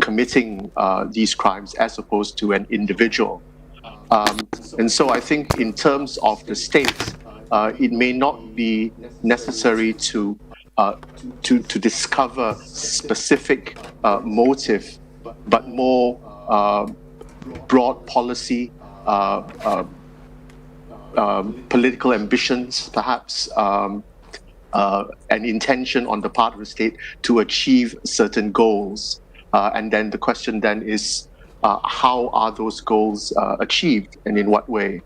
committing these crimes as opposed to an individual. And so I think in terms of the state, it may not be necessary to discover specific motive, but more broad policy, political ambitions, perhaps, an intention on the part of the state to achieve certain goals. And then the question then is, how are those goals achieved, and in what way?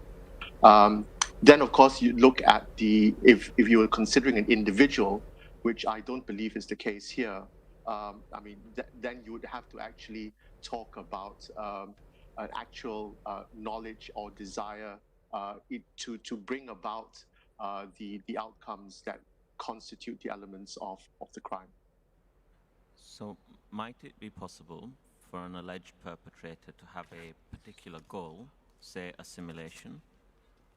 Then, of course, you look at if you were considering an individual, which I don't believe is the case here. I mean, then you would have to actually talk about an actual knowledge or desire to bring about the outcomes that constitute the elements of the crime. So, might it be possible for an alleged perpetrator to have a particular goal, say assimilation,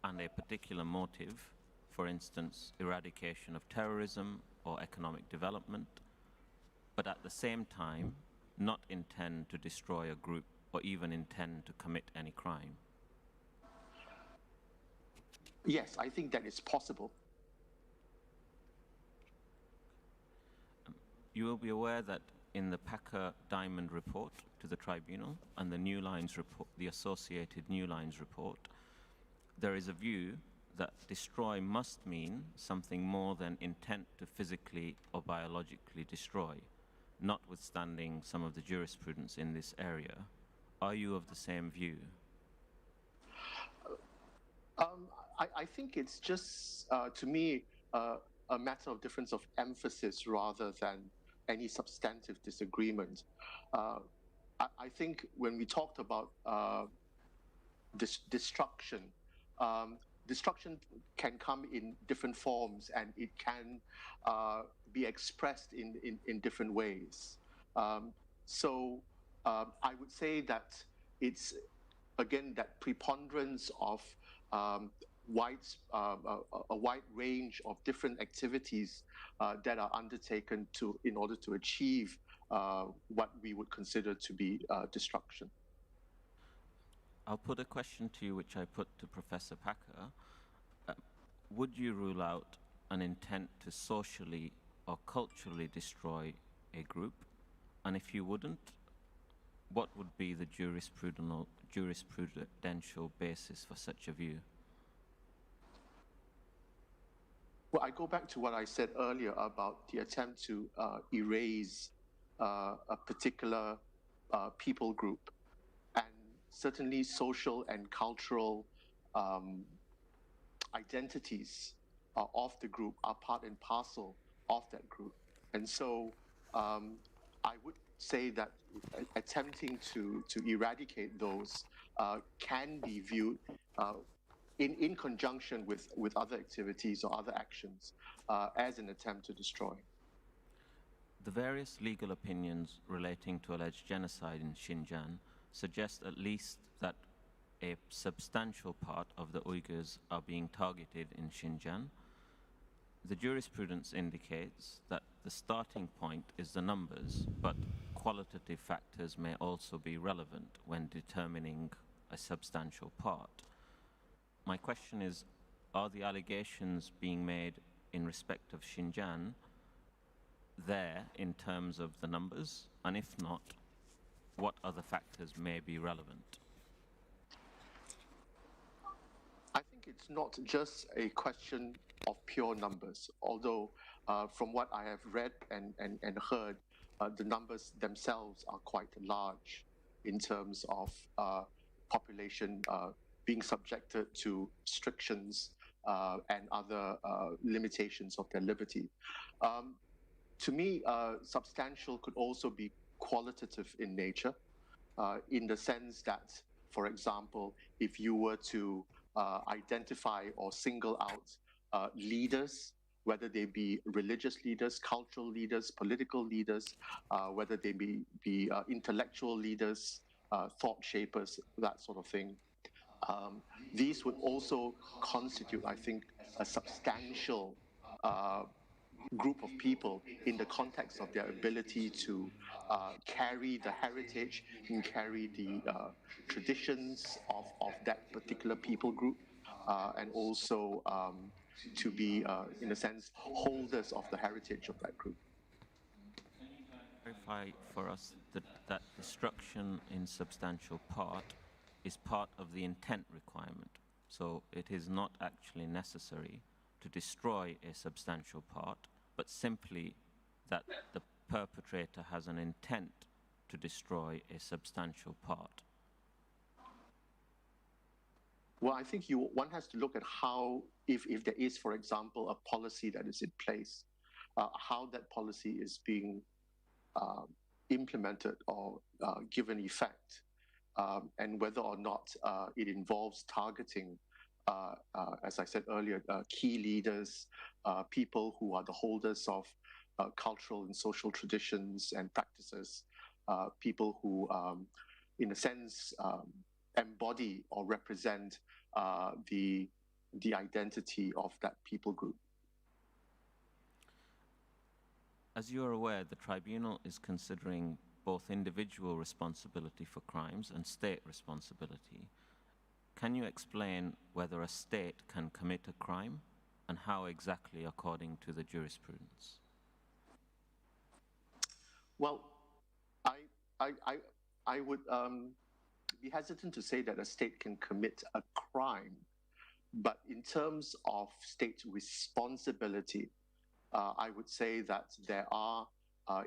and a particular motive, for instance, eradication of terrorism or economic development, but at the same time not intend to destroy a group or even intend to commit any crime? Yes, I think that is possible. You will be aware that in the Packer Diamond report to the tribunal and the New Lines report, the associated New Lines report, there is a view that destroy must mean something more than intent to physically or biologically destroy, notwithstanding some of the jurisprudence in this area. Are you of the same view? I think it's just, to me, a matter of difference of emphasis rather than any substantive disagreement. I think when we talked about destruction, destruction can come in different forms, and it can be expressed in different ways. So I would say that it's, again, that preponderance of a wide range of different activities that are undertaken in order to achieve what we would consider to be destruction. I'll put a question to you which I put to Professor Packer. Would you rule out an intent to socially or culturally destroy a group? And if you wouldn't, what would be the jurisprudential basis for such a view? Well, I go back to what I said earlier about the attempt to erase a particular people group, and certainly social and cultural identities of the group are part and parcel of that group. And so I would say that attempting to eradicate those can be viewed in conjunction with other activities or other actions as an attempt to destroy. The various legal opinions relating to alleged genocide in Xinjiang suggest at least that a substantial part of the Uyghurs are being targeted in Xinjiang. The jurisprudence indicates that the starting point is the numbers, but qualitative factors may also be relevant when determining a substantial part. My question is, are the allegations being made in respect of Xinjiang there in terms of the numbers? And if not, what other factors may be relevant? I think it's not just a question of pure numbers, although from what I have read and heard, the numbers themselves are quite large in terms of population being subjected to restrictions and other limitations of their liberty. To me, substantial could also be qualitative in nature, in the sense that, for example, if you were to identify or single out leaders, whether they be religious leaders, cultural leaders, political leaders, whether they be intellectual leaders, thought shapers, that sort of thing. These would also constitute, I think, a substantial group of people in the context of their ability to carry the heritage and carry the traditions of that particular people group, and also to be, in a sense, holders of the heritage of that group. Clarify for us that destruction in substantial part is part of the intent requirement. So it is not actually necessary to destroy a substantial part, but simply that the perpetrator has an intent to destroy a substantial part. Well, I think one has to look at how, if there is, for example, a policy that is in place, how that policy is being implemented or given effect, and whether or not it involves targeting, as I said earlier, key leaders, people who are the holders of cultural and social traditions and practices, people who, in a sense, embody or represent the identity of that people group. As you are aware, the tribunal is considering both individual responsibility for crimes and state responsibility. Can you explain whether a state can commit a crime and how exactly according to the jurisprudence? Well, I would be hesitant to say that a state can commit a crime, but in terms of state responsibility, I would say that there are,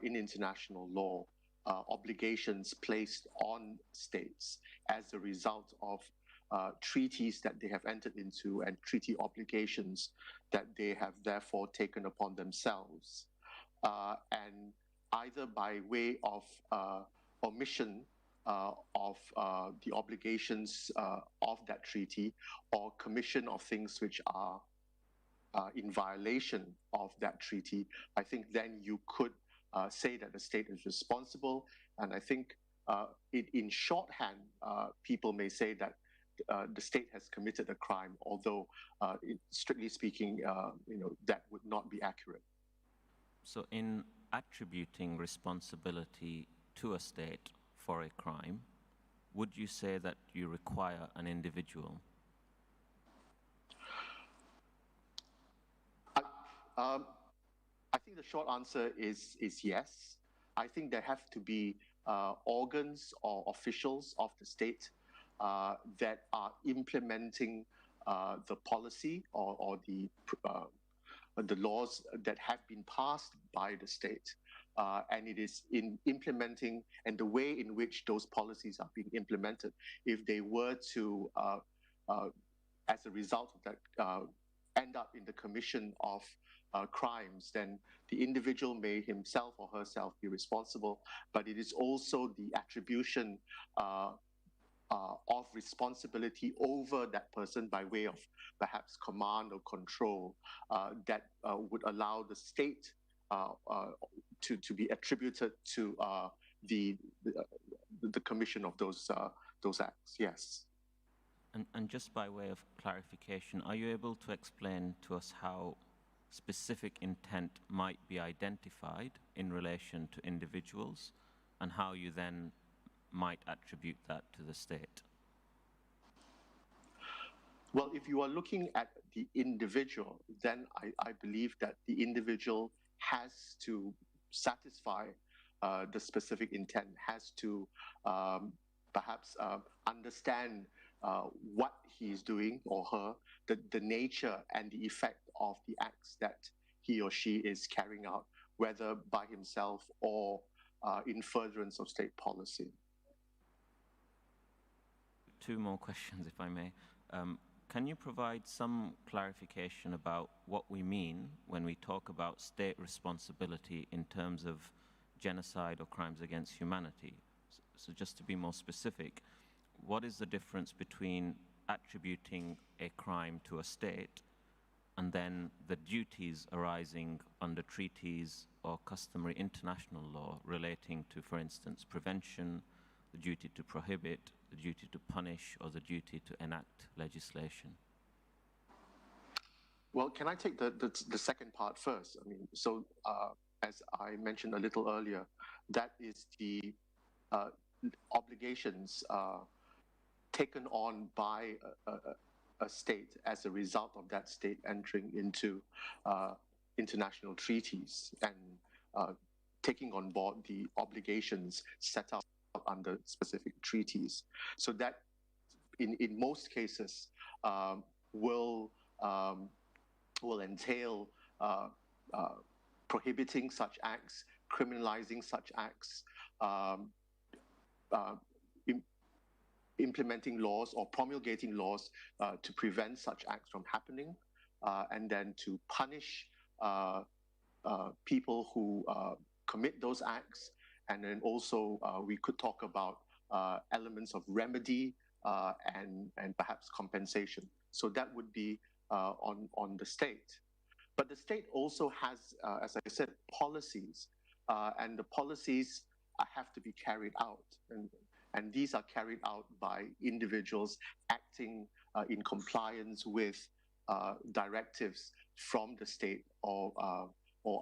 in international law, obligations placed on states as a result of treaties that they have entered into and treaty obligations that they have therefore taken upon themselves. And either by way of omission of the obligations of that treaty, or commission of things which are in violation of that treaty, I think then you could say that the state is responsible. And I think in shorthand, people may say that the state has committed a crime, although strictly speaking, that would not be accurate. So in attributing responsibility to a state for a crime, would you say that you require an individual? I think the short answer is yes. I think there have to be organs or officials of the state that are implementing the policy or the laws that have been passed by the state. And it is in implementing and the way in which those policies are being implemented. If they were to, as a result of that, end up in the commission of crimes, then the individual may himself or herself be responsible, but it is also the attribution of responsibility over that person by way of perhaps command or control that would allow the state to be attributed to the commission of those acts. Yes. And just by way of clarification, are you able to explain to us how specific intent might be identified in relation to individuals and how you then might attribute that to the state? Well, if you are looking at the individual, then I believe that the individual has to satisfy the specific intent, has to perhaps understand what he is doing or her, the nature and the effect of the acts that he or she is carrying out, whether by himself or in furtherance of state policy. Two more questions, if I may. Can you provide some clarification about what we mean when we talk about state responsibility in terms of genocide or crimes against humanity? So just to be more specific, what is the difference between attributing a crime to a state and then the duties arising under treaties or customary international law relating to, for instance, prevention, the duty to prohibit, the duty to punish, or the duty to enact legislation? Well, can I take the second part first? I mean, so as I mentioned a little earlier, that is the obligations taken on by a state as a result of that state entering into international treaties and taking on board the obligations set out under specific treaties. So that in most cases will entail prohibiting such acts, criminalizing such acts, implementing laws or promulgating laws to prevent such acts from happening, and then to punish people who commit those acts. And then also we could talk about elements of remedy and perhaps compensation. So that would be on the state. But the state also has, as I said, policies, and the policies have to be carried out. And these are carried out by individuals acting in compliance with directives from the state or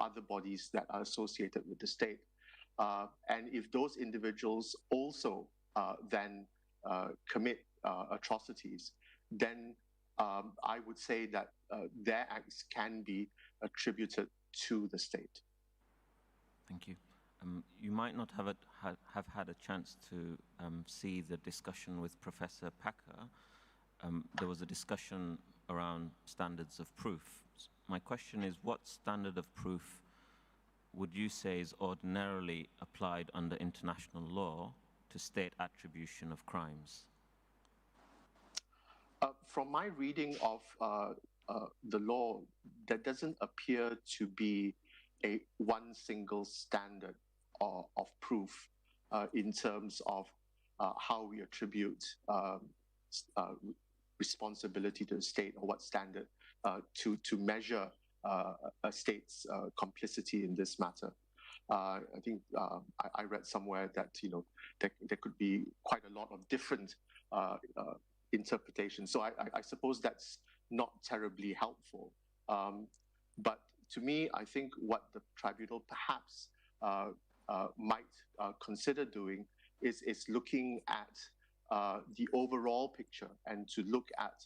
other bodies that are associated with the state. And if those individuals also then commit atrocities, then I would say that their acts can be attributed to the state. Thank you. You might not have had a chance to see the discussion with Professor Packer. There was a discussion around standards of proof. My question is, what standard of proof would you say is ordinarily applied under international law to state attribution of crimes? From my reading of the law, there doesn't appear to be one single standard of proof in terms of how we attribute responsibility to the state, or what standard to measure a state's complicity in this matter. I think I read somewhere that there could be quite a lot of different interpretations. So I suppose that's not terribly helpful. But to me, I think what the tribunal perhaps might consider doing is looking at the overall picture, and to look at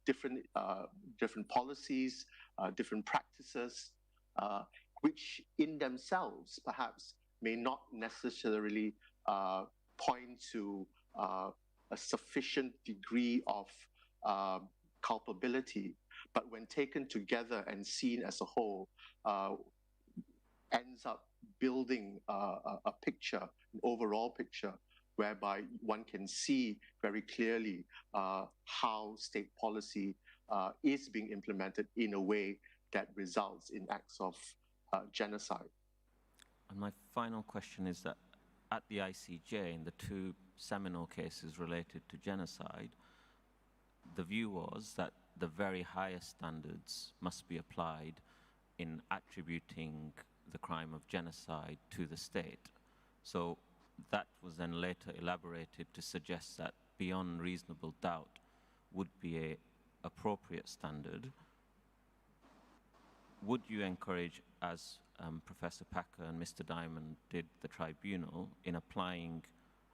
different policies, different practices, which in themselves perhaps may not necessarily point to a sufficient degree of culpability, but when taken together and seen as a whole, ends up building a picture, an overall picture, whereby one can see very clearly how state policy is being implemented in a way that results in acts of genocide. And my final question is that at the ICJ, in the two seminal cases related to genocide, the view was that the very highest standards must be applied in attributing the crime of genocide to the state. So that was then later elaborated to suggest that beyond reasonable doubt would be an appropriate standard. Would you encourage, as Professor Packer and Mr. Diamond did, the tribunal in applying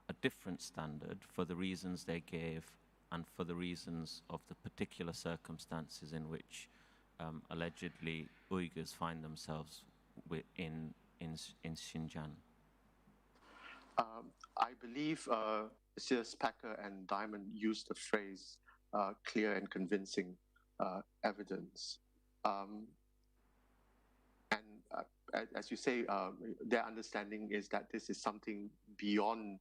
a different standard for the reasons they gave and for the reasons of the particular circumstances in which allegedly Uyghurs find themselves in Xinjiang? I believe Messrs. Packer and Diamond used the phrase clear and convincing evidence. And as you say, their understanding is that this is something beyond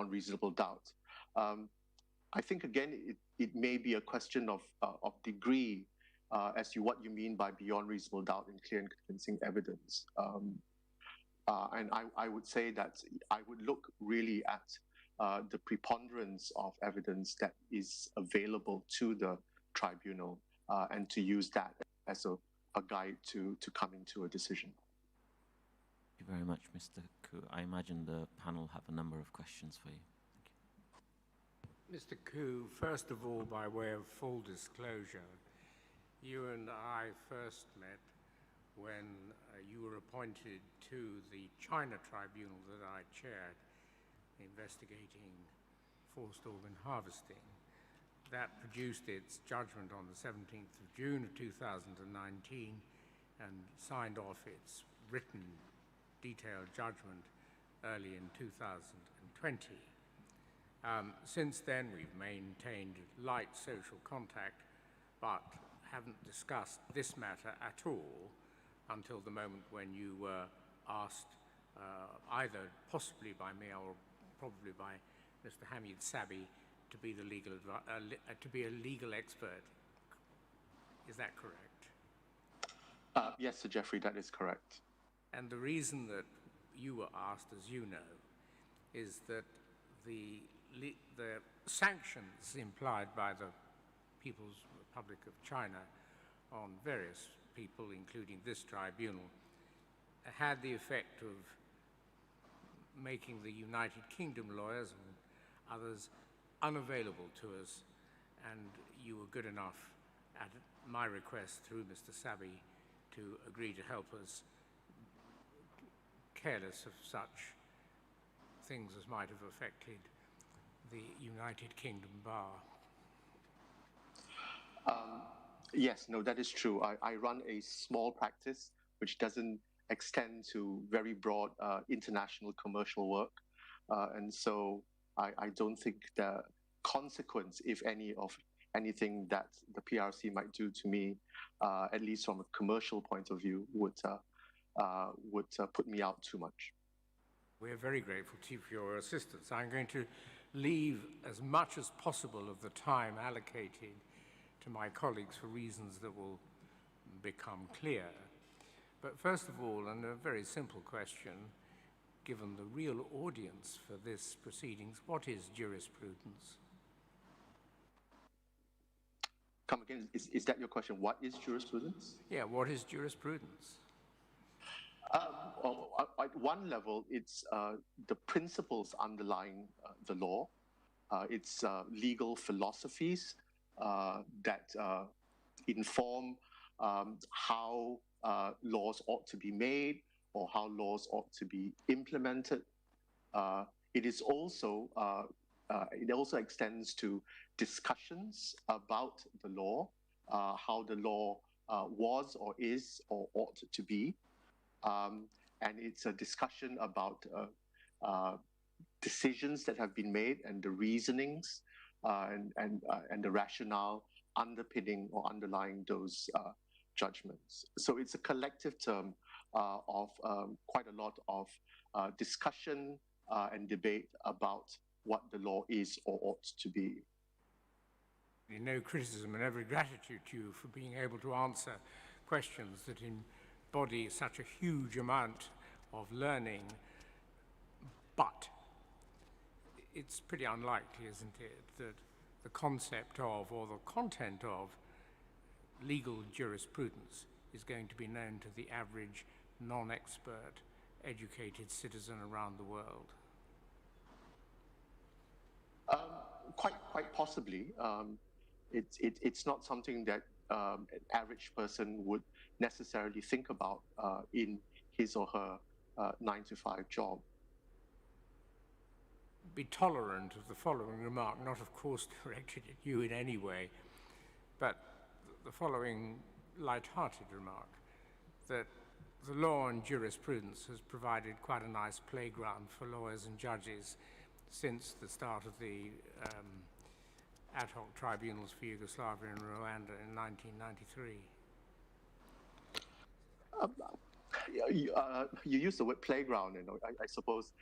reasonable doubt. I think again, it may be a question of degree as to what you mean by beyond reasonable doubt and clear and convincing evidence. And I would say that I would look really at the preponderance of evidence that is available to the tribunal and to use that as a guide to coming to a decision. Thank you very much, Mr. Koo. I imagine the panel have a number of questions for you. Thank you. Mr. Koo, first of all, by way of full disclosure, you and I first met when you were appointed to the China tribunal that I chaired, investigating forced organ harvesting. That produced its judgment on the 17th of June of 2019 and signed off its written detailed judgment early in 2020. Since then, we've maintained light social contact, but haven't discussed this matter at all until the moment when you were asked, either possibly by me or probably by Mr. Hamid Sabi, to be the a legal expert. Is that correct? Yes, Sir Geoffrey, that is correct. And the reason that you were asked, as you know, is that the sanctions implied by the People's Republic of China on various people, including this tribunal, had the effect of making the United Kingdom lawyers and others unavailable to us, and you were good enough, at my request through Mr. Sabi, to agree to help us, careless of such things as might have affected the United Kingdom bar. Yes, no, that is true. I run a small practice which doesn't extend to very broad international commercial work. And so I don't think the consequence, if any, of anything that the PRC might do to me, at least from a commercial point of view, would put me out too much. We're very grateful to you for your assistance. I'm going to leave as much as possible of the time allocated to my colleagues for reasons that will become clear. But first of all, and a very simple question, given the real audience for this proceedings, what is jurisprudence? Come again, is that your question? What is jurisprudence? Yeah, what is jurisprudence? At one level, it's the principles underlying the law. It's legal philosophies that inform how laws ought to be made or how laws ought to be implemented. It is also it also extends to discussions about the law, how the law was or is or ought to be. And it's a discussion about decisions that have been made and the reasonings and the rationale underpinning or underlying those judgments. So it's a collective term of quite a lot of discussion and debate about what the law is or ought to be. No criticism and every gratitude to you for being able to answer questions that embody such a huge amount of learning, but it's pretty unlikely, isn't it, that the concept of or the content of legal jurisprudence is going to be known to the average non-expert educated citizen around the world? Quite possibly. It's not something that an average person would necessarily think about in his or her 9-to-5 job. Be tolerant of the following remark, not of course directed at you in any way, but the following light-hearted remark, that the law and jurisprudence has provided quite a nice playground for lawyers and judges since the start of the ad hoc tribunals for Yugoslavia and Rwanda in 1993. You use the word playground, and I suppose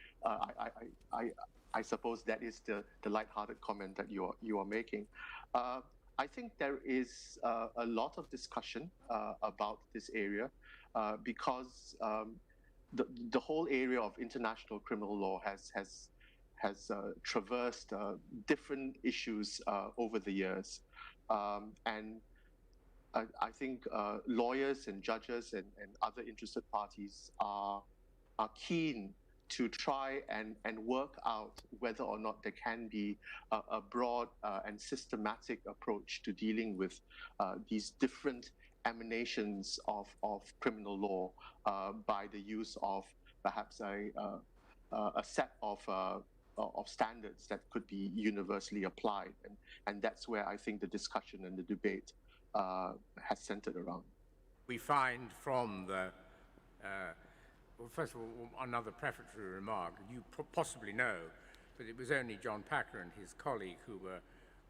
I suppose that is the light-hearted comment that you are making. I think there is a lot of discussion about this area because the whole area of international criminal law has traversed different issues over the years, and I think lawyers and judges and other interested parties are keen to try and work out whether or not there can be a broad and systematic approach to dealing with these different emanations of criminal law by the use of perhaps a set of standards that could be universally applied. And that's where I think the discussion and the debate has centered around. We find from the, well, first of all, another prefatory remark. You possibly know that it was only John Packer and his colleague who were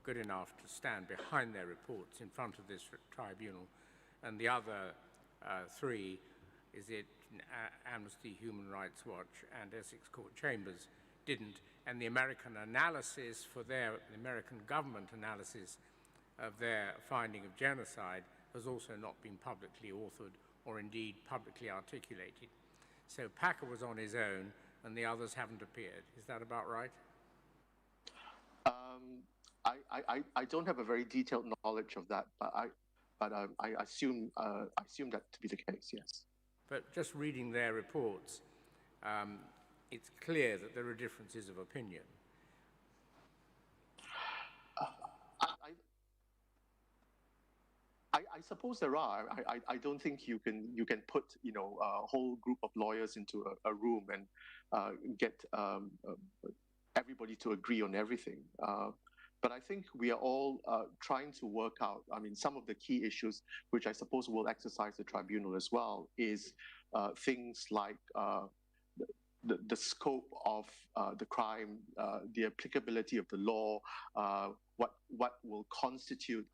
good enough to stand behind their reports in front of this tribunal, and the other three, is it Amnesty, Human Rights Watch, and Essex Court Chambers, didn't. And the American analysis for the American government analysis of their finding of genocide has also not been publicly authored or indeed publicly articulated. So Packer was on his own and the others haven't appeared. Is that about right? I don't have a very detailed knowledge of that, but I assume that to be the case, yes. But just reading their reports, it's clear that there are differences of opinion. I suppose there are. I don't think you can put a whole group of lawyers into a room and get everybody to agree on everything. But I think we are all trying to work out. I mean, some of the key issues, which I suppose will exercise the tribunal as well, is things like the scope of the crime, the applicability of the law, what will constitute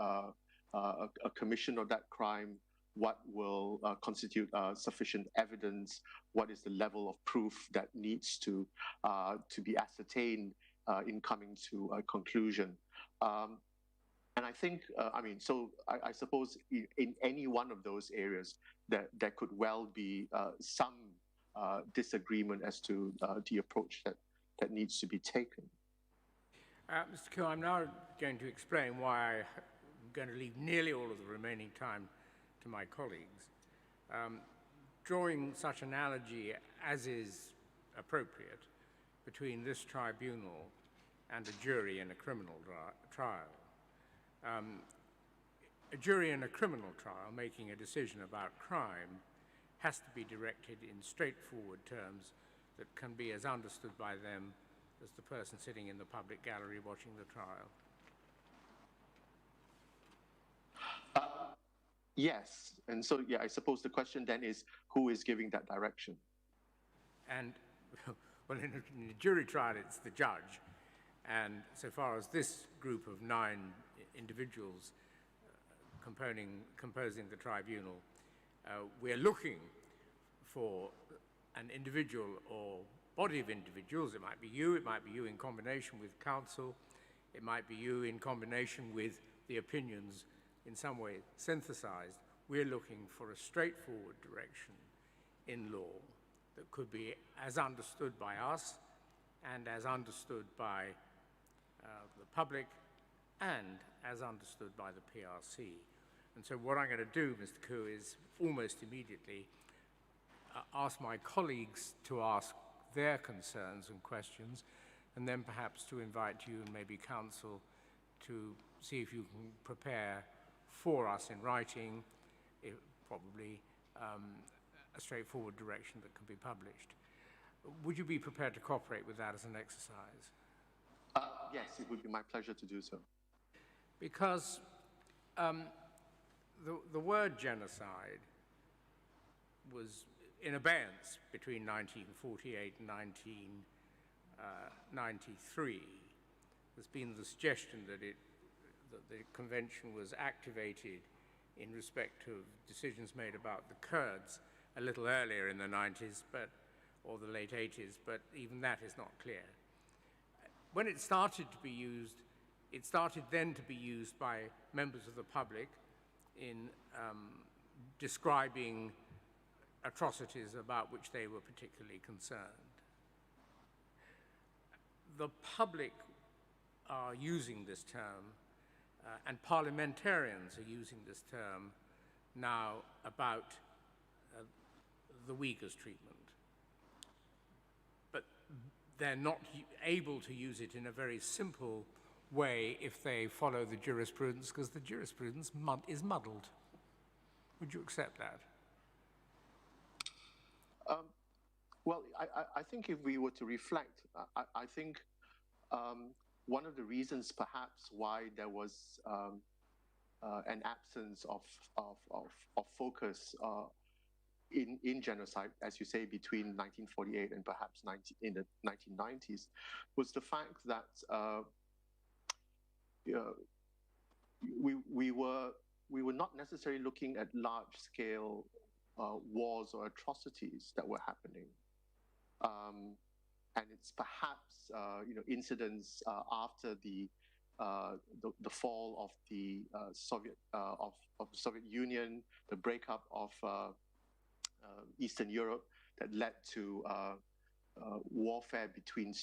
a commission of that crime, what will constitute sufficient evidence, what is the level of proof that needs to be ascertained in coming to a conclusion. And I think, I suppose in any one of those areas, there could well be some disagreement as to the approach that needs to be taken. Mr. Koo, I'm now going to explain why I'm going to leave nearly all of the remaining time to my colleagues. Drawing such analogy as is appropriate between this tribunal and a jury in a criminal trial. A jury in a criminal trial making a decision about crime has to be directed in straightforward terms that can be as understood by them as the person sitting in the public gallery watching the trial. Yes, and so yeah, I suppose the question then is who is giving that direction? And well, in a jury trial, it's the judge. And so far as this group of 9 individuals composing the tribunal, we're looking for an individual or body of individuals. It might be you in combination with counsel, it might be you in combination with the opinions in some way synthesized. We're looking for a straightforward direction in law that could be as understood by us and as understood by the public and as understood by the PRC. And so what I'm going to do, Mr. Koo, is almost immediately ask my colleagues to ask their concerns and questions, and then perhaps to invite you and maybe counsel to see if you can prepare for us in writing, probably a straightforward direction that can be published. Would you be prepared to cooperate with that as an exercise? Yes, it would be my pleasure to do so. Because the word genocide was in abeyance between 1948 and 1993. There's been the suggestion that the convention was activated in respect of decisions made about the Kurds a little earlier in the 90s, or the late 80s, but even that is not clear. When it started to be used, it started then to be used by members of the public in describing atrocities about which they were particularly concerned. The public are using this term, and parliamentarians are using this term now about the Uyghurs' treatment. but they're not able to use it in a very simple way if they follow the jurisprudence, because the jurisprudence is muddled. Would you accept that? Well, I think if we were to reflect, I think one of the reasons perhaps why there was an absence of focus in genocide, as you say, between 1948 and perhaps in the 1990s, was the fact that we were not necessarily looking at large-scale wars or atrocities that were happening, and it's perhaps incidents after the fall of the Soviet Union, the breakup of Eastern Europe, that led to warfare between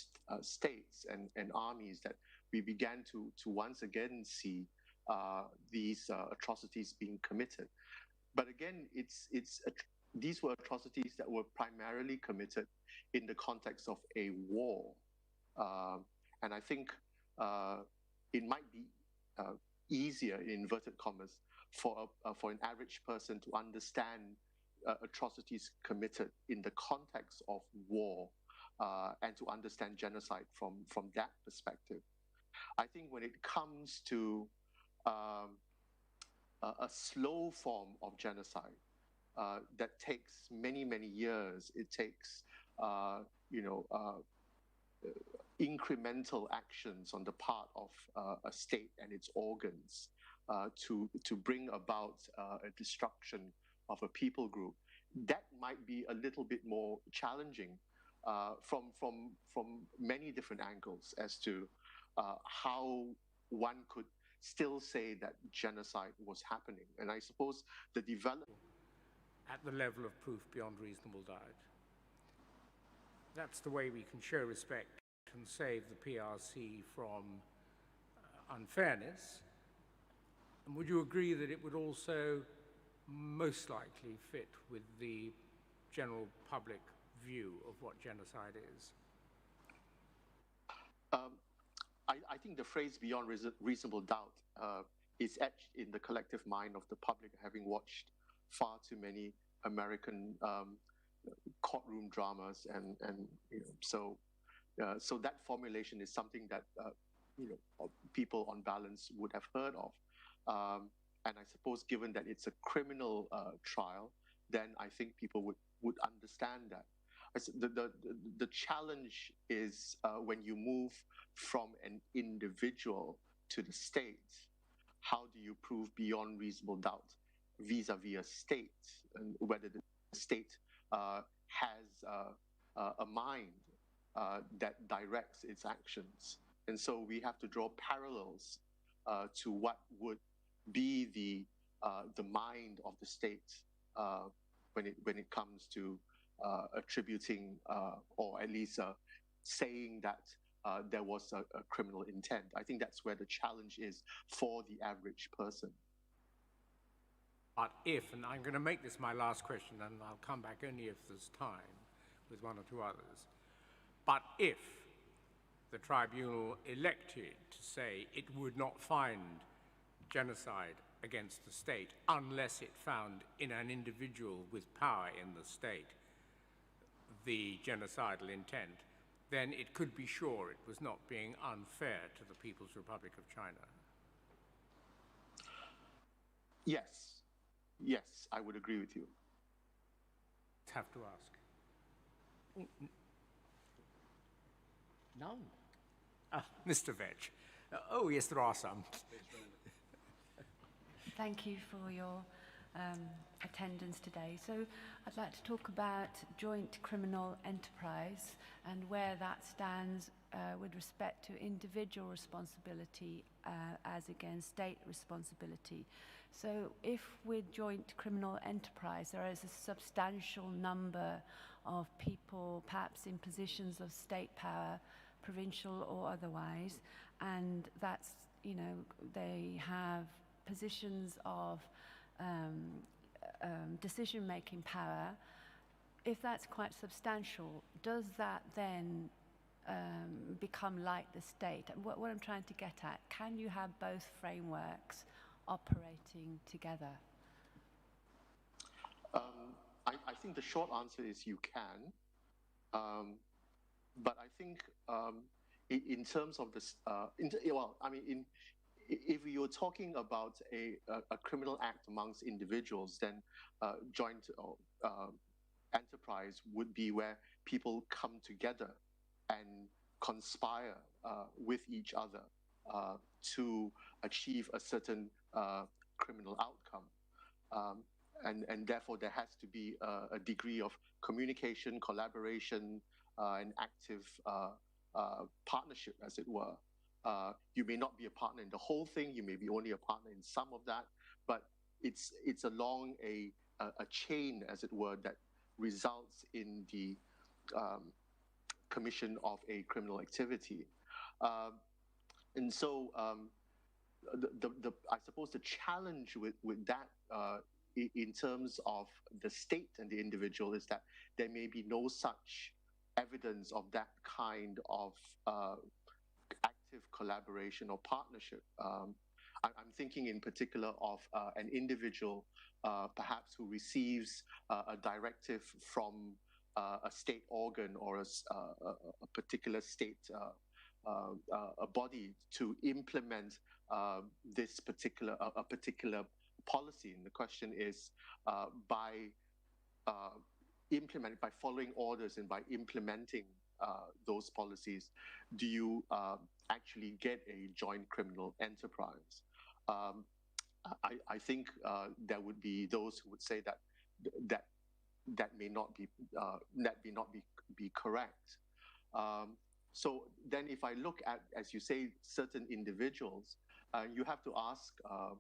states and armies, that we began to once again see these atrocities being committed. But again, these were atrocities that were primarily committed in the context of a war, and I think it might be easier, in inverted commas, for an average person to understand atrocities committed in the context of war, and to understand genocide from that perspective. I think when it comes to a slow form of genocide that takes many, many years, it takes incremental actions on the part of a state and its organs to bring about a destruction of a people group, that might be a little bit more challenging from many different angles as to how one could still say that genocide was happening. And I suppose the development at the level of proof beyond reasonable doubt. That's the way we can show respect and save the PRC from unfairness. And would you agree that it would also most likely fit with the general public view of what genocide is? I think the phrase beyond reasonable doubt is etched in the collective mind of the public, having watched far too many American courtroom dramas, and so that formulation is something that people on balance would have heard of, and I suppose given that it's a criminal trial, then I think people would understand that. The challenge is when you move from an individual to the state, how do you prove beyond reasonable doubt vis-a-vis a state, and whether the state has a mind that directs its actions. And so we have to draw parallels to what would be the mind of the state when it comes to attributing or at least saying that there was a criminal intent. I think that's where the challenge is for the average person. But if, and I'm going to make this my last question, and I'll come back only if there's time with one or two others, but if the tribunal elected to say it would not find genocide against the state unless it found in an individual with power in the state the genocidal intent, then it could be sure it was not being unfair to the People's Republic of China. Yes, I would agree with you. Have to ask. No. Mr. Vetch. Oh, yes, there are some. Thank you for your attendance today. So I'd like to talk about joint criminal enterprise and where that stands with respect to individual responsibility as against state responsibility. So if with joint criminal enterprise, there is a substantial number of people perhaps in positions of state power, provincial or otherwise, and that's, they have positions of decision-making power, if that's quite substantial, does that then become like the state? And what I'm trying to get at, can you have both frameworks operating together? I think the short answer is you can. But I think in terms of this, if you're talking about a criminal act amongst individuals, then joint enterprise would be where people come together and conspire with each other to achieve a certain criminal outcome. And therefore, there has to be a degree of communication, collaboration, and active partnership, as it were. You may not be a partner in the whole thing. You may be only a partner in some of that, but it's along a chain, as it were, that results in the commission of a criminal activity. And so, I suppose the challenge with that, in terms of the state and the individual, is that there may be no such evidence of that kind of active collaboration or partnership. I'm thinking in particular of an individual, perhaps who receives a directive from a state organ or a particular state a body to implement this particular policy. And the question is, by following orders and by implementing those policies, do you actually get a joint criminal enterprise? I think there would be those who would say that may not be correct. So then, if I look at, as you say, certain individuals, you have to ask,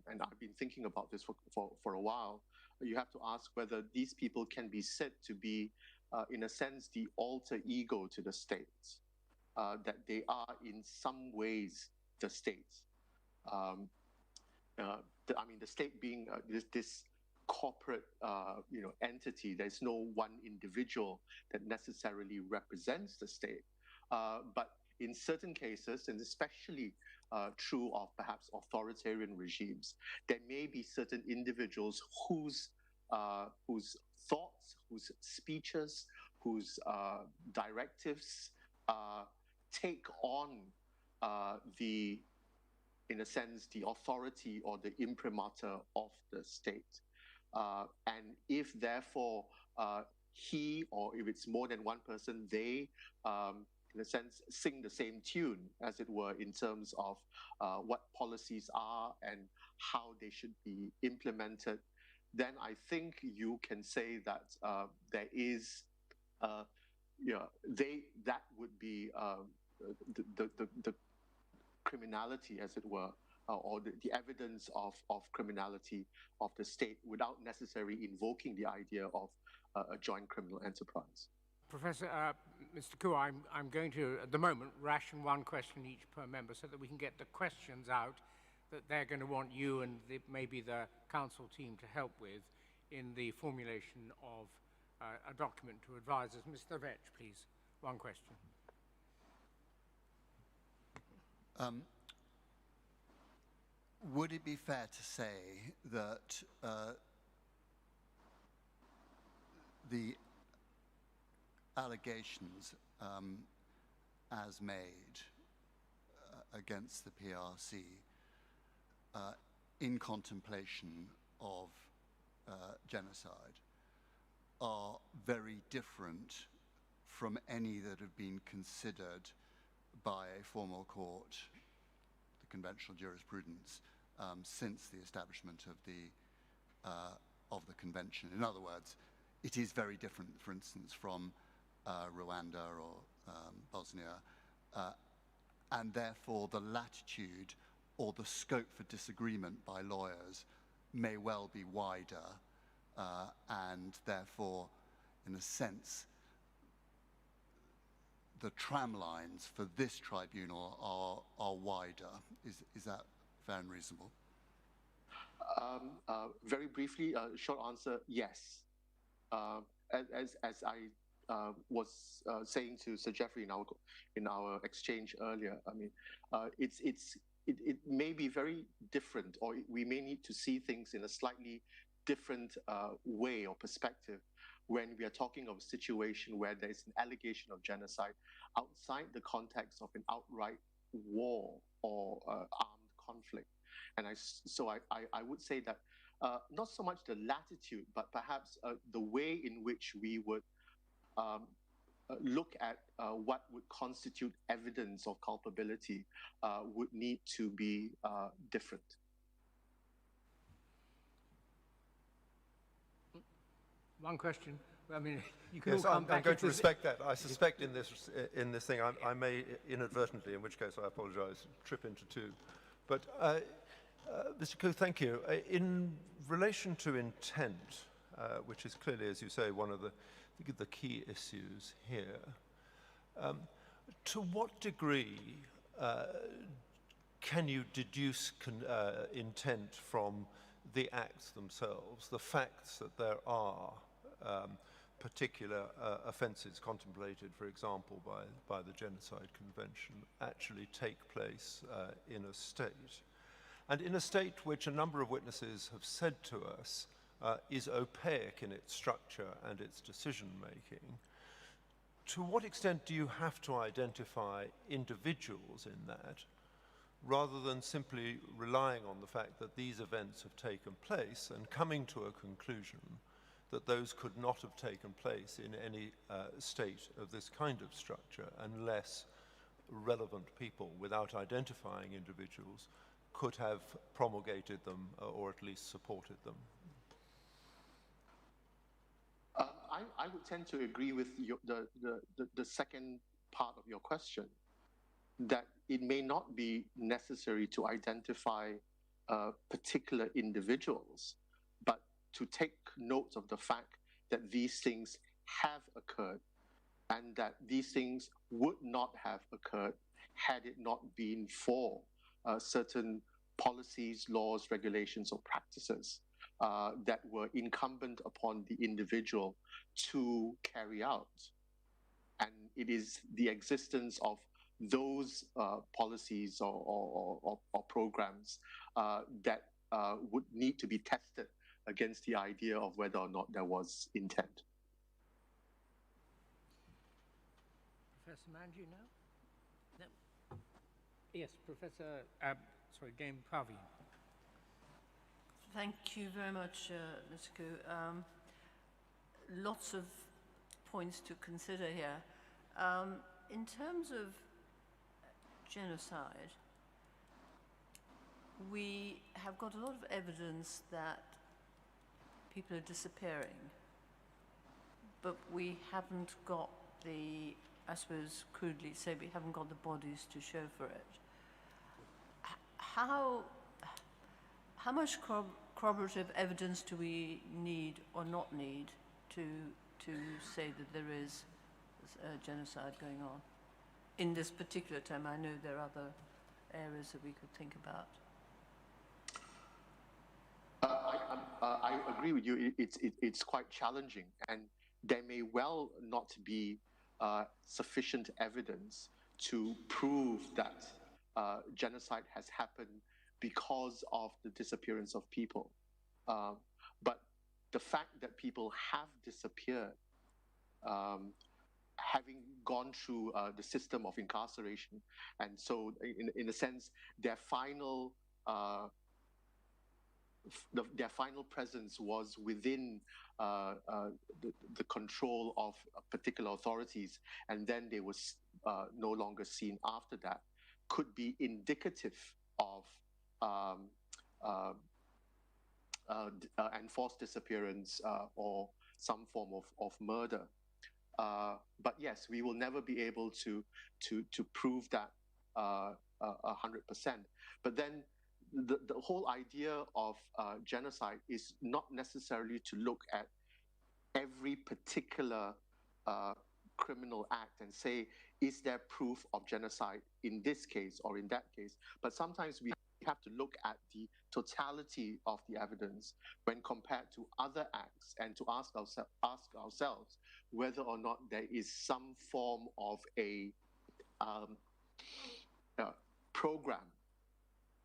and I've been thinking about this for a while, you have to ask whether these people can be said to be, in a sense, the alter ego to the state, that they are in some ways the state. The state being this corporate, entity. There's no one individual that necessarily represents the state. But in certain cases, and especially true of perhaps authoritarian regimes, there may be certain individuals whose thoughts, whose speeches, whose directives take on in a sense, the authority or the imprimatur of the state. And if therefore he, or if it's more than one person, they, in a sense, sing the same tune, as it were, in terms of what policies are and how they should be implemented, then I think you can say that there is, that would be the criminality, as it were, or the evidence of criminality of the state, without necessarily invoking the idea of a joint criminal enterprise. Professor, Mr. Koo, I'm going to, at the moment, ration one question each per member so that we can get the questions out that they're going to want you and maybe the council team to help with in the formulation of a document to advise us. Mr. Vetch, please, one question. Would it be fair to say that the allegations as made against the PRC in contemplation of genocide are very different from any that have been considered by a formal court, the conventional jurisprudence, since the establishment of the convention? In other words, it is very different, for instance, from Rwanda or Bosnia, and therefore the latitude or the scope for disagreement by lawyers may well be wider, and therefore, in a sense, the tram lines for this tribunal are wider. Is that fair and reasonable? Very briefly, short answer, yes. as I was saying to Sir Geoffrey in our exchange earlier, I mean, it may be very different, or we may need to see things in a slightly different way or perspective when we are talking of a situation where there is an allegation of genocide outside the context of an outright war or armed conflict. And so I would say that not so much the latitude, but perhaps the way in which we would look at what would constitute evidence of culpability would need to be different. One question. I mean, you can Yes, all come back I'm going to if there's- respect that. I suspect in this thing I may inadvertently, in which case I apologise, trip into two. But Mr. Koo, thank you. In relation to intent, which is clearly, as you say, one of the key issues here, to what degree can you deduce intent from the acts themselves, the facts that there are particular offences contemplated, for example, by the Genocide Convention, actually take place in a state? And in a state which a number of witnesses have said to us is opaque in its structure and its decision-making, to what extent do you have to identify individuals in that, rather than simply relying on the fact that these events have taken place and coming to a conclusion that those could not have taken place in any state of this kind of structure unless relevant people, without identifying individuals, could have promulgated them or at least supported them? I would tend to agree with the second part of your question, that it may not be necessary to identify particular individuals, but to take note of the fact that these things have occurred and that these things would not have occurred had it not been for certain policies, laws, regulations, or practices that were incumbent upon the individual to carry out. And it is the existence of those policies or programs that would need to be tested against the idea of whether or not there was intent. Professor Manji now? No. Yes, Professor, sorry, Game Pavi. Thank you very much, Mr. Koo. Lots of points to consider here. In terms of genocide, we have got a lot of evidence that people are disappearing, but we haven't got the, I suppose crudely say, we haven't got the bodies to show for it. How much corroborative evidence do we need or not need to say that there is a genocide going on? In this particular term, I know there are other areas that we could think about. I agree with you. It's quite challenging, and there may well not be sufficient evidence to prove that genocide has happened because of the disappearance of people. But the fact that people have disappeared, having gone through the system of incarceration, and so in a sense, their final presence was within the control of particular authorities, and then they were no longer seen after that, could be indicative of enforced disappearance or some form of murder. But yes, we will never be able to prove that 100%. But then the whole idea of genocide is not necessarily to look at every particular criminal act and say, is there proof of genocide in this case or in that case? But sometimes we have to look at the totality of the evidence when compared to other acts, and to ask ourselves whether or not there is some form of a program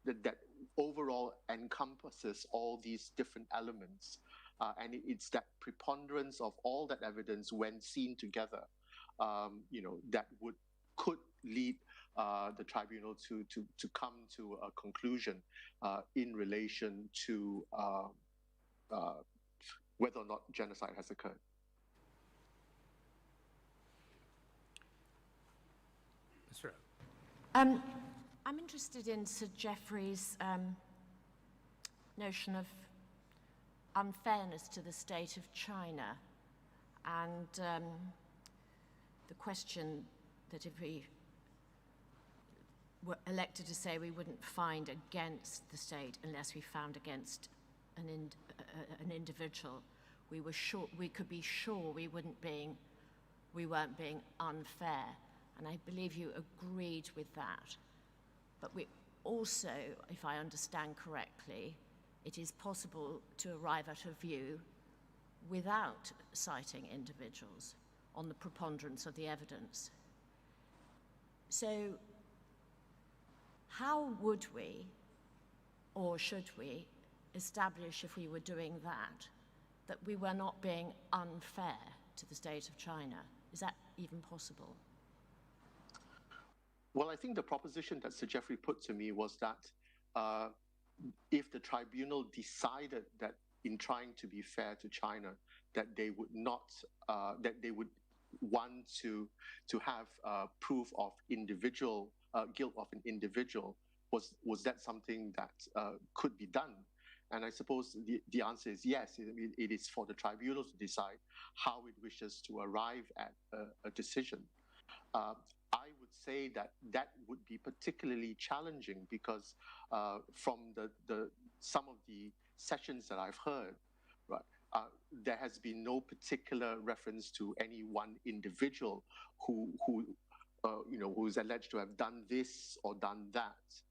that overall encompasses all these different elements. And it's that preponderance of all that evidence when seen together, that could lead the tribunal to come to a conclusion in relation to whether or not genocide has occurred. Ms. Rowe. I'm interested in Sir Geoffrey's notion of unfairness to the state of China, and the question that if we were elected to say we wouldn't find against the state unless we found against an individual, we could be sure we weren't being unfair, and I believe you agreed with that. But we also, if I understand correctly, it is possible to arrive at a view without citing individuals on the preponderance of the evidence. So how would we, or should we, establish, if we were doing that we were not being unfair to the state of China? Is that even possible? Well, I think the proposition that Sir Geoffrey put to me was that if the tribunal decided that in trying to be fair to China, that they would not, that they would want to have proof of individual guilt of an individual, was that something that could be done? And I suppose the answer is yes. It is for the tribunal to decide how it wishes to arrive at a decision. I would say that would be particularly challenging because from some of the sessions that I've heard, right, there has been no particular reference to any one individual who's alleged to have done this or done that.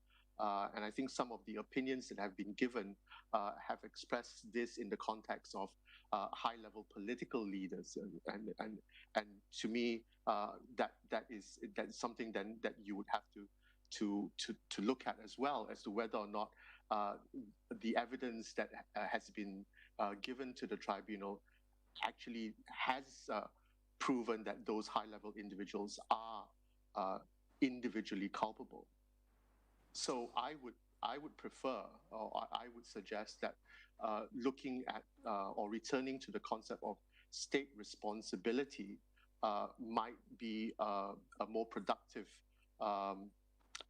And I think some of the opinions that have been given have expressed this in the context of high-level political leaders, and to me, that's something then that you would have to look at as well, as to whether or not the evidence that has been given to the tribunal actually has proven that those high-level individuals are individually culpable. So I would prefer, or I would suggest that looking at or returning to the concept of state responsibility might be a more productive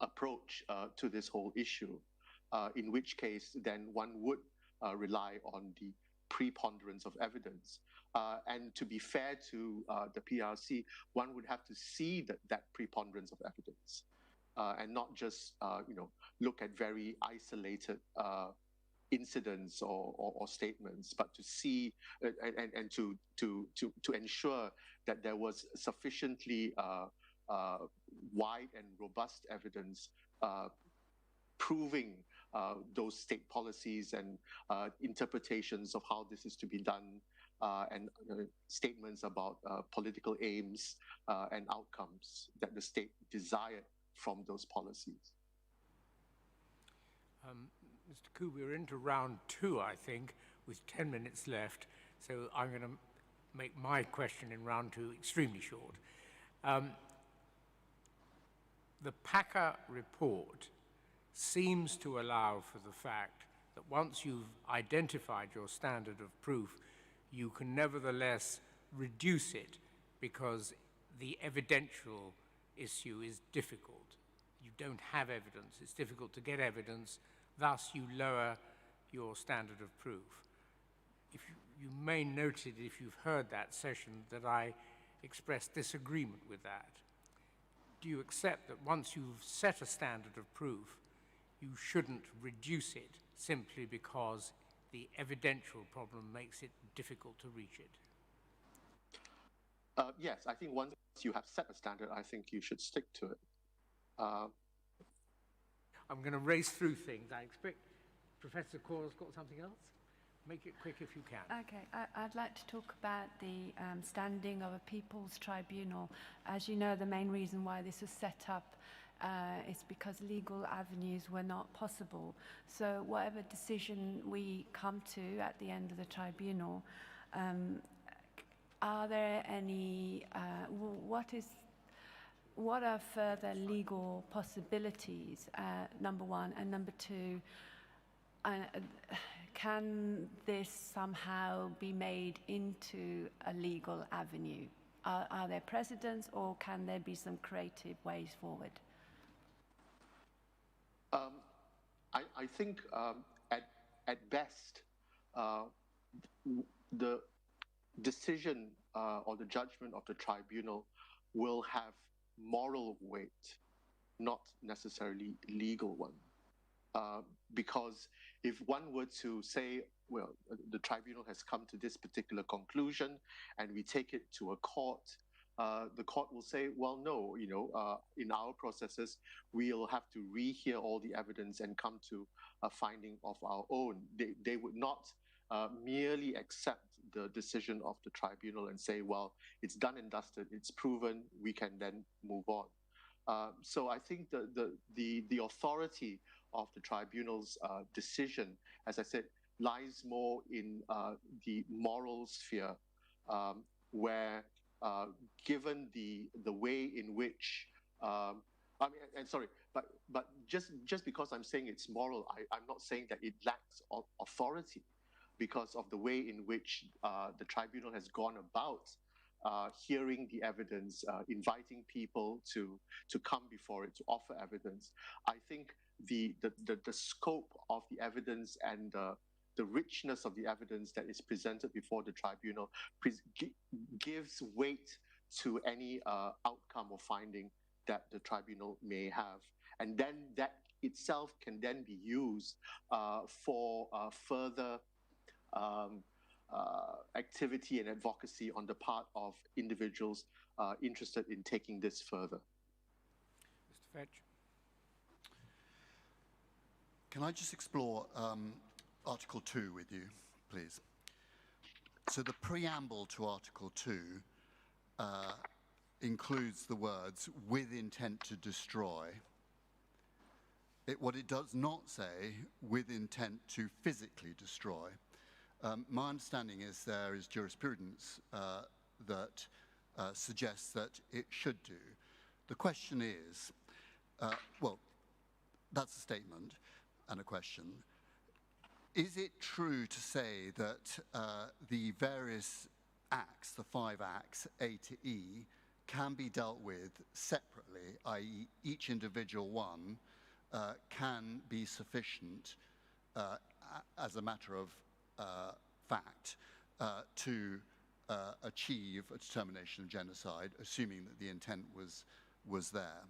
approach to this whole issue, in which case then one would rely on the preponderance of evidence. And to be fair to the PRC, one would have to see that preponderance of evidence. And not just look at very isolated incidents or statements, but to see and to ensure that there was sufficiently wide and robust evidence proving those state policies and interpretations of how this is to be done, and statements about political aims and outcomes that the state desired from those policies. Mr. Koo, we're into round 2, I think, with 10 minutes left, so I'm going to make my question in round 2 extremely short. The Packer report seems to allow for the fact that once you've identified your standard of proof, you can nevertheless reduce it because the evidential issue is difficult. You don't have evidence, it's difficult to get evidence, thus you lower your standard of proof. You may note it if you've heard that session that I expressed disagreement with that. Do you accept that once you've set a standard of proof, you shouldn't reduce it simply because the evidential problem makes it difficult to reach it? Yes, I think once you have set a standard, I think you should stick to it. I'm going to race through things. I expect Professor Cora's got something else. Make it quick if you can. Okay, I'd like to talk about the standing of a People's Tribunal. As you know, the main reason why this was set up is because legal avenues were not possible. So whatever decision we come to at the end of the tribunal, are there any, what are further legal possibilities, number one, and number two, can this somehow be made into a legal avenue? Are there precedents, or can there be some creative ways forward? I think at best, the decision or the judgment of the tribunal will have moral weight, not necessarily legal one. Because if one were to say, well, the tribunal has come to this particular conclusion and we take it to a court, the court will say, well, no, you know, in our processes, we'll have to rehear all the evidence and come to a finding of our own. They would not merely accept the decision of the tribunal and say, well, it's done and dusted, it's proven, we can then move on. So I think the authority of the tribunal's decision, as I said, lies more in the moral sphere, where given the way in which, I mean, and sorry, but just because I'm saying it's moral, I'm not saying that it lacks authority, because of the way in which the tribunal has gone about hearing the evidence, inviting people to come before it, to offer evidence. I think the scope of the evidence and the richness of the evidence that is presented before the tribunal gives weight to any outcome or finding that the tribunal may have. And then that itself can then be used for further activity and advocacy on the part of individuals interested in taking this further. Mr. Fetch. Can I just explore Article 2 with you, please? So the preamble to Article 2 includes the words, with intent to destroy. What it does not say, with intent to physically destroy. My understanding is there is jurisprudence that suggests that it should do. The question is, well, that's a statement and a question. Is it true to say that the various acts, the 5 acts, A to E, can be dealt with separately, i.e. each individual one can be sufficient as a matter of fact to achieve a determination of genocide, assuming that the intent was there?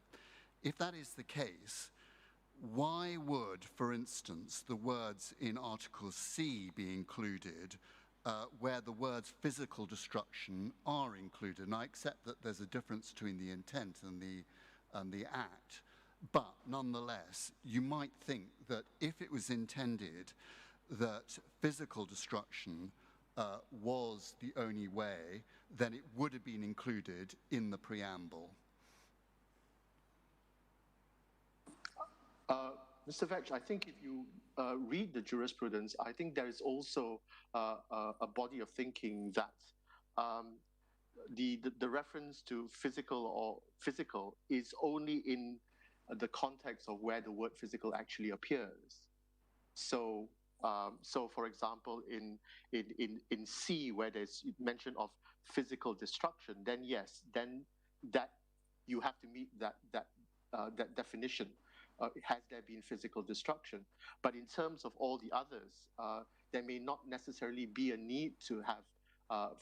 If that is the case, why would, for instance, the words in Article C be included where the words physical destruction are included? And I accept that there's a difference between the intent and the act, but nonetheless, you might think that if it was intended that physical destruction was the only way, then it would have been included in the preamble. Mr. Vetch, I think if you read the jurisprudence, I think there is also a body of thinking that the reference to physical is only in the context of where the word physical actually appears. So, for example, in C, where there's mention of physical destruction, then yes, then that you have to meet that definition. Has there been physical destruction? But in terms of all the others, there may not necessarily be a need to have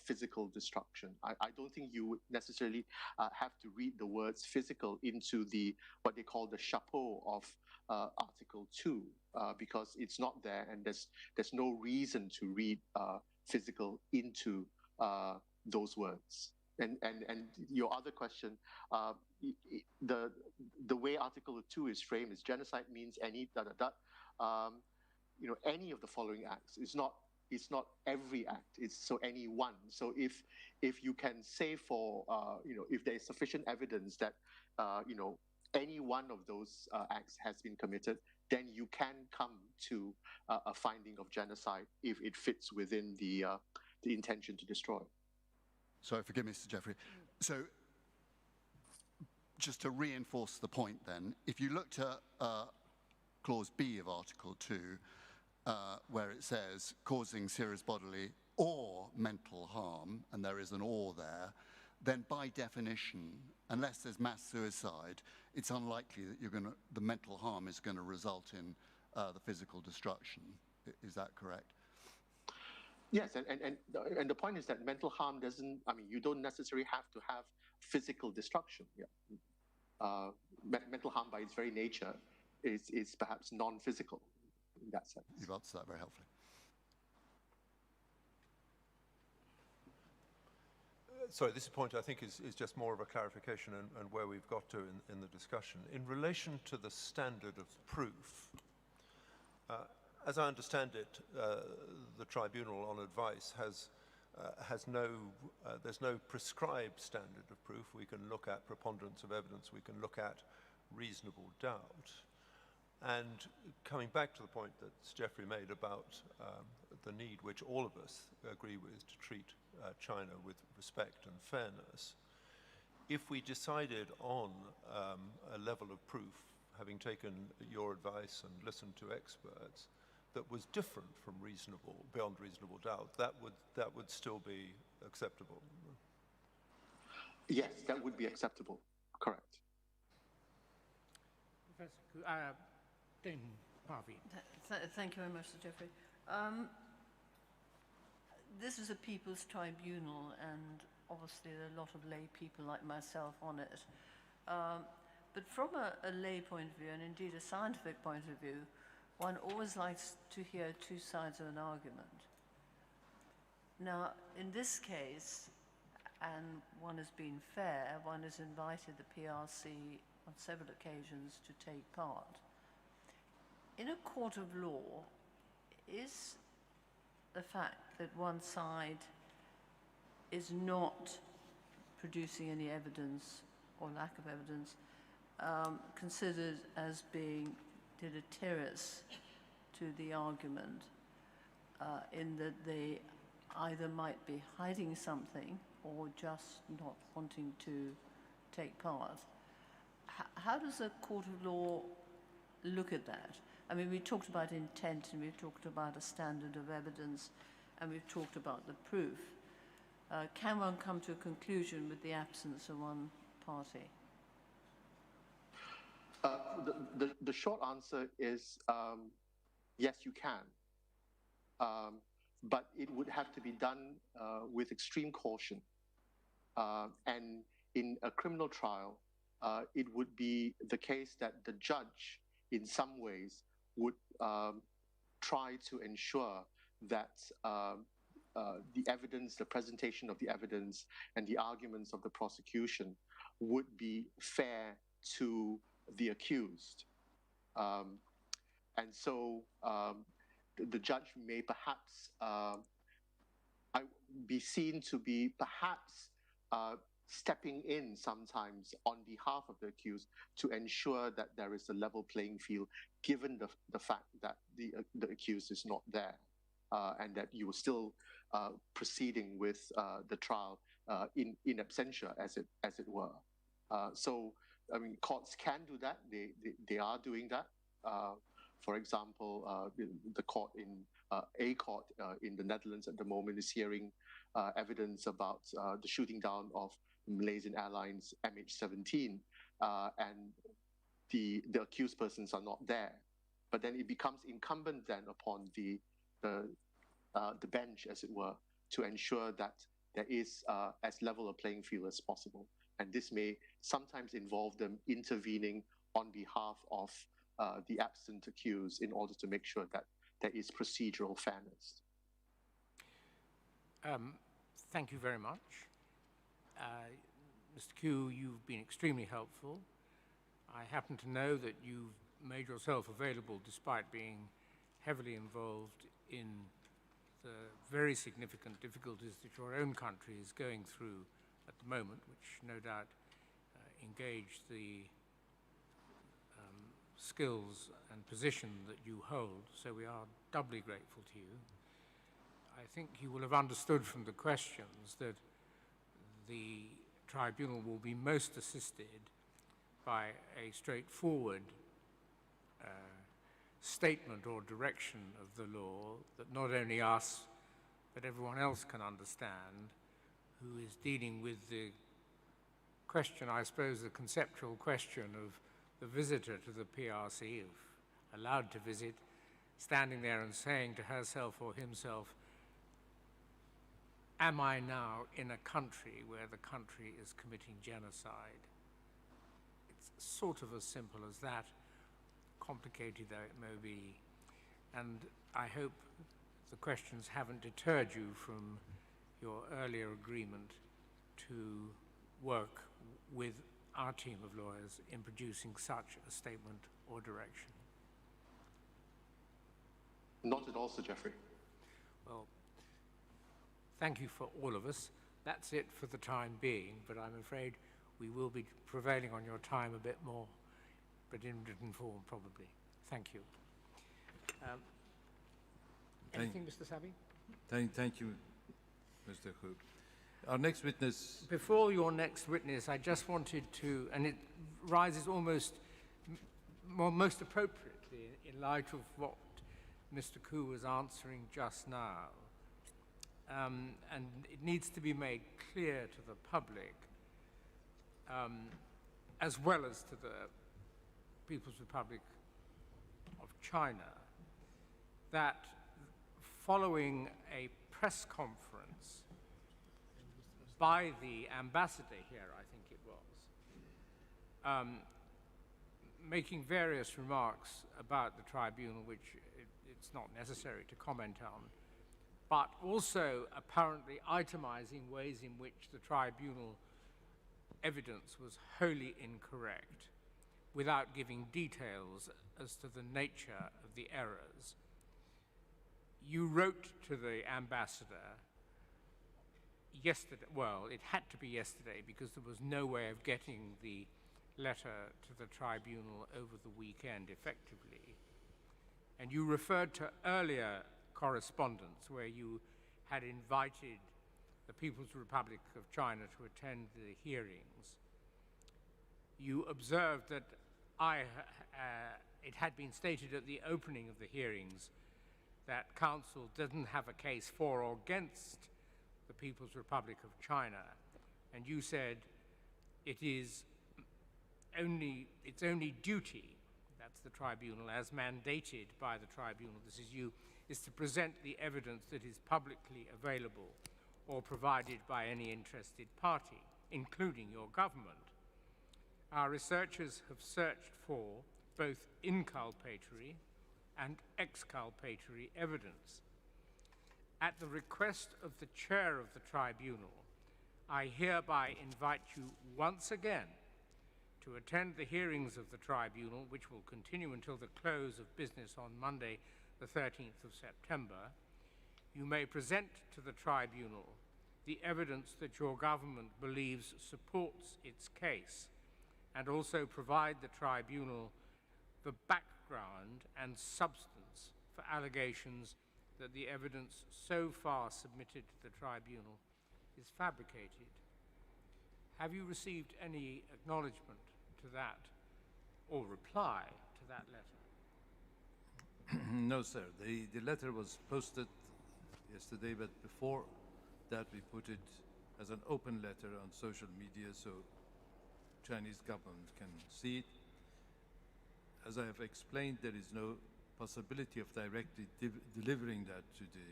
physical destruction. I don't think you would necessarily have to read the words physical into what they call the chapeau of Article 2, because it's not there, and there's no reason to read physical into those words. And your other question, the way Article 2 is framed is genocide means any any of the following acts. It's not every act. It's so any one. So if you can say for if there is sufficient evidence that any one of those acts has been committed, then you can come to a finding of genocide if it fits within the intention to destroy. Sorry, forgive me, Mr. Jeffrey. So, just to reinforce the point then, if you looked at Clause B of Article 2, where it says causing serious bodily or mental harm, and there is an or there, then by definition, unless there's mass suicide, it's unlikely that the mental harm is going to result in the physical destruction. Is that correct? Yes, and the point is that mental harm doesn't, you don't necessarily have to have physical destruction. Yeah. Mental harm by its very nature is perhaps non-physical in that sense. You've answered that very helpfully. Sorry, this point I think is just more of a clarification and where we've got to in the discussion. In relation to the standard of proof, as I understand it, the tribunal on advice there's no prescribed standard of proof. We can look at preponderance of evidence, we can look at reasonable doubt. And coming back to the point that Jeffrey made about the need, which all of us agree with, to treat China with respect and fairness, if we decided on a level of proof, having taken your advice and listened to experts, that was different from beyond reasonable doubt, that would still be acceptable. Yes, that would be acceptable. Correct. Professor, then Harvey. Thank you very much, Sir Jeffrey. This is a people's tribunal, and obviously there are a lot of lay people like myself on it. But from a lay point of view, and indeed a scientific point of view, one always likes to hear two sides of an argument. Now, in this case, and one has been fair, one has invited the PRC on several occasions to take part. In a court of law, is the fact that one side is not producing any evidence or lack of evidence considered as being deleterious to the argument, in that they either might be hiding something or just not wanting to take part? How does a court of law look at that? I mean, we talked about intent, and we've talked about a standard of evidence, and we've talked about the proof. Can one come to a conclusion with the absence of one party? The short answer is yes, you can. But it would have to be done with extreme caution. And in a criminal trial, it would be the case that the judge, in some ways, would try to ensure that the evidence, the presentation of the evidence, and the arguments of the prosecution would be fair to the accused. And so the judge may perhaps be seen to be perhaps stepping in sometimes on behalf of the accused to ensure that there is a level playing field, given the fact that the accused is not there, and that you are still proceeding with the trial in absentia, as it were. So, I mean, courts can do that. They are doing that. For example, the court a court in the Netherlands at the moment is hearing evidence about the shooting down of Malaysian Airlines MH17, and the accused persons are not there. But then it becomes incumbent then upon the bench, as it were, to ensure that there is as level a playing field as possible. And this may sometimes involve them intervening on behalf of the absent accused in order to make sure that there is procedural fairness. Thank you very much. Mr. Q, you've been extremely helpful. I happen to know that you've made yourself available despite being heavily involved in the very significant difficulties that your own country is going through at the moment, which no doubt engage the skills and position that you hold. So we are doubly grateful to you. I think you will have understood from the questions that the tribunal will be most assisted by a straightforward statement or direction of the law that not only us, but everyone else can understand who is dealing with the question, I suppose, the conceptual question of the visitor to the PRC, if allowed to visit, standing there and saying to herself or himself, am I now in a country where the country is committing genocide? It's sort of as simple as that, complicated though it may be. And I hope the questions haven't deterred you from your earlier agreement to work with our team of lawyers in producing such a statement or direction. Not at all, Sir Geoffrey. Well, thank you for all of us. That's it for the time being, but I'm afraid we will be prevailing on your time a bit more, but in written form, probably. Thank you. Anything, Mr. Sabi? Thank you, Mr. Hoop. Our next witness... Before your next witness, I just wanted to, and it rises almost most appropriately in light of what Mr. Koo was answering just now, and it needs to be made clear to the public, as well as to the People's Republic of China, that following a press conference by the ambassador here, I think it was, making various remarks about the tribunal, which it's not necessary to comment on, but also apparently itemizing ways in which the tribunal evidence was wholly incorrect, without giving details as to the nature of the errors. You wrote to the ambassador yesterday, well, it had to be yesterday because there was no way of getting the letter to the tribunal over the weekend effectively. And you referred to earlier correspondence where you had invited the People's Republic of China to attend the hearings. You observed that it had been stated at the opening of the hearings that Council didn't have a case for or against the People's Republic of China, and you said its only duty, that's the tribunal, as mandated by the tribunal, this is you, is to present the evidence that is publicly available or provided by any interested party, including your government. Our researchers have searched for both inculpatory and exculpatory evidence. At the request of the chair of the tribunal, I hereby invite you once again to attend the hearings of the tribunal, which will continue until the close of business on Monday, the 13th of September. You may present to the tribunal the evidence that your government believes supports its case, and also provide the tribunal the background and substance for allegations that the evidence so far submitted to the tribunal is fabricated. Have you received any acknowledgement to that or reply to that letter? No, sir. The letter was posted yesterday, but before that we put it as an open letter on social media so Chinese government can see it. As I have explained, there is no possibility of directly delivering that to the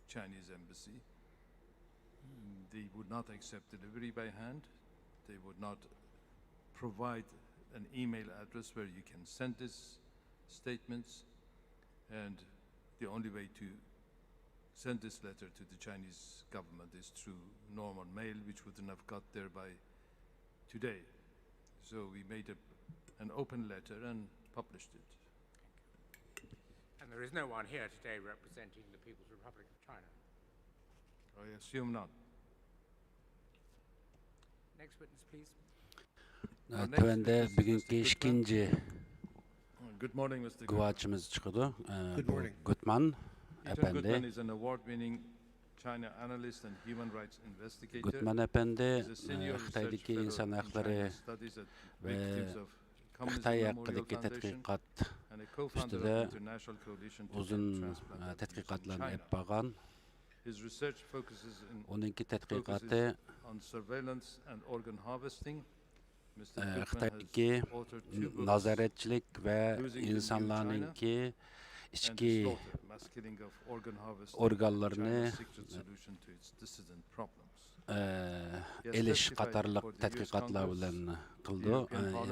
Chinese embassy. They would not accept delivery by hand. They would not provide an email address where you can send these statements. And the only way to send this letter to the Chinese government is through normal mail, which wouldn't have got there by today. So we made an open letter and published it. And there is no one here today representing the People's Republic of China. I assume not. Next witness, please. Tövende bugünkü işkinci Good morning, Mr. guvaçımız çıkıdı. Good morning. Gutman, Ethan Gutman efendi. is an award-winning China analyst and human rights investigator. Gutman efendi, He's a senior Xitay'daki research fellow insan in hakları China studies at ve victims of Communism Xitay Memorial hakkındaki Foundation tetkikat and a co-founder üstüde of International Coalition to uzun End Transplant Abuse in tetkikatlarını China. hep bağan. His research focuses Onunki tetkikatı on surveillance and organ harvesting. Mr. Gutman Xitay'daki has authored two books, nazaretçilik ve Losing the New insanlarınki and the içki slaughter, mass killing of organ harvesting, organlarını China's secret solution to its dissident problems. eliş qatarlıq tetkikatlar bilen kıldı,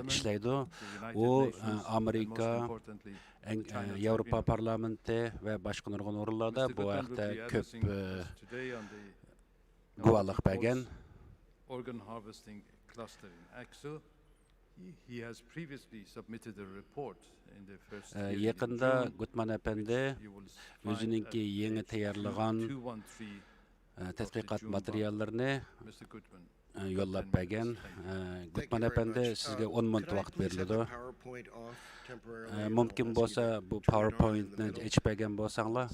işleydi. O Amerika, Avrupa Parlamenti ve başka nurgun orullarda bu haqda köp guvalık bergen. Organ harvesting cluster in Aksu. He has previously submitted a report in the first hearing in Yakında June, Gutman efendi özününki yeni tayarlagan tetkikat materyallarını Mr. Gutman, yollap bergen. Gutman efendi sizge 10 minut vaqt berildi. Mümkün bolsa bu PowerPoint'ni açıp bergen bolsanglar.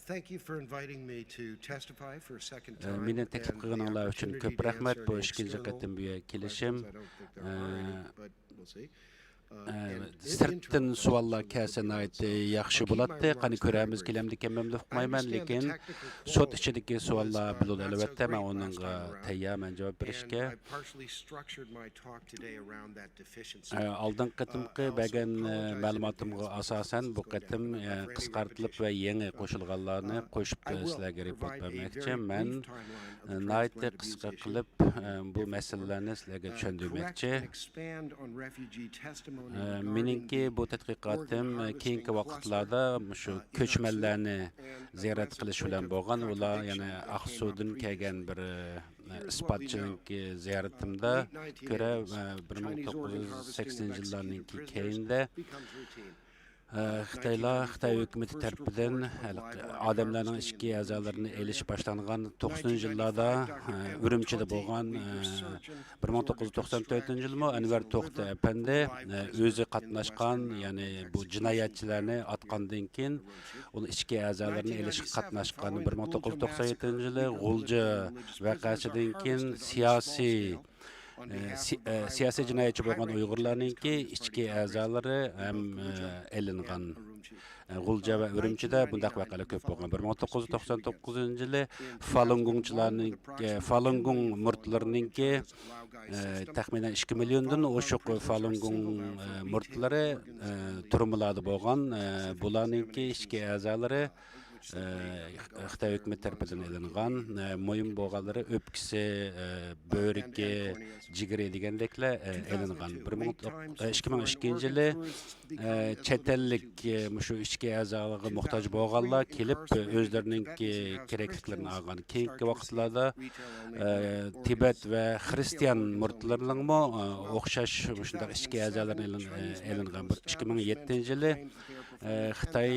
Thank you for inviting me to testify for a second time. Meni teklif qilganinglar uchun ko'p rahmat. Bu ikkinchi qatim bu yerga kelishim. Sirtdan savollar kelsa yaxshi bo'ladi. Qani ko'ramiz kelamdikanman deb uqmayman, lekin sot ichidagi savollar bo'ladi albatta. Men uningga tayyorman javob berishga. Oldin qatimqi bergan ma'lumotimga asosan bu qatim qisqartirilib va yangi qo'shilganlarni qo'shib sizlarga report bermoqchi. Men naytda qisqa qilib bu masalalarni sizlarga tushundirmoqchi. Meningki bu tadqiqotim keyingi vaqtlarda shu ko'chmanlarni ziyorat qilish bilan bo'lgan. Ular yana Aqsudan kelgan bir ispatchining ziyoratimda ko'ra 1980-yillarning keyinda Xitay hökuməti tərəfindən adamların içki əzalarını eliş başlanğan 90-yıllarda Ürümçidə bolğan 1994 yılmı Enver Toxta əpəndi özü qatnaşqan, yəni bu cinayətçilərini atqandan keyin onu içki əzalarını eliş qatnaşqan 1997 yılı Gulca vəqəsindən keyin siyasi cinayetçi bolğan Uyg'urlarningki ichki a'zolari ham elingan. Gulja va Ürümçide bundaq vaqalar ko'p bo'lgan. 1999-yili Falun Gong murtlarininki taxminan 2 milliondan oshiq Falun Gong murtlari turmalarda bo'lgan. Bularningki ichki a'zolari Xitay hökuməti tərəfindən elingan, mühim bolğanları öpkisi, böyrəki, jigiri degəndəklə elingan. 2002-ci yılı chet ellik şu içki əzalığı muhtaç bolğanlar kelib özlərinin kerakliklərini alğan. Keyinki vaqtlarda Tibet və Xristian murtlarının mı oxşaş şundaq içki əzalarını elingan. 2007-ci yılı Xitay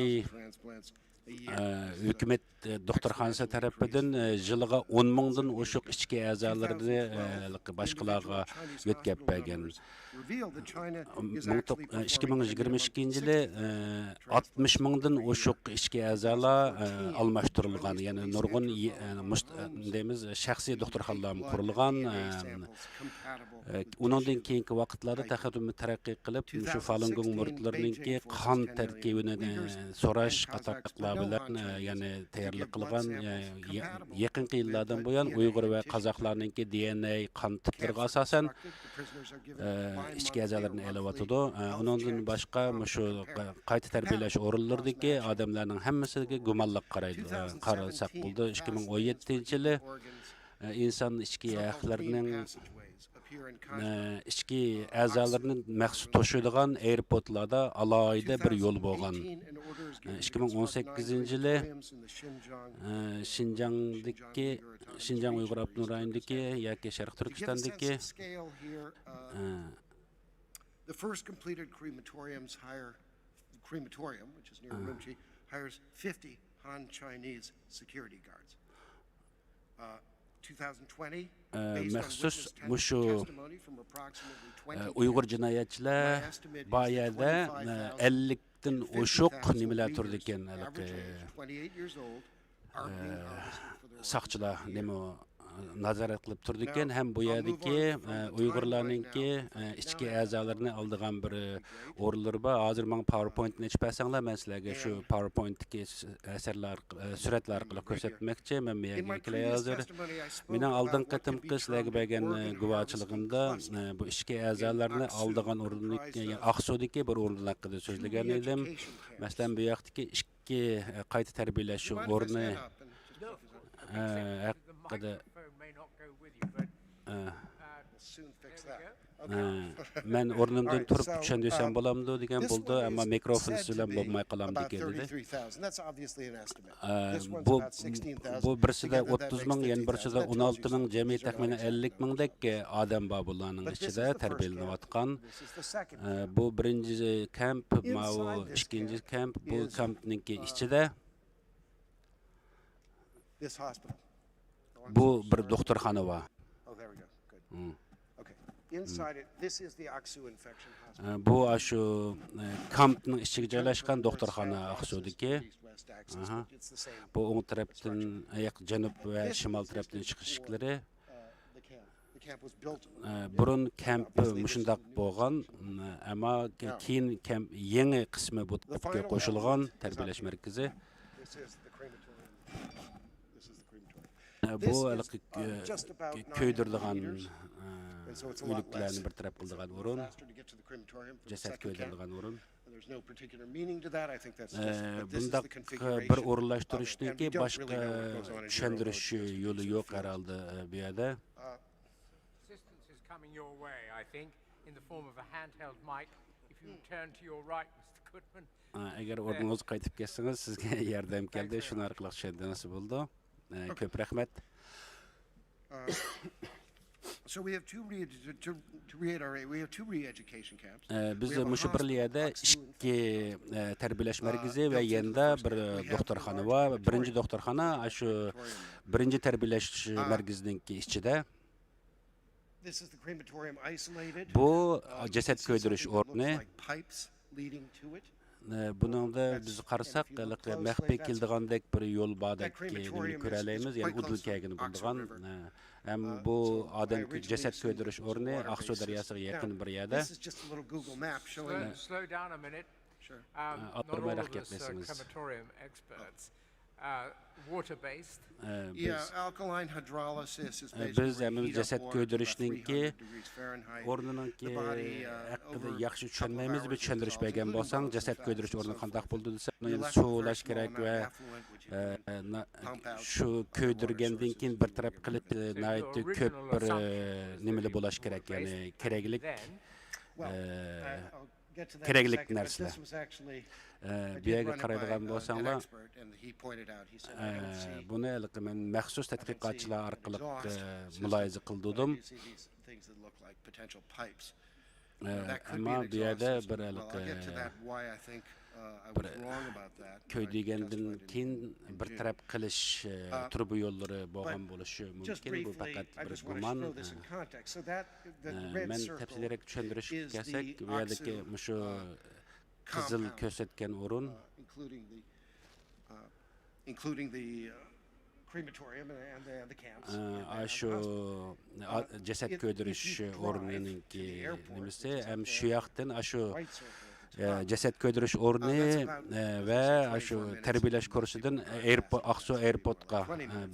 hükümet doktorxanası tərəfindən yılığa 10 mingdən oşuq içki əzalarını başqalarına yetkəb bergan. 2022-ci yılı 60 mingdən oşuq içki əzalar almashtırılğan. Yəni nurgun deyimiz şəxsi doktorxanalar qurulğan. Onundan keyinki vaqtlarda təxəddüm tərəqqi qilib, şu Falun Gong murtlarınınki qan tərkibini sorash qatarlıqlar bilan, yəni tayyorlik qilgan. Yaqinqi yillardan buyon Uyg'ur va qozoqlarningki DNA qan tiplariga asosan içki əzalarını eləvatdı. Onundan başqa şu qayta tərbiyələş orunlardakı adamların hammasıga gumanlıq qaraydı. Qarasaq buldu 2017-ci yılı inson ichki haqlarining ichki a'zolarini maxsus to'shiydigan airportlarda alohida bir yo'l bo'lgan. 2018-yili Şinjan Uyghur Abdunum rayonidagi yoki Sharq Turkistondagi the first completed crematorium, which is near Urumqi, hires 50 Han Chinese security guards. 2020, maxsus mushu Uyghur jinoyatchilar bayada 50dan oshiq nimalar turdi ekan, saqchilar nima nazorat qilib turdi ekan, ham bu yerdagi Uyg'urlarningki ichki a'zolarini oldigan bir o'rinlar bor. Hozir men PowerPointni chiqarsanglar, men sizlarga shu PowerPointdagi asarlar, suratlar orqali ko'rsatmoqchi. Men kelay hozir. Mening oldin qatimqi sizlarga bergan guvohchiligimda bu ichki a'zolarni oldigan o'rinni, ya'ni Aqsudagi bir o'rin haqida so'zlagan edim. Masalan, bu yoqdagi ikki qayta tarbiyalash o'rni haqida men o'rnimdan turib tushundirsam bo'lamdi degan bo'ldi, ammo mikrofon bilan bo'lmay qolamdi dedi. Bu birsida 30 ming, yana birsida 16 ming, jami taxminan 50 mingdek odam bor bularning ichida tarbiyalanayotgan. Bu birinchi kamp, ikkinchi kamp, bu kampning ichida bu bir doktorxona bor. Bu shu kampning ichiga joylashgan doktorxona Aqsudagi. Bu o'ng tarafdan, janub va shimol tarafdan chiqishlari. Burun kampi mushundaq bo'lgan, ammo keyin kamp yangi qismi bu tarafga qo'shilgan tarbiyalash markazi. Bu köydirilgan o'liklarni bir taraf qildigan o'rin, jasad köydirilgan o'rin. Bundaq bir o'rinlashtirishniki boshqa tushuntirish yo'li yo'q herhalde bu yerda. Agar o'rningiz qaytib kelsangiz, sizga yordam keldi, shuni orqali tushuntirmoqchi bo'ldi. Ko'p rahmat. So we have two re-education camps. Biz mushu bir yerda ikki tarbiyalash markazi va yanda bir doktorxona bor. Birinchi doktorxona shu birinchi tarbiyalash markazining ichida. Bu jasad ko'ydirish o'rni. Buningda biz qarasak, maxfiy keldigandek bir yo'l bordek ko'ralaymiz, ya'ni udilkagini bo'lgan. Ham bu odam jasad ko'ydirish o'rni Aqsu daryosiga yaqin bir yerda. Biz hamimiz jasad ko'ydirishninki o'rniningki haqida yaxshi tushunmaymiz, bir tushuntirish bergan bo'lsang, jasad ko'ydirish o'rni qanday bo'ldi desam, suvlash kerak va shu ko'ydirgandan keyin bir taraf qilib ko'p bir nimalar bo'lish kerak, ya'ni keraklik narsalar. Bu yerga qaraydigan bo'lsanglar, buni men maxsus tadqiqotchilar orqali mulohaza qildim. Ammo bu yerda bir ko'ydigandan keyin bir taraf qilish turbi yo'llari bo'lgan bo'lishi mumkin. Bu faqat bir gumon. Men tafsilroq tushuntirish kelsak, bu yerdagi shu qizil ko'rsatgan o'rin, including the crematorium and the camps. Shu jasad ko'ydirish o'rnininki nimasi ham shu yoqdan shu ceset köydürüş orni ve şu terbiyeleş kursudan Aksu Airport'a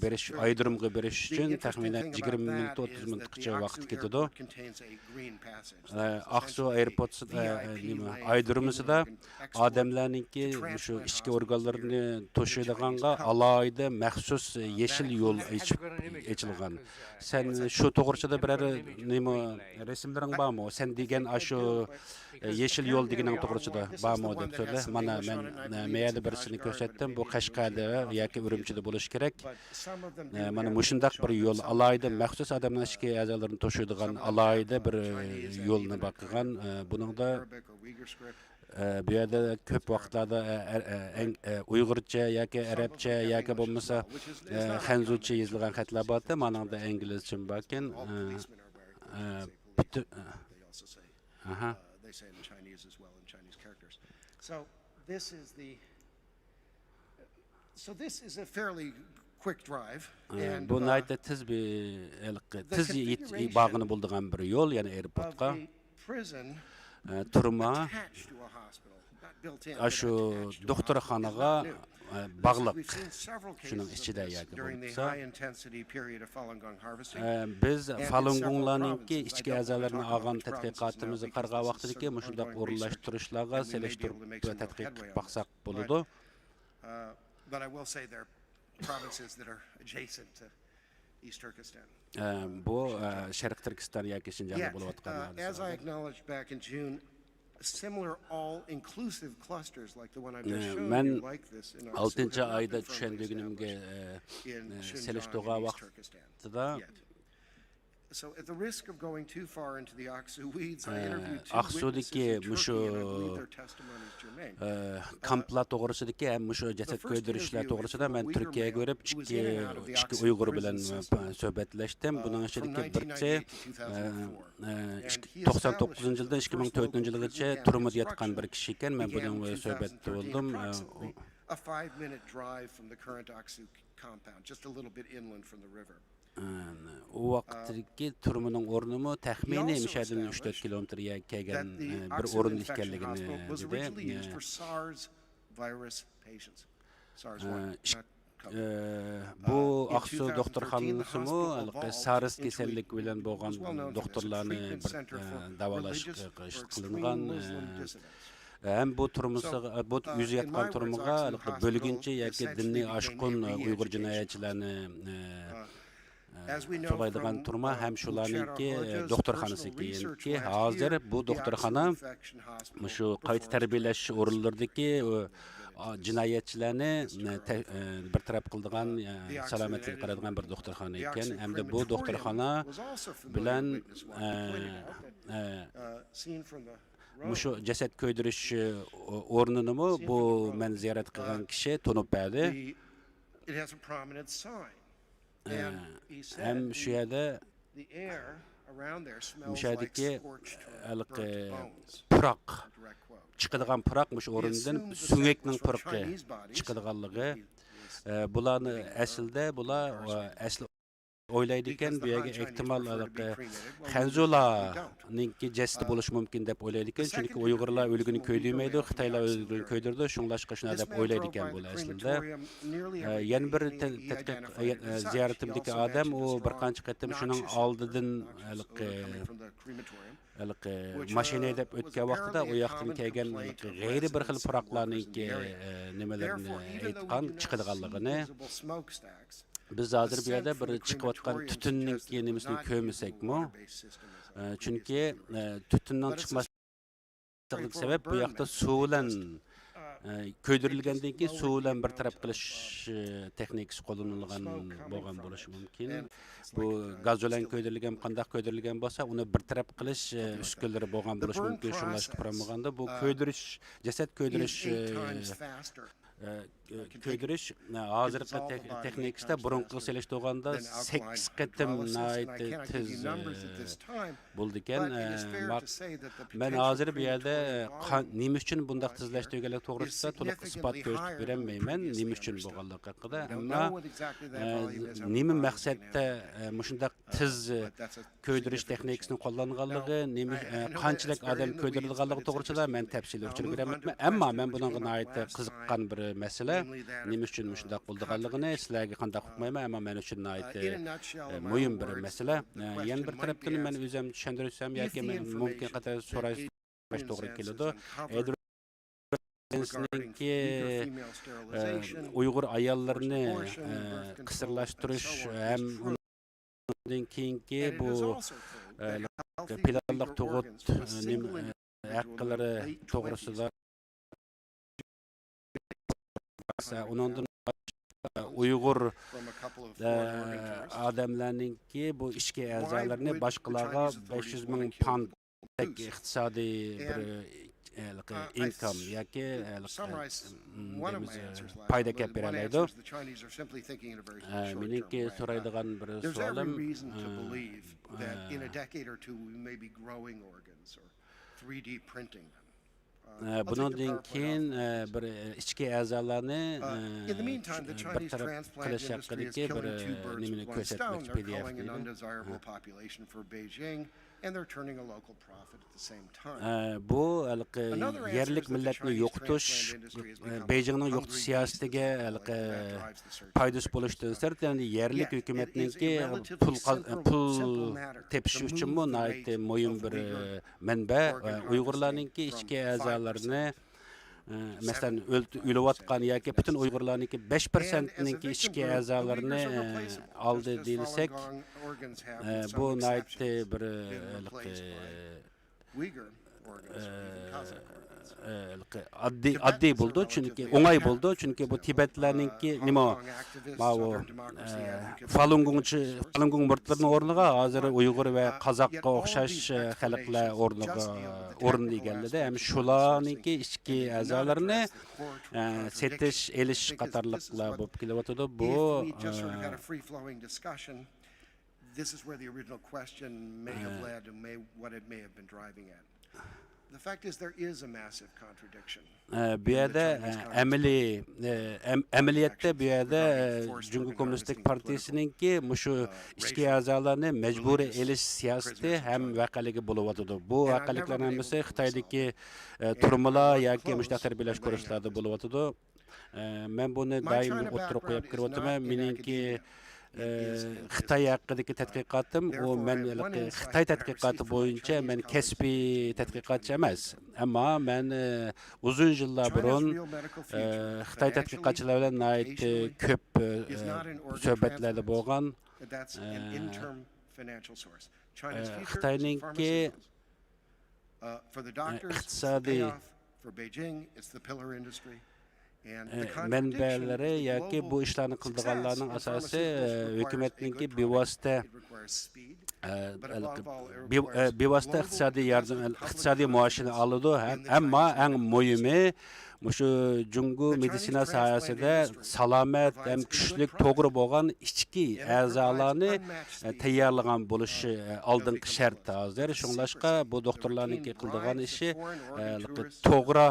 beriş aydırımga beriş için tahminen 20 minut 30 minutça vaqt ketidi. Aksu Airport aydırımızda adamlarninki şu içki organlarını toşuyduğanga alayda maxsus yeşil yol açılgan. Sen şu toğırçada birer resimlerin var mı? Sen degen şu yeşil yol degenin to'g'risida bormi deb so'radi. Mana men meyali birisini ko'rsatdim. Bu Qashqarda yoki Urumchida bo'lishi kerak. Mana mushundaq bir yo'l alayda maxsus odamlar ichki a'zolarini to'shiydigan alayda bir yo'lni baqilgan. Buningda bu yerda ko'p vaqtlarda Uyg'urcha yoki Arabcha yoki bo'lmasa Xanzucha yozilgan xatlar bor. Manada inglizcha bor ekan. They say it in Chinese as well, in Chinese characters. So this is a fairly quick drive. Bu nayda tiz bağını bulduğun bir yol, yani airportqa. Turma şu doktorxanaga bağlıq. Şunun içinde yoki bo'lsa. Biz Falun Gonglarninki ichki a'zolarini olgan tadqiqotimizni qarg'a vaqtidagi mushundaq o'rinlashtirishlarga selektiv tadqiq qilib baqsaq bo'ladi. But I will say there are provinces that are adjacent to East Turkestan. Bu Sharq Turkiston yoki Shinjongda bo'layotgan. As I acknowledged back in June, similar all-inclusive clusters like the one I've just shown you like this in our 6 ayda tushundigimga selektivga vaqtida So at the risk of going too far into the Aksu weeds, I interviewed two Aksudagi witnesses in Turkey and I believe their testimony is germane. Kamplar to'g'risidagi ham mushu jasad ko'ydirishlar to'g'risida men Turkiyaga borib ikki Uyg'ur bilan suhbatlashdim. Buning ichidagi birchi 99-yildan 2004-yilgacha turmada yotgan bir kishi ekan. Men bilan suhbatda bo'ldim. A 5-minute drive from the current Aksu compound, just a little bit inland from the river. O vaqtdagi turmuning o'rnimi taxminiy mishadan 3-4 kilometrga kelgan bir o'rin ekanligini dedi. Bu Aksu doktorxonasimi SARS kasallik bilan bo'lgan doktorlarni davolash qilingan. Hem bu turmusiga, bu yüzeyatgan turmuga bölgünçe yoki dinni aşqın Uyg'ur jinoyatchilarini to'laydigan turma ham shularningki doktorxonasi ki hozir bu doktorxona shu qayta tarbiyalash o'rinlaridagi jinoyatchilarni bir taraf qiladigan salomatlikka qaradigan bir doktorxona ekan. Hamda bu doktorxona bilan Muşu ceset köydürüş o'rnini bu men ziyorat qilgan kishi tunib berdi. Hem şu yerda müşahidiki purak chiqadigan purak mush o'rindan sungakning puraqi chiqadiganligi. Bularni aslida bular asli o'ylaydi ekan, bu yerga ehtimol Xanzularninki jasadi bo'lishi mumkin deb o'ylaydi ekan. Chunki Uyg'urlar o'ligini ko'ydirmaydi, Xitoylar o'ligini ko'ydirdi, shunlashqa shuna deb o'ylaydi ekan bu aslida. Yana bir tadqiq ziyoratimdagi odam u bir qancha qatim shuning oldidan mashina haydab o'tgan vaqtida u yoqdan kelgan g'ayri bir xil puroqlarninki nimalarni aytgan chiqadiganligini. Biz hozir bu yerda bir chiqayotgan tutunning nimasini ko'rmasakmi? Chunki tutunning chiqmasligiga sabab bu yoqda suv bilan ko'ydirilgandan keyin suv bilan bir taraf qilish texnikasi qo'llanilgan bo'lgan bo'lishi mumkin. Bu gaz bilan ko'ydirilgan, qanday ko'ydirilgan bo'lsa, uni bir taraf qilish uskunalari bo'lgan bo'lishi mumkin. Shunlashqa bo'lmaganda bu ko'ydirish, jasad ko'ydirish көйдіріш азырқы техникасында бұрынғы селештоғанда 8 қытым тіз болды екен. Мен азыр бір yerде неміс үшін бұндақ тізләштөгелік тоғрысында толық ісpat көрсетіп беремеймен неміс үшін болғанлық хақында. Әмма немі мақсатта мұшындақ тіз көйдіріш техникасының қолданғанлығы, қанчылық адам көйдірілғанлығы тоғрысында мен тәпсілі өшіріп беремеймен. Әмма мен бұның айты қызыққан бір мәселе, неміс үшін мұшындақ болдығанлығыны сілерге қандақ ұқмаймын, әмма мен үшін айты мұйым бір мәселе. Ең бір тараптан мен өзім түшендірсем, яки мен мүмкін қатар сорайыз тоғры келеді. Әдірінсініңкі ұйғыр аялларыны қысырлаштырыш, әм ondan keyingi bu planlıq toğut haqqıları toğrusida ondan Uyghur adamlarınki bu işki əzalarını başqalarga 500 min pound iqtisadi bir income yoki payda kelib beradi. Meniki so'raydigan bir savolim in a decade or two we may be growing organs or 3D printing them. Bundan keyin bir ichki a'zolarni bir taraf qilish haqidagi bir nimani ko'rsatmoqchi PDF and they're turning a local profit at the same time. Bu yerlik millatni yo'qotish, Beijingning yo'qotish siyosatiga foydasi bo'lishdan sart, ya'ni yerlik hukumatningki pul tepish uchun bu muhim bir manba. Uyg'urlarningki ichki a'zolarini masalan o'layotgan yoki butun Uyg'urlarningki 5%ningki ichki a'zolarini oldi deyilsak, bu bir addiy bo'ldi, chunki o'ng'ay bo'ldi, chunki bu Tibetlarningki nima Falun Gong murtlarning o'rniga hozir Uyg'ur va Qozoqqa o'xshash xalqlar o'rni egalladi. Ham shularningki ichki a'zolarini setish, elish qatorliqlar bo'lib kelyotdi. Bu this is where the original question may have led and what it may have been driving at. The fact is there is a massive contradiction. Bu yerda amaliyotda bu yerda Jungo Kommunistik Partiyasininki mushu ichki a'zolarni majburiy elish siyosati ham vaqaligi bo'lyotdi. Bu vaqaliklarning hammasi Xitoydagi turmalar yoki mushtaq tarbiyalash kurslarida bo'lyotdi. Men buni doim o'tirib qo'yib kiryapman. Meningki Xitoy haqidagi tadqiqotim, u men Xitoy tadqiqoti bo'yicha men kasbiy tadqiqotchi emas, ammo men uzun yillar burun Xitoy tadqiqotchilari bilan ko'p suhbatlarda bo'lgan. Xitoyningki iqtisodiy manbalari yoki bu ishlarni qildiganlarning asosi hukumatningki bevosita iqtisodiy yardım, iqtisodiy maoshini oladi. Ammo eng muhimi mushu Jungo meditsina sohasida salomat ham kuchlik to'g'ri bo'lgan ichki a'zolarni tayyorlagan bo'lishi oldingi shart. Hozir shunlashqa bu doktorlarningki qildigan ishi to'g'ri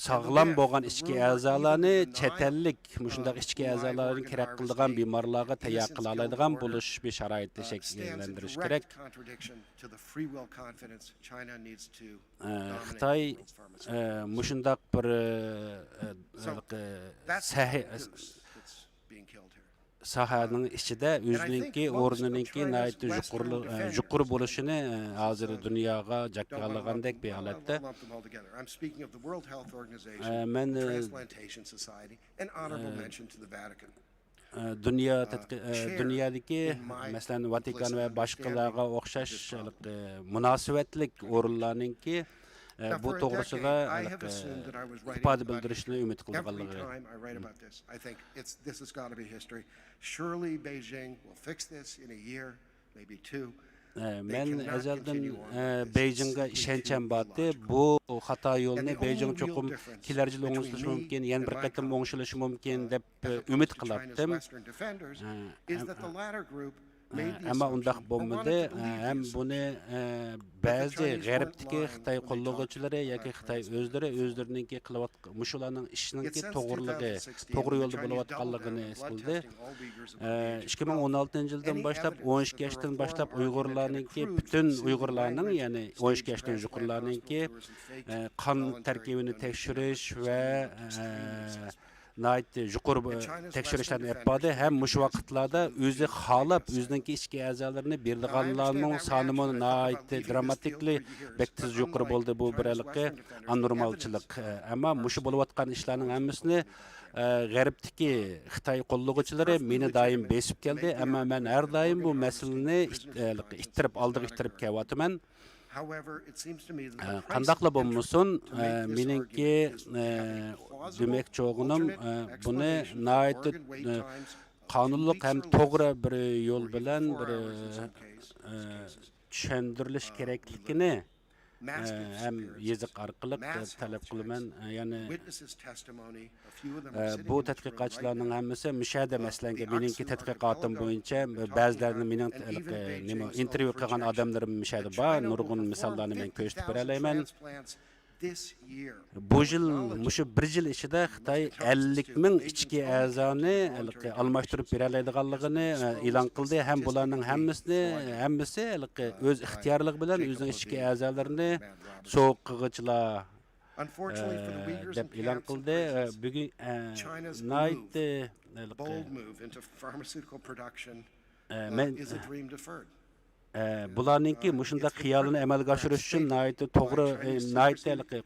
sağlam bo'lgan ichki a'zolarni chet ellik mushundaq ichki a'zolarni kerak qiladigan bemorlarga tayyor qila oladigan bo'lish bir sharoitni shakllantirish kerak. Xitoy mushundaq bir sahaning ichida o'zininki o'rnininki yuqori bo'lishini hozir dunyoga jakkalagandek bir holatda. Men dunyodagi masalan Vatikan va boshqalarga o'xshash munosabatlik o'rinlarningki bu to'g'risida ifoda bildirishni umid qilganligi. I think this has got to be history. Surely Beijing will fix this in a year, maybe two. Men ezelden Beijing'e işençem batı. Bu hata yolunu Beijing çokum kiler yıl oңuşlaşı mümkün, yani bir qatam oңuşlaşı mümkün dep ümit qılaptım. Ama undaq bo'lmadi. Ham buni ba'zi g'arbdagi Xitoy qo'llovchilari yoki Xitoy o'zlarininki qilayotgan mushularning ishininki to'g'riligi, to'g'ri yo'lda bo'layotganligini his qildi. 2016-yildan boshlab 12 yoshdan boshlab Uyg'urlarninki butun Uyg'urlarning, ya'ni 12 yoshdan yuqorilarninki qon tarkibini tekshirish va nayt yuqori tekshirishlarni yapadi. Hem mush vaqtlarda o'zi xolab o'zining ichki a'zolarini berdiganlarning soni nayt dramatikli bektiz yuqori bo'ldi. Bu birlikki anormalchilik. Ammo mush bo'layotgan ishlarning hammasini g'arbdagi Xitoy qo'llovchilari meni doim besib keldi. Ammo men har doim bu masalani oldiga ittirib kelyapman. Qandaqla bo'lmasin, meningki demoqchi o'g'lim buni nayt qonunliq ham to'g'ri bir yo'l bilan bir tushuntirilish kerakligini hem yazık arqılıq talep qılıman. Yani bu tədqiqatçılarning hammasi müşahede məslenge meningki tədqiqatım boyunca bazılarını mening intervyu qilgan adamlarım müşahede var. Nurgun misallarını men ko'rsatib bera olaman. Bu yıl, bir yıl içinde Xitoy 50 ming ichki a'zoni almashtirib bera oladiganligini e'lon qildi. Ham bularning hammasi o'z ixtiyorligi bilan o'zining ichki a'zolarini so'qqigichilar deb e'lon qildi. Bugun night bularninki mushunda xiyolini amalga oshirish uchun to'g'ri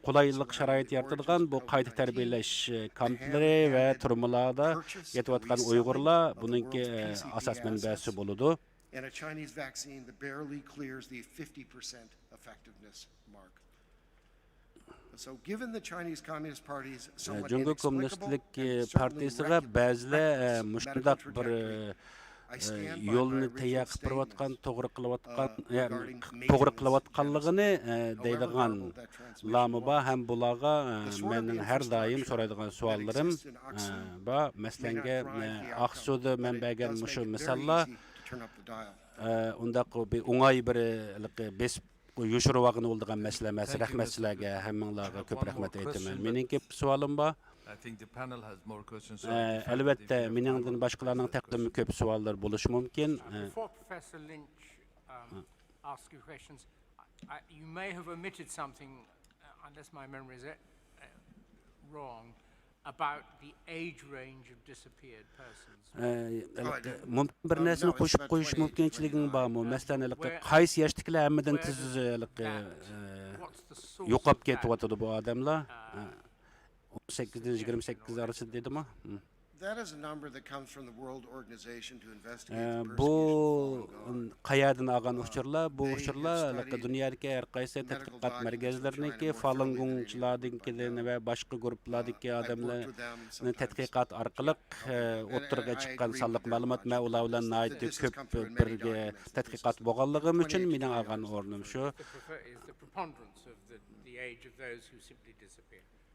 qulaylik sharoit yaratilgan bu qayta tarbiyalash kamplari va turmalarda yetayotgan Uyg'urlar buningki asos manbasi bo'ladi. And a Chinese vaccine that barely clears the 50% effectiveness mark. So given the Chinese Communist Party's somewhat Kommunistlik partiyasiga ba'zilar mushundaq bir yo'lni tayyor qilib borayotgan, to'g'ri qilayotganligini deydigan lamiba ham bularga mening har doim so'raydigan savollarim va maslanga Aqsuda men bergan mushu misollar undaq bir o'ng'ay bir besib yushirib oldigan masala emas. Rahmat sizlarga, hammanglarga ko'p rahmat aytaman. Meningki savolim bor. Elbette meningdan boshqalarning taqdimi ko'p savollar bo'lishi mumkin. Before Professor Lynch asks you questions, you may have omitted something, unless my memory is wrong, about the age range of disappeared persons. Mumkin bir narsani qo'shib qo'yish mumkinchiliging bormi? Masalan, qaysi yoshdagilar hammadan tez yo'qolib ketyapti bu odamlar? 18-28 arasida dedimi? That is a number that comes from the World Organization to Investigate the Bu Persecution qayadan olgan uchurlar, bu uchurlar dunyodagi har qaysi tadqiqot markazlariniki falangungchilarnikilarni va boshqa guruhlardagi odamlarni tadqiqot orqali o'ttirga chiqqan sonliq ma'lumot va ular bilan ko'p birga tadqiqot bo'lganligim uchun mening olgan o'rnim shu.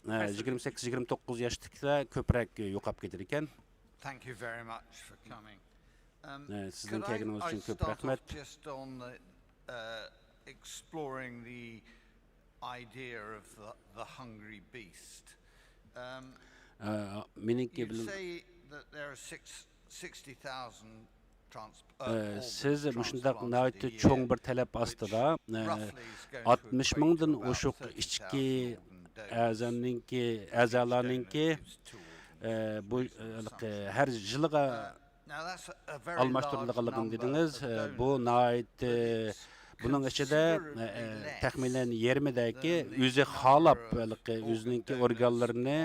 28-29 yoshdagilar ko'proq yo'qolib ketar ekan. Thank you very much for coming. Sizning kelganingiz uchun ko'p rahmat. Just on exploring the idea of the hungry beast. Meningki You say that there are 60,000 siz mushundaq nayt cho'ng bir talab ostida 60 mingdan oshiq ichki a'zolarninki bu har yiliga almashtirilganligini dedingiz. Bu nayt buning ichida taxminan 20dagi o'zi xolab o'zininki organlarini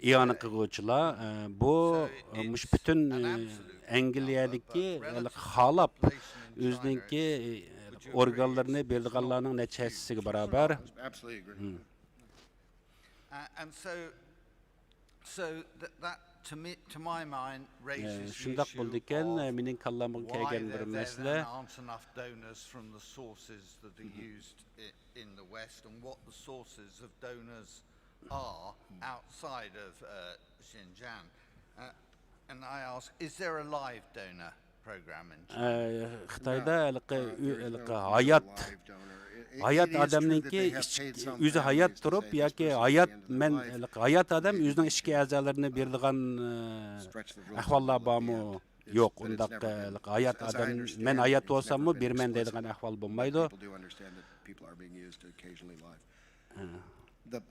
iyona qiluvchilar bu butun Angliyadagi xolab o'zininki organlarını berdiganlarning nechasiga barobar. And so to my mind, raises the Şundaq issue buldu iken, of menin kallamı why kelgen bir there mesele. aren't enough donors from the sources that are used in the West, and what the sources of donors are outside of Xinjiang. And I ask, is there a live donor program in China? Xitayda hayat adamninki özü hayat durup yoki hayat adam özünün içki azalarını berdigan ahvallar bormi? Yo'q, undaq hayat adam men hayat bo'lsammi bermen deydigan ahvol bo'lmaydi. The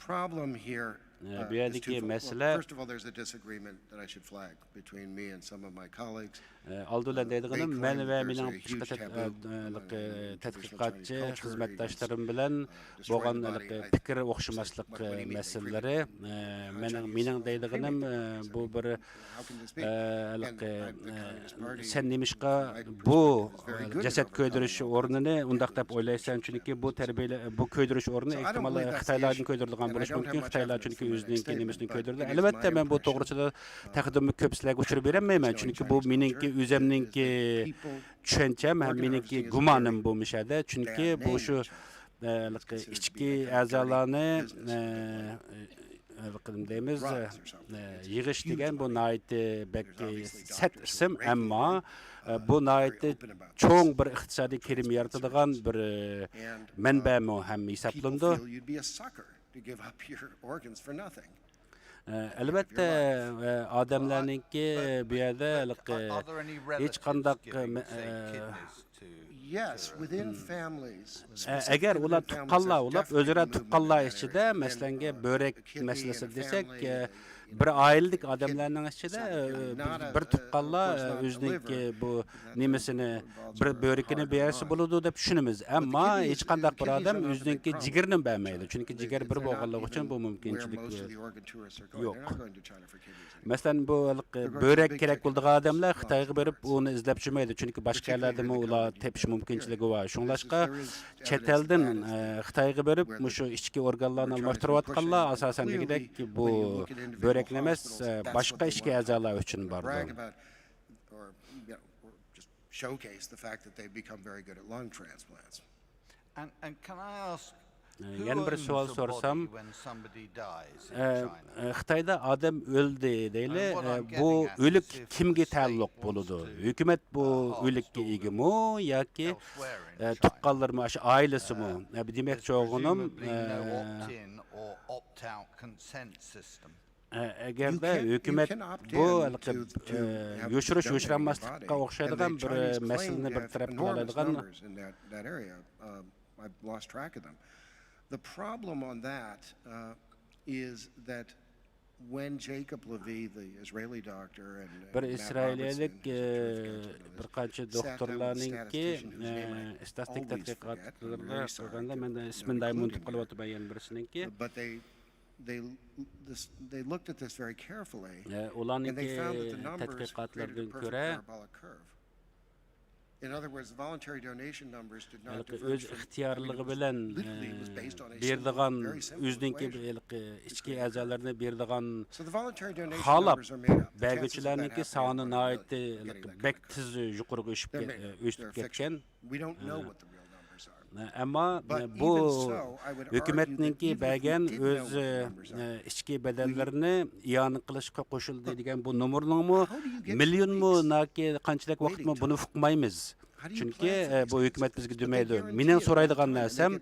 problem here is twofold. First of all, there's a disagreement that I should flag between me and some of my colleagues. Aldılar deydiğim men ve menin tədqiqatçı xizmətdaşlarım bilan bolğan fikir oxşamaslık məsələləri menin deydiğim bu bir sen nemişqa bu cəsəd köydürüşü ornunu undaq dep oylaysan çünki bu tərbiyə bu köydürüş ornu ehtimal Xitaylardan köydürülgən buluş mümkün Xitaylar çünki özünün nemisini köydürdü. Əlbəttə mən bu toğrusunda təqdimi köp sizlərə uçurub verəməyəm çünki bu meninki özümninki düşüncem hem meninki gumanım bu müşahede çünkü bu şu içki azalarını deyimiz yığış degen bu naiti belki set isim ama bu naiti çoğun bir iqtisadi kerim yaratadigan bir menbe mu hem hesaplandı. Elbette adamlarninki bu yerda hiç qandaq agar ular tuqqanlar ulab o'zaro tuqqanlar ichida masalanga börek masalasi desek bir ailelik adamlarning ichida bir tuqqanlar o'zininki bu nemisini bir börekini bersa bo'ladi deb tushunamiz ammo hech qanday bir odam o'zininki jigirini bermaydi chunki jigar bir bo'lganligi uchun bu mumkinchilik yo'q. Masalan bu börek kerak bo'lgan odamlar Xitoyga berib uni izlab yurmaydi chunki boshqa yerlarda ular tepish mumkinchiligi bor. Shunlashqa chet eldan Xitoyga berib shu ichki organlarni almashtirayotganlar asosan degidek bu börek emas boshqa ichki a'zolar uchun bordi. Showcase the fact that they've become very good at lung transplants. And can I ask Yana bir savol so'rsam, Xitoyda odam o'ldi deyli, bu o'lik kimga taalluq bo'ladi? Hukumat bu o'likka egimi yoki tuqqanlarmi, shu oilasimi? Demakchi o'g'lim agarda hukumat bu yo'shirish yo'shiranmaslikqa o'xshaydigan bir masalani bir taraf qila oladigan I've lost track of them. The problem on that is that when Jacob Levy, the Israeli doctor, and bir İsrailiyalik bir qancha doktorlarninki statistik tadqiqotlarga qilganda men ismini daim unutib qolyapman yana birisininki they looked at this very carefully and they found that the numbers created a perfect parabolic curve. In other words, voluntary donation numbers did not diverge from ixtiyorligi bilan berdigan o'zininki ichki a'zolarni berdigan xohlab berguchilarniki soni nihoyatda bek tiz yuqoriga o'sib ketgan. Ammo bu hukumatninki bergan o'z ichki bedellarini iyon qilishga qo'shildi degan bu nomerlarmi millionmi yoki qanchalik vaqtmi buni uqmaymiz. Chunki bu hukumat bizga demaydi. Mening so'raydigan narsam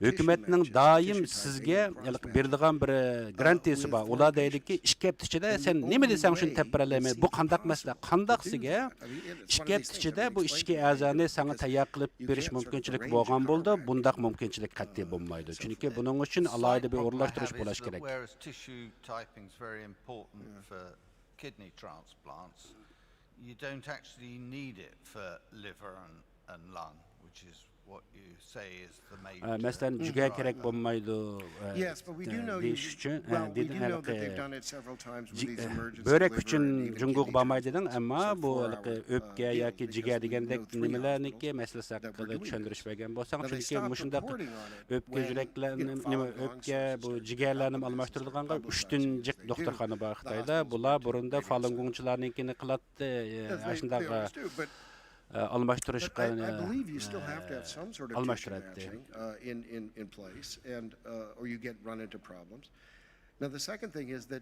hukumatning doim sizga beradigan bir garantiyasi bor. Ular deydiki, 2 hafta ichida sen nima desang shuni teparalayman. Bu qandaq masala? Qandaqsiga 2 hafta ichida bu ichki a'zoni senga tayyor qilib berish mumkinchilik bo'lgan bo'ldi. Bundaq mumkinchilik qat'iy bo'lmaydi. Chunki buning uchun alohida bir o'rlashtirish bo'lish kerak. Whereas tissue typing is very important for kidney transplants, you don't actually need it for liver and lung. which is what you say is the major. Мәсәлән, жүгә кирәк булмайды. Yes, but we do know Дейш өчен, we do know that they've done it several times with these emergency Бөрек liver өчен and even жүнгүк kidney бармайды дедің, әмма for бу 4-hour, өпкә яки because жигә we дигәндәк know 3 нимәләрнеке hospitals мәсьәләсе that were хакында doing төшендеришпәгән булсаң, Now, they чөнки stopped мушында reporting on it өпкә when жүрәкләрне, it followed long өпкә sources бу started жигәләрне to алмаштырылганга publicize 3 төн as жик they do. докторхана бар The Хитайда. hospitals Булар went to бурында radio Falun center. Gongчыларныкины кылатты, Yes, they ашындагы always do, but алмаштырышка I believe you still have to have some sort of tissue алмаштырады. matching in place, and or you get run into problems. Now, the second thing is that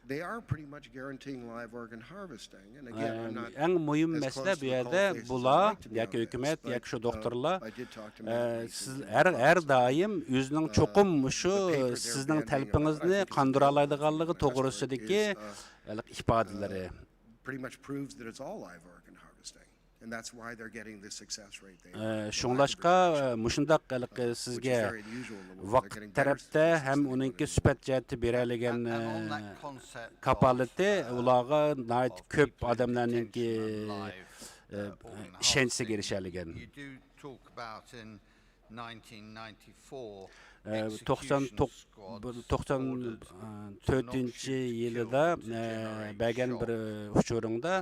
they are pretty much guaranteeing live organ harvesting, and again, I'm not Әң мөһим as мәсьәлә close бу to the yerdə coalface as I'd була, like to be яки on this, hökumət, but, яки şu doktorlar I did talk to many siz places hər daim özünün çoxum şu the paper they're sizin banning təlpinizni about, I think qandıra is alaydiganlığı Pastor toğrusidagi ifadeleri. pretty much proves that it's all live organ harvesting, and that's why they're getting the success rate they are. Şunlaşqa muşundaq sizge vaqt tərəfdə həm onunki sübət cəhəti berəligən kapaleti ulağa nait köp adamlarınki işençisi girişəligən. You do talk about in 1994 94 yılda bəgən bir uçurunda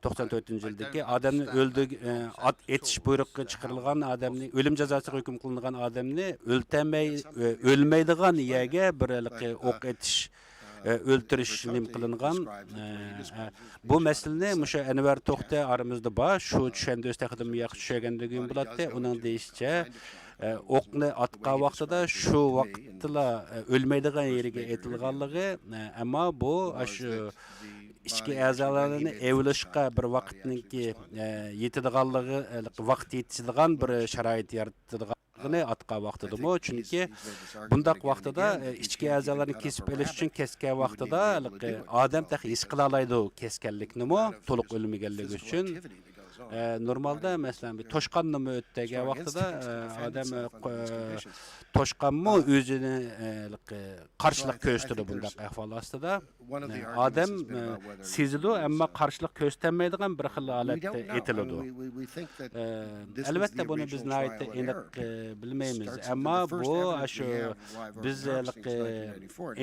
94 yıldaki adamni öldü etiş buyruğu çıkarılgan adamni ölüm cezası hüküm kılınan adamni ölmeydigan yege bir ok etiş öldürüş nim kılıngan bu meseleni muşa Enver Toxta aramızda ba şu düşende östəxdim yaxşı düşəgəndəgin bulatdı onun deyişçə okni atqa vaqtida şu vaqtla ölmeydigan yeriga etilganlığı amma bu şu içki əzalarını evlişqa bir vaqtninki yetidiganlığı vaqt yetişidigan bir şərait yaratdidigani atqa vaqtidimu çünki bundaq vaqtida içki əzalarını kesib elish üçün kesken vaqtida adam təx his qila alaydı keskenliknimi to'liq ölməganligi üçün normalda məsələn bir toşqanni ötdəgən vaqtida adam toşqanmı özünü qarşılıq göstərdi bundaq əhval astida adam sezildi amma qarşılıq göstərməydigan bir xil holatda etildi. Əlbəttə bunu biz nəhayət aniq bilməyimiz amma bu şu biz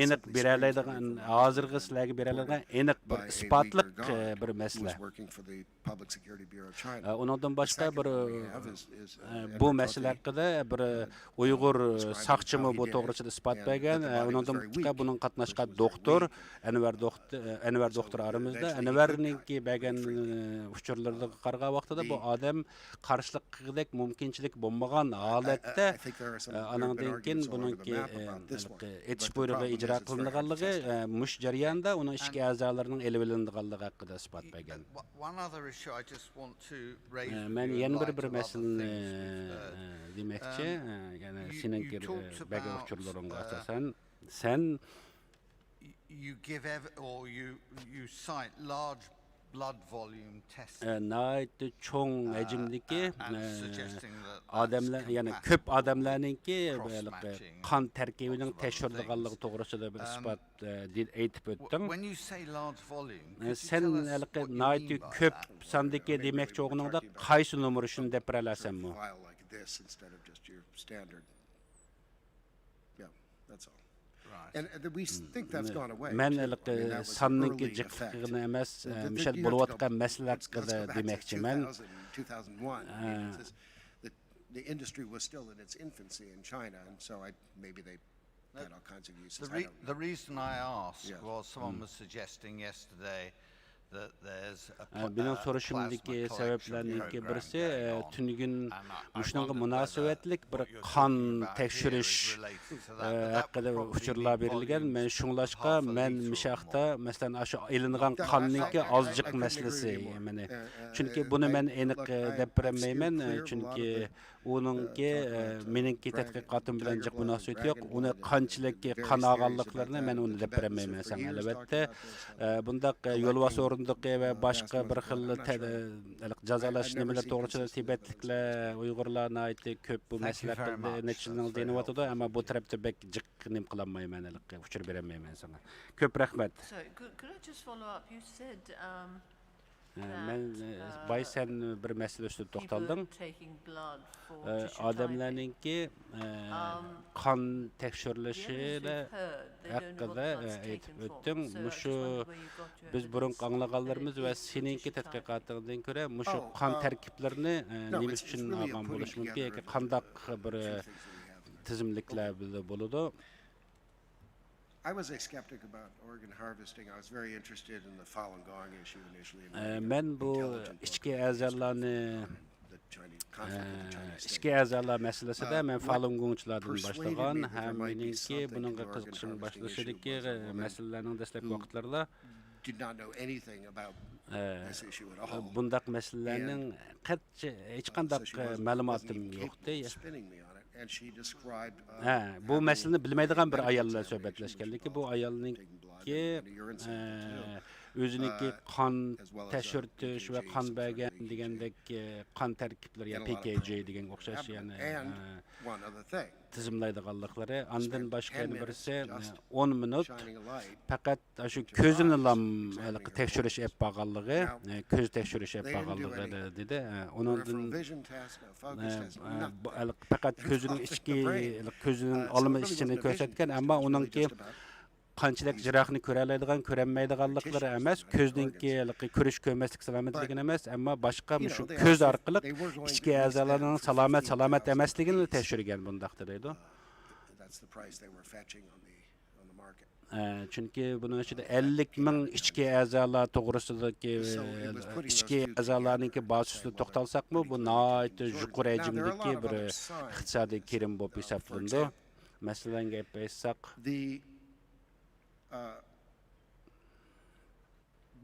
aniq berələydigan hazırғы sizlərə berələydigan aniq bir ispatlıq bir məsələ. Ondan başqa bir bu məsələ haqqında bir Uyğur saqçımı bu to'g'risida isbot bergan. Ondan başqa bunun qatnashgan doktor Enver doktor aramızda. Enverninki bergan uçurlarga qaragan vaqtida bu odam qarshilik qilgudek mumkinchilik bo'lmagan holatda anandan keyin buningki etish buyrug'i ijro qilinganligi mush jarayonda uning ichki a'zolarining elib olinganligi haqida isbot bergan. Men yana bir masalani demoqchi, ya'ni seninki bergan uçurlaringga asosan sen you give or you cite large blood volume tests. Nəhayət çoğ həcmdəki adamlar, yəni köp adamlarınki qan tərkibinin təşkillanğanlığı toğrusunda bir isbat aytib ötdün. When you say large volume, sen nəhayət köp sandakı deməkçi oğununda qaysı nömrə şunu dep bilərsənmi? Instead of just your standard. Yeah, that's all. And we think that's gone away. Men sanninki jiqligini emas, mishal bo'layotgan masala haqida demoqchiman. 2001, the industry was still in its infancy in China, and so maybe they had all kinds of uses. The reason I asked was someone was suggesting yesterday that there's benim soruşumdaki sebeplerinin birisi tünügün müşnunga münasebetlik bir kan tekşiriş hakkında uçurlar berilgen. Men şunlaşqa men mişaqta mesela şu elingan kanninki azcık meselesi. Çünkü bunu men aniq dep bermeymen çünkü onunki meninki tədqiqatım bilan jiq münasebet yo'q. Uni qanchalik qan ağallıqlarını men onu dep bermeymen. Albatta bundaq yo'lbos o'rindiqi va boshqa bir xil jazolash nimalar to'g'risida tibetliklar uyg'urlarni aytdi ko'p bu masala haqida nechilning denyapti ammo bu tarafda bek jiq nim qilolmayman uchur berolmayman sana. Ko'p rahmat. Sorry, could I just follow up? You said Men bay sen bir mesele üstüne toxtaldın. Adamlarınki kan tekşürülüşüyle hakkında aytib ötdün. Muşu biz burun anlağanlarımız ve seninki tədqiqatından görə muşu kan terkiplerini nima üçün alğan buluş mümkün yoki qandaq bir tizimlikler boludu. I was a skeptic about organ harvesting. I was very interested in the Falun Gong issue initially. Men bu içki əzalarını içki əzalar məsələsində mən Falun Gongçulardan başlagan, həm meninki bununla qiziqishim başladı ki, məsələlərin dəstək vaxtlarında did not know anything about this issue at all. Bundaq məsələlərin heç qandaq məlumatım yoxdu. And she described bu məsələni bilməydiğən bir ayalla söhbətləşkəndir ki, bu ayalının ki özününki kan təşürtüş və kan bəgən degəndək kan tərkibləri ya PKG degen oxşaş yəni tizimlaydiganlıqları andan başqa birisi 10 minut faqat şu közünü tekşürüş ep bağallığı köz tekşürüş ep bağallığı dedi. Onundan faqat közünün içki közünün alımı içini göstərkən amma onunki qanchalik jirahni ko'ralaydigan, ko'ranmaydiganliklari emas, ko'zningki ko'rish ko'rmaslik salomatligini emas, ammo boshqa shu ko'z orqali ichki a'zolarning salomat emasligini tekshirgan bundaqda deydi. Chunki buning ichida 50 ming ichki a'zolar to'g'risidagi ichki a'zolarningki basisida to'xtalsaqmi, bu nihoyat yuqori hajmdagi bir iqtisodiy kirim bo'lib hisoblandi. Masalan, gap aytsak,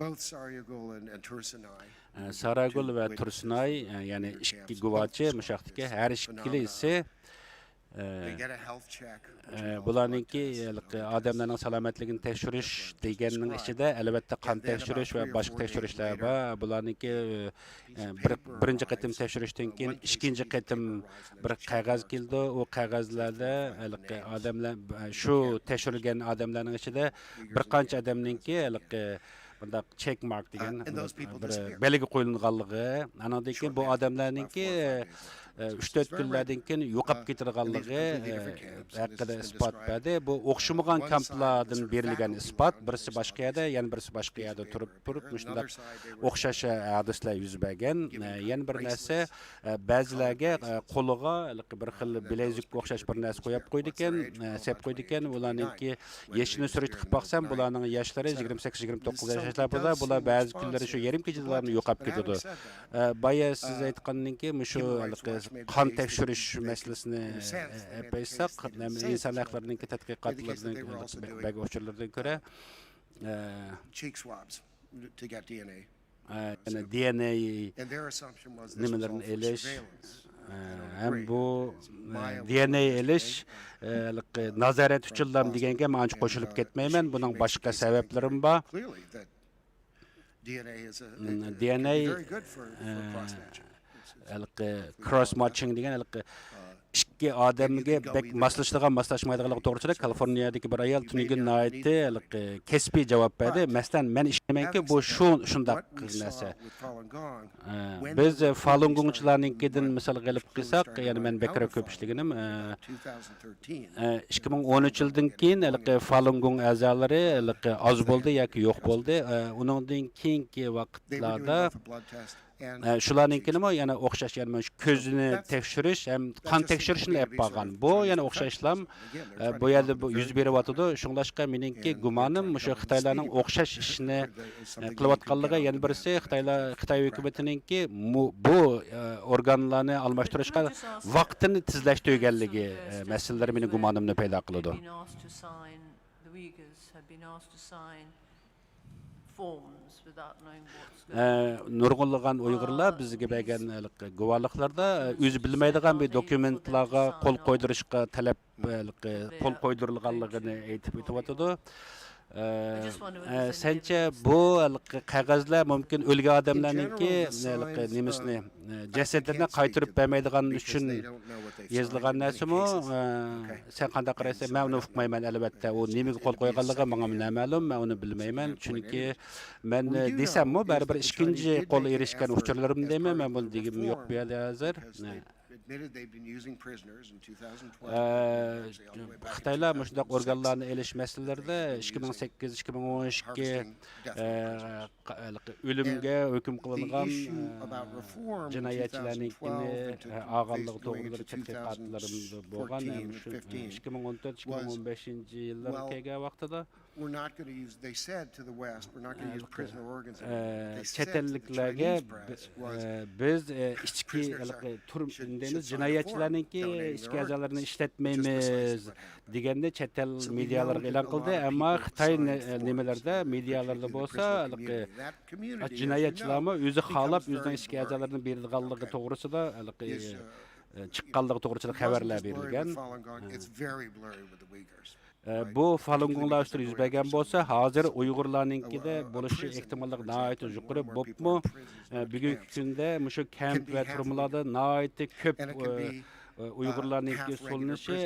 both Sarayagul and Tursunai. Sarayagul ve Tursunai yani iki guvaçı müşaktaki her ikilisi bularninki adamların salametligini tekşürüş degenin içinde elbette kan tekşürüş ve başka tekşürüşler var. Bularninki birinci qitim tekşürüşten keyin ikinci qitim bir qog'oz keldi. O qog'ozlarda adamlar şu tekşürülgen adamların içinde bir qancha adamninki bunda check mark degan bir belgi qo'yilganligi, anadan keyin bu adamlarninki 3-4 kunlardan keyin yo'qolib ketirganligi haqida isbot berdi. Bu o'xshamagan kamplardan berilgan isbot, birisi boshqa yerda, yana birisi boshqa yerda turib shunday o'xshash hadislar yuz bergan. Yana bir narsa, ba'zilarga qo'liga bir xil bilezik o'xshash bir narsa qo'yib qo'ydi ekan, sep qo'ydi ekan. Ularninki yashini suratga boqsam, bularning yoshlari 28-29 yoshlar bo'ladi. Bular ba'zi kunlari shu yarim kechalarni yo'qolib ketadi. Boya siz aytgandinki, shu kan tekşürüş meselesini yapaysak, insan haklarındaki tədqiqatlarının bəzi uçurlardan görə cheek swabs to get DNA. Yani DNA nimelerin eliş, hem bu DNA eliş nazaret uçurlarım degenge mən anç qoşulup ketmeymen, bunun başqa səbəblərim var. DNA cross matching degan ikki odamga bek moslashmaydiganligi to'g'risida Kaliforniyadagi bir ayol tunigun naiti kesbiy javob berdi. Masalan, men ishlamaymanki, bu shundaq narsa. Biz Falun Gongchilarninkidan misol qilib qilsak, ya'ni men bekra ko'p ishlaganim 2013 yildan keyin Falun Gong a'zolari oz bo'ldi yoki yo'q bo'ldi. Uningdan keyingi vaqtlarda shularninkini yana o'xshash, ya'ni ko'zini tekshirish ham qon tekshirishni olib borgan. Bu yana o'xshashlar bu yerda yuz beryotdi. Shunglashqa meningki gumonim shu Xitoylarning o'xshash ishni qilayotganligi, yana birisi Xitoy hukumatiningki bu organlarni almashtirishga vaqtini tezlashtirganligi masalalari mening gumonimni paydo qiladi. Nurg'unlagan Uyg'urlar bizga bergan guvohliklarda o'zi bilmaydigan bir dokumentlarga qo'l qo'ydirishga talab qo'l qo'ydirilganligini aytib o'tyapti. Sence bu qog'ozlar mumkin o'lgan odamlarningki nimasini jasadini qaytarib bermaydigan uchun yozilgan narsami? Sen qanday qaraysan? Men uni uqmayman albatta. U nimaga qo'l qo'yganligi menga ma'lum, men uni bilmayman. Chunki men desammi, baribir ikkinchi qo'l erishgan uchurlarim deyman, men buni degim yo'q bu yerda hozir. Xitoylar shunday organlarni elish masalalarida 2008-2012 o'limga hukm qilingan jinoyatchilarnikini og'anligi to'g'risida tadqiqotlarimiz bo'lgan 2014-2015 yillar kelgan vaqtida we're not going to use, they said to the West, we're not going to use prisoner organs. Chet-elliklarga biz ichki turmdemiz jinoyatchilarningki ichki a'zolarini ishlatmaymiz deganda chet-el medialarga e'lon qildi, ammo Xitoy nimalarda medialarda bo'lsa jinoyatchilarni o'zi xohlab o'zining ichki a'zolarini berganligi to'g'risida chiqqanligi to'g'risida xabarlar berilgan. Bu Falun Gonglar yuz bergan bo'lsa, hozir Uyg'urlarninkida bo'lishi ehtimollik nihoyatda yuqori bo'pmi? Bugungi kunda shu kamp va turmalarda nihoyatda ko'p Uyg'urlarninki so'linishi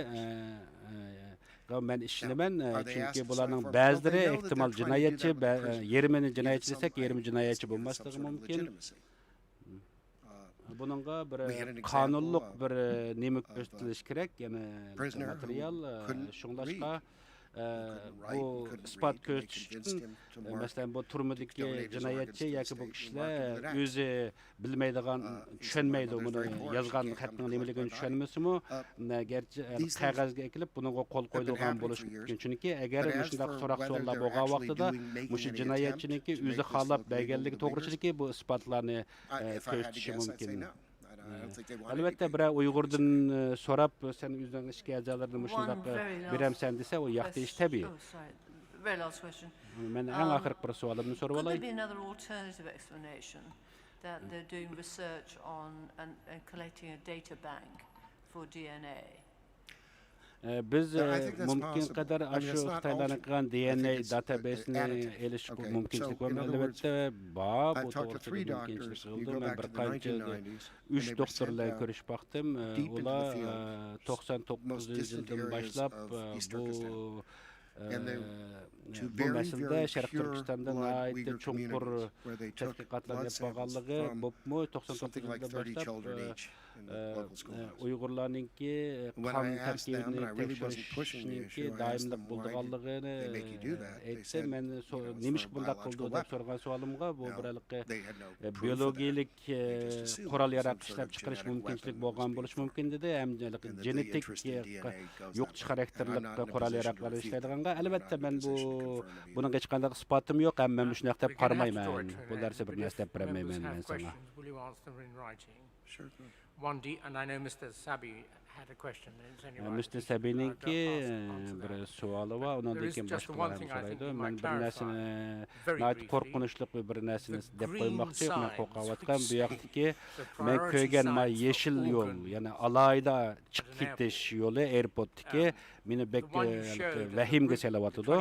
men ishonaman, chunki bularning ba'zilari ehtimol jinoyatchi, yarmini jinoyatchi desak, yarmi jinoyatchi bo'lmasligi mumkin. Buningga bir qonunliq bir nima ko'rsatilish kerak, ya'ni material shunglashqa bu ispat ko'rsatish uchun masalan bu turmadagi jinoyatchi yoki bu kishilar o'zi bilmaydigan, tushunmaydi buni yozgan xatning nimaligini tushunmasimi, garchi qog'ozga ekilib buningga qo'l qo'yilgan bo'lishi mumkin. Chunki agar shunday so'roq savollar bo'lgan vaqtida shu jinoyatchiniki o'zi xohlab berganligi to'g'risidagi bu isbotlarni ko'rsatishi mumkin. Albatta bir Uyg'urdan so'rab sen o'zing ishga a'zolarini shunday beramsan desa, u yoqda ish tabiiy. Men eng oxirgi bir savolimni so'rab olay. Could there be another alternative explanation that they're doing research on and collecting a data bank for DNA? Biz mumkin qadar shu Xitoylarning qilgan DNA databasini elish mumkinchilik var. Albatta bor, bu to'g'risida mumkinchilik qildi. Men bir qancha 3 doktorlar ko'rishib baqdim. Ular 99-yildan boshlab bu masalada Sharq Turkistonda nihoyatda chuqur tadqiqotlar yapganligi, bo'pmi 99-yildan boshlab Uyg'urlarningki qon tarkibini tekshirishninki doimlik bo'lganligini aytdi. Men nima ish bunday qildi deb so'ragan savolimga bu birlikda biologik qurol yarog' ishlab chiqarish mumkinchilik bo'lgan bo'lishi mumkin dedi. Ham genetik yo'qchi xarakterli qurol yaroqlar ishlaydiganga albatta men buning hech qanday isbotim yo'q, ham men shunday deb qaramayman. Bu narsa bir narsa deb qaramayman men sana. And I know Mr. Sabi had a question. Mr. Sabininki bir savoli bor, undan keyin boshqalar so'raydi. Men bir narsani nayt qo'rqinchli bir narsani deb qo'ymoqchi, men qo'rqayotgan bu yoqdagi men ko'rgan yeshil yo'l, ya'ni alayda chiqib ketish yo'li airportdagi meni bek vahimga solayotdi.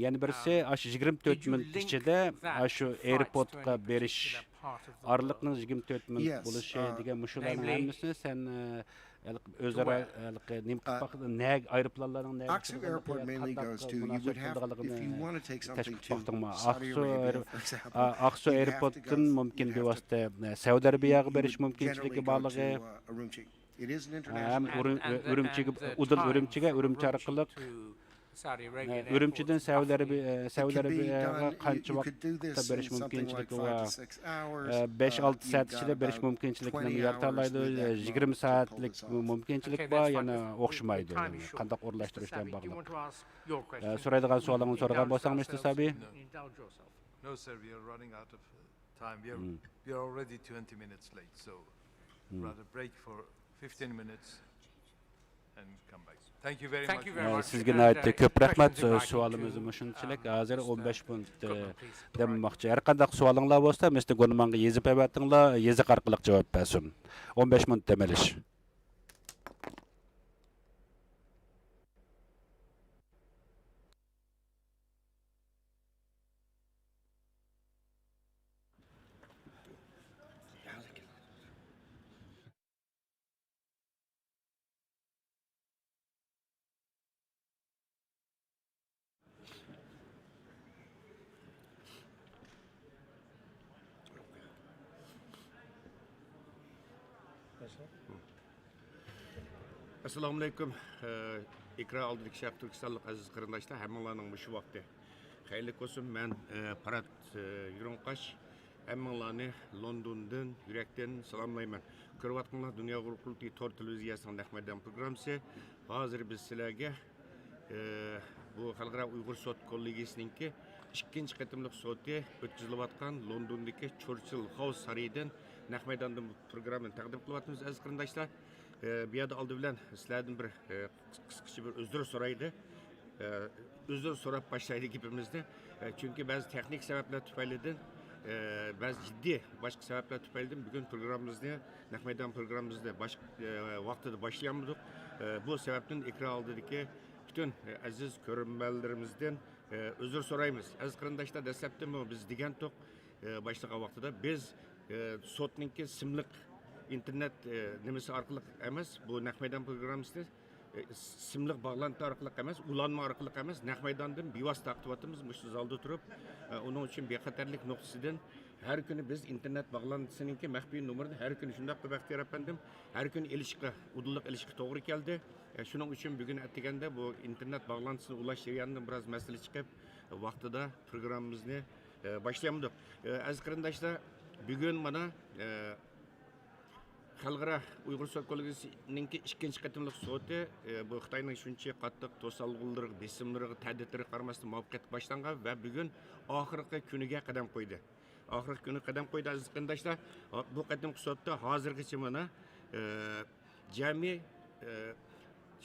Yani birisi 24 minut ichida shu airportga berish Arlıqның 24 minut bo'lishi degan mushularning hammasini sen o'zaro neg aeroplanlarning neg Aksu Airport mainly goes to, you would have, if you want to take something to Saudi Arabia, for example, Aksu Airport'dan mumkin bevosita Saudi Arabiyaga berish mumkinchiligi borligi. It is an international Urumchi orqali Ürümçiden Saudi Arabiyaga qancha vaqtda berish mumkinchiligi bor. 5-6 soat ichida berish mumkinchilikni yaratalaydi. 20 soatlik mumkinchilik bor, yana o'xshamaydi. Qanday o'rlashtirishdan bog'liq. So'raydigan savolimni so'ragan bo'lsam, Mr. Sabi? No, sir, we are running out of time. We are already 20 minutes late, so rather break for 15 minutes and come back. Thank you very much. Sizga naytda ko'p rahmat. Savolimiz shunchalik. Hozir 15 minut demoqchi. Har qanday savolinglar bo'lsa, Mr. Gonmanga yezib bertinglar, yeziq orqali javob bersin. 15 minut demelish. Assalamu alaikum. İkra aldıq Şərq Türkistanlıq aziz qarindaşlar, həmmanlarning mush vaqti. Xeyirlik olsun. Men Parat Yurunqash, həmmanlarni Londondan, yürekten salamlayman. Ko'rayotganlar Dunyo Qurultayı tor televiziyasining Nahmadan programmasi. Hozir biz sizlarga bu xalqaro Uyg'ur sot kollegiyasining ikkinchi qېتىملىق soti o'tkazilayotgan Londondagi Churchill House sarayidan Nahmadandan programmani taqdim qilyapmiz aziz qarindoshlar. Bu yerda oldi bilan sizlardan bir qisqacha bir uzr so'raydi. Uzr so'rab boshlaydi gapimizni. Chunki ba'zi texnik sabablar tufaylidan ba'zi jiddiy boshqa sabablar tufaylidan bugun programmamizni Nahmadan programmamizni vaqtida boshlayamiz. Bu sababdan ekran oldidagi bütün aziz ko'rmanlarimizdan uzr so'raymiz. Aziz qarindoshlar, dastlabdan biz degan to'q boshlagan vaqtida biz sotninki simliq internet nimasi orqali emas, bu Nahmadan programmasini simliq bağlantı orqali emas, ulanma orqali emas, Nahmadandan bevosita taqdiyotyapmiz. Shu zalda turib, uning uchun bexatarlik nuqtasidan her kuni biz internet bağlantısiningki maxfiy nomerini her kuni shunday qilib baxtiyor efendim, her kuni elishga, udulliq elishga to'g'ri keldi. Shuning uchun bugun atiganda bu internet bağlantısini ulash seriyandan biraz masala chiqib, vaqtida programmamizni boshlayamiz. Aziz qarindoshlar, bugun mana xalqaro Uyg'ur sot kollegiyasining ikkinchi qېتىملىق soti bu Xitoyning shuncha qattiq to'salg'ulariga, besimlariga, ta'ditlariga qaramasdan muvaffaqiyatli boshlangan va bugun oxirgi kuniga qadam qo'ydi. Oxirgi kuni qadam qo'ydi aziz qarindoshlar. Bu qېتىملىق sotda hozirgacha mana jami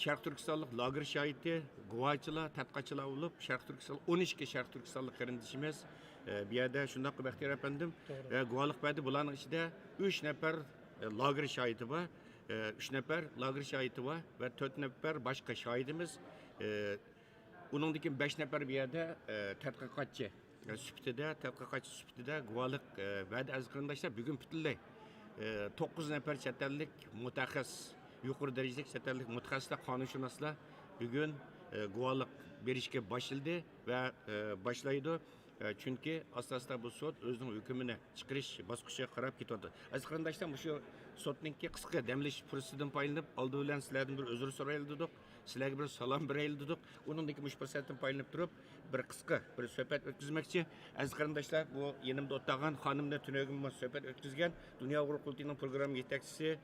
Şərq Türkistanlıq lager şahidi, guvohchilar, tadqiqotchilar bo'lib, Şərq Türkistan 12 Şərq Türkistanlıq qarindoshimiz bu yerda shunday qilib baxtiyor efendim, guvohlik berdi. Bularning ichida 3 nafar lager şahidi var, 3 nafar lager şahidi var ve 4 nafar başka şahidimiz. Uningdagi 5 nafar bu yerda tadqiqotchi süptide guvohlik berdi aziz qarindoshlar. Bugun butunlay 9 nafar chet ellik mutaxassis, yuqori darajadagi chet ellik mutaxassislar, qonunshunoslar bugun guvohlik berishga boshladi va boshlaydi. Çünkü asasda bu sot özünün hükümüne çıkırış basqıçıya qarab ketyapti. Aziz qarindoshlar, şu sotninki qisqa damlash fursatidan foydalanib oldi bilan sizlardan bir uzr so'raylik. Sizlarga bir salom beraylik. Uningdagi mush fursatdan foydalanib turib bir qisqa bir suhbat o'tkazmoqchi. Aziz qarindoshlar, bu yenimda o'tirgan xonimni tunogimga suhbat o'tkazgan Dunyo Qurultayining program yetakchisi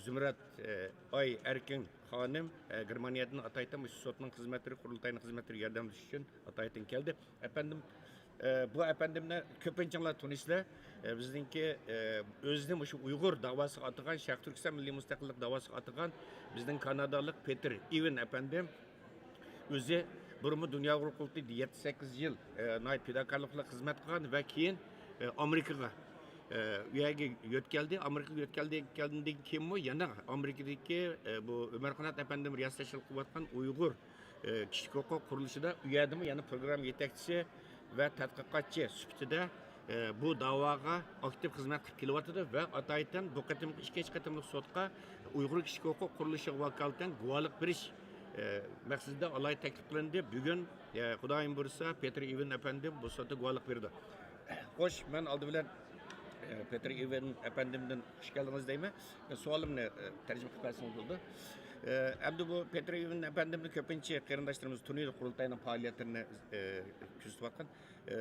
Zümrət Ay Erkin xonim Germaniyadan Ataydan bu sotning xizmatlari, qurultayning xizmatlari yordamlash uchun Ataydan keldi. Efendim, bu efendimler köpünçanlar Tunisler bizdeki özünün şu Uygur davası atıgan, Şərq Türkistan Milli Müstakillik davası atıgan bizden Kanadalık Peter Even efendim özü burumu Dünya Qurultayı 7-8 yıl nayt fedakarlıkla hizmet kılgan ve keyin Amerika'ya üyege yötkeldi. Amerika'ya yötkeldiğinde kim o? Yana Amerika'daki bu Ömer Kanat efendim riyasetçilik kıvatkan Uygur kişilik hukuk kuruluşu da üyedi mi? Yani program yetekçisi ve tadqiqotchi sifatida bu da'voga aktiv xizmat qilib kelyapti va Ataydan bu ikkinchi qېتىملىق sotga Uyg'ur kishilik huquq qurilishi vakolatidan guvohlik berish maqsadida alohida taklif qilindi. Bugun xudoyim bo'lsa Peter Even efendim bu sotda guvohlik berdi. Xo'sh, men oldi bilan Peter Even efendimdan xush keldingiz deyman. Savolimni tarjima qilib bersangiz bo'ldi. Endi bu Peter Even efendimni ko'pincha qarindoshlarimiz Tuniyada qurultayning faoliyatlarini kuzatayotgan.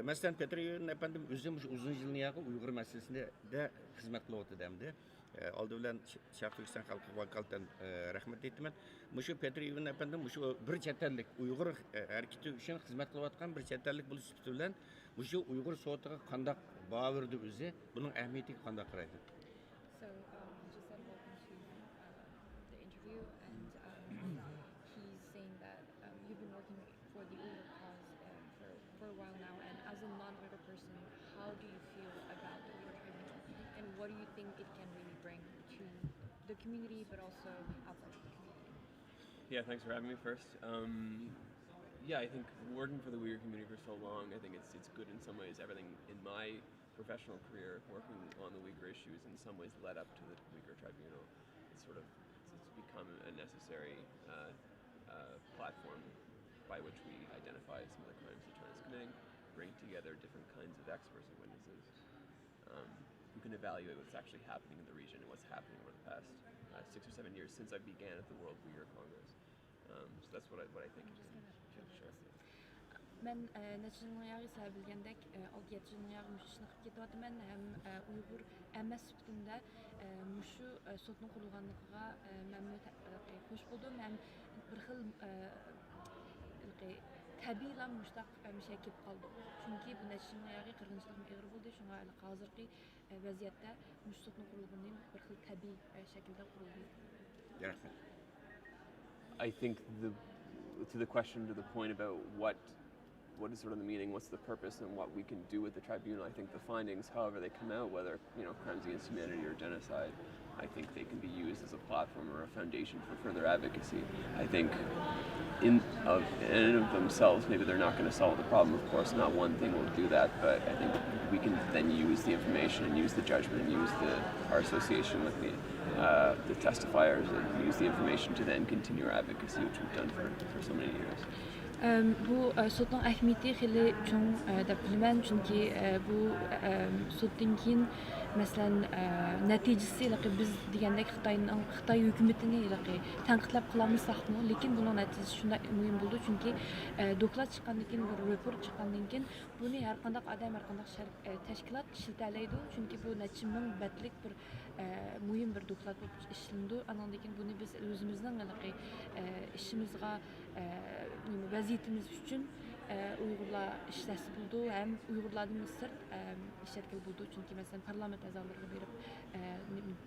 Masalan, Peter Even efendim o'zi uzun yillarga Uyg'ur masalasida xizmat qilyapti demdi. Oldi bilan Şərq Türkistan xalqi vakolatidan rahmat aytaman. Shu Peter Even efendim shu bir chet ellik Uyg'ur harakati uchun xizmat qilayotgan bir chet ellik bo'lish sifati bilan shu Uyg'ur sotiga qanday baho berdi o'zi, buning ahamiyatiga qanday qaraydi? What do you think it can really bring to the community, but also outside of the community? Yeah, thanks for having me first. Yeah, I think working for the Uyghur community for so long, I think it's good in some ways. Everything in my professional career, working on the Uyghur issues, in some ways led up to the Uyghur Tribunal. It's become a necessary platform by which we identify some of the crimes that China's committing, bring together different kinds of experts and witnesses. can evaluate what's actually happening in the region and what's happening over the past 6 or 7 years since I began at the World Uyghur Congress. So that's what I think you can share. Ben neçə illərə səbəb bilgəndək 6-7 illərə müşüşünü qıp mən həm Uyğur əməs sübtündə müşü sotun qurulğanlıqğa məmnun xoş buldum. Həm bir xil təbii müştaq müşəkkil qaldı. Çünki bu neçə illərə qırğınçılıq məğrur oldu. Şuna hazırki vəziyyətdə müşü sotun qurulğanının bir xil təbii şəkildə quruldu. I think to the question, to the point about what is sort of the meaning, what's the purpose, and what we can do with the tribunal. I think the findings, however they come out, whether crimes against humanity or genocide, I think they can be used as a platform or a foundation for further advocacy. I think in and of themselves, maybe they're not going to solve the problem. Of course, not one thing will do that, but I think we can then use the information and use the judgment and use our association with the testifiers and use the information to then continue our advocacy, which we've done for so many years. Bu sotun əhəmiyyəti xeyli çox dəb bilmən, çünki bu sotun keyin məsələn nəticəsi biz deyəndək Xitay hökumətini tənqidləb qılamızsaqmı, lakin bunun nəticəsi şunda mühim oldu, çünki doklad çıxandan keyin, bir rapor çıxandan keyin bunu hər qandaq adam, hər qandaq təşkilat işlətələydi, çünki bu neçə min bətlik bir mühim bir doklad işləndi. Ondan keyin bunu biz özümüzün işimizə vəziyyətimiz üçün Uyğurlar işləsi buldu, həm Uyğurlardan sırt işlətkil buldu, çünki məsələn parlament əzalarına verib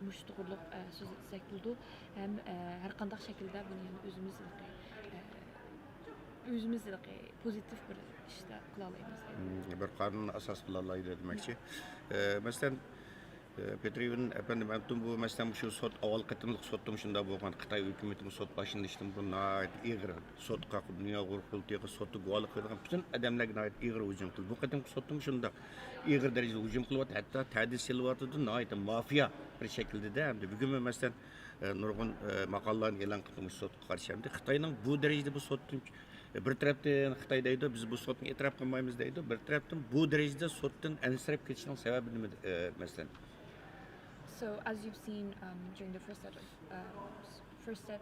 müştəqillik söz etsək buldu, həm hər qandaq şəkildə bunu özümüz pozitiv bir işdə qıla alayımız. Bir qanun əsas qıla alaydı deməkçi. Məsələn Petriev'in efendim bu mesela şu sot aval qetimliq sottum şunda bolğan Xitay hökumətinin sot başlanışdan bu nəhayət ağır sotqa dünya qurultayı sotu qoğalı qılğan bütün adamlar nəhayət ağır hücum qıldı. Bu qetim sottum şunda ağır dərəcədə hücum qılıb hətta tədis silvatıdı nəhayət mafiya bir şəkildə də həm də bugün məsələn nurgun maqallarını elan qılmış sotqa qarşı həm də Xitayның bu dərəcədə bu sotun bir tərəfdən Xitay deydi biz bu sotunu etiraf qılmayımız deydi. Bir tərəfdən bu dərəcədə sotdan ənsirab keçişinin səbəbi nədir məsələn? So, as you've seen during the first step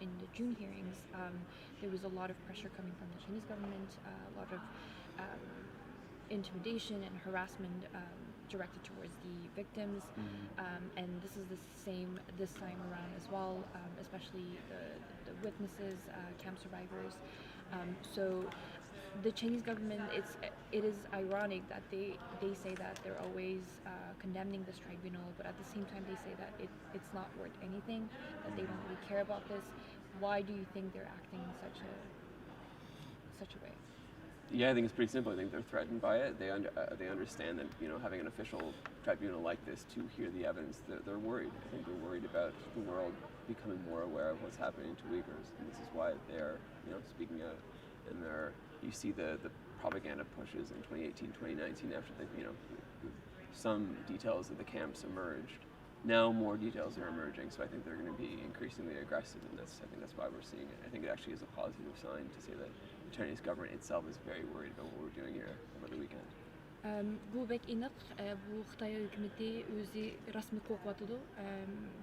in the June hearings, there was a lot of pressure coming from the Chinese government, a lot of intimidation and harassment directed towards the victims, and this is the same this time around as well, especially the witnesses, camp survivors. So the Chinese government, it is ironic that they say that they're always condemning this tribunal, but at the same time they say that it's not worth anything, that they don't really care about this. Why do you think they're acting in such a way? Yeah, I think it's pretty simple. I think they're threatened by it. They understand that having an official tribunal like this to hear the evidence, they're worried. I think they're worried about the world becoming more aware of what's happening to Uyghurs, and this is why they're speaking out. And you see the propaganda pushes in 2018, 2019 after some details of the camps emerged. Now more details are emerging, so I think they're going to be increasingly aggressive in this. I think that's why we're seeing it. I think it actually is a positive sign to say that the Chinese government itself is very worried about what we're doing here over the weekend. Bu bek iniq, bu Xitay hökuməti özü rəsmi qoğatıdı.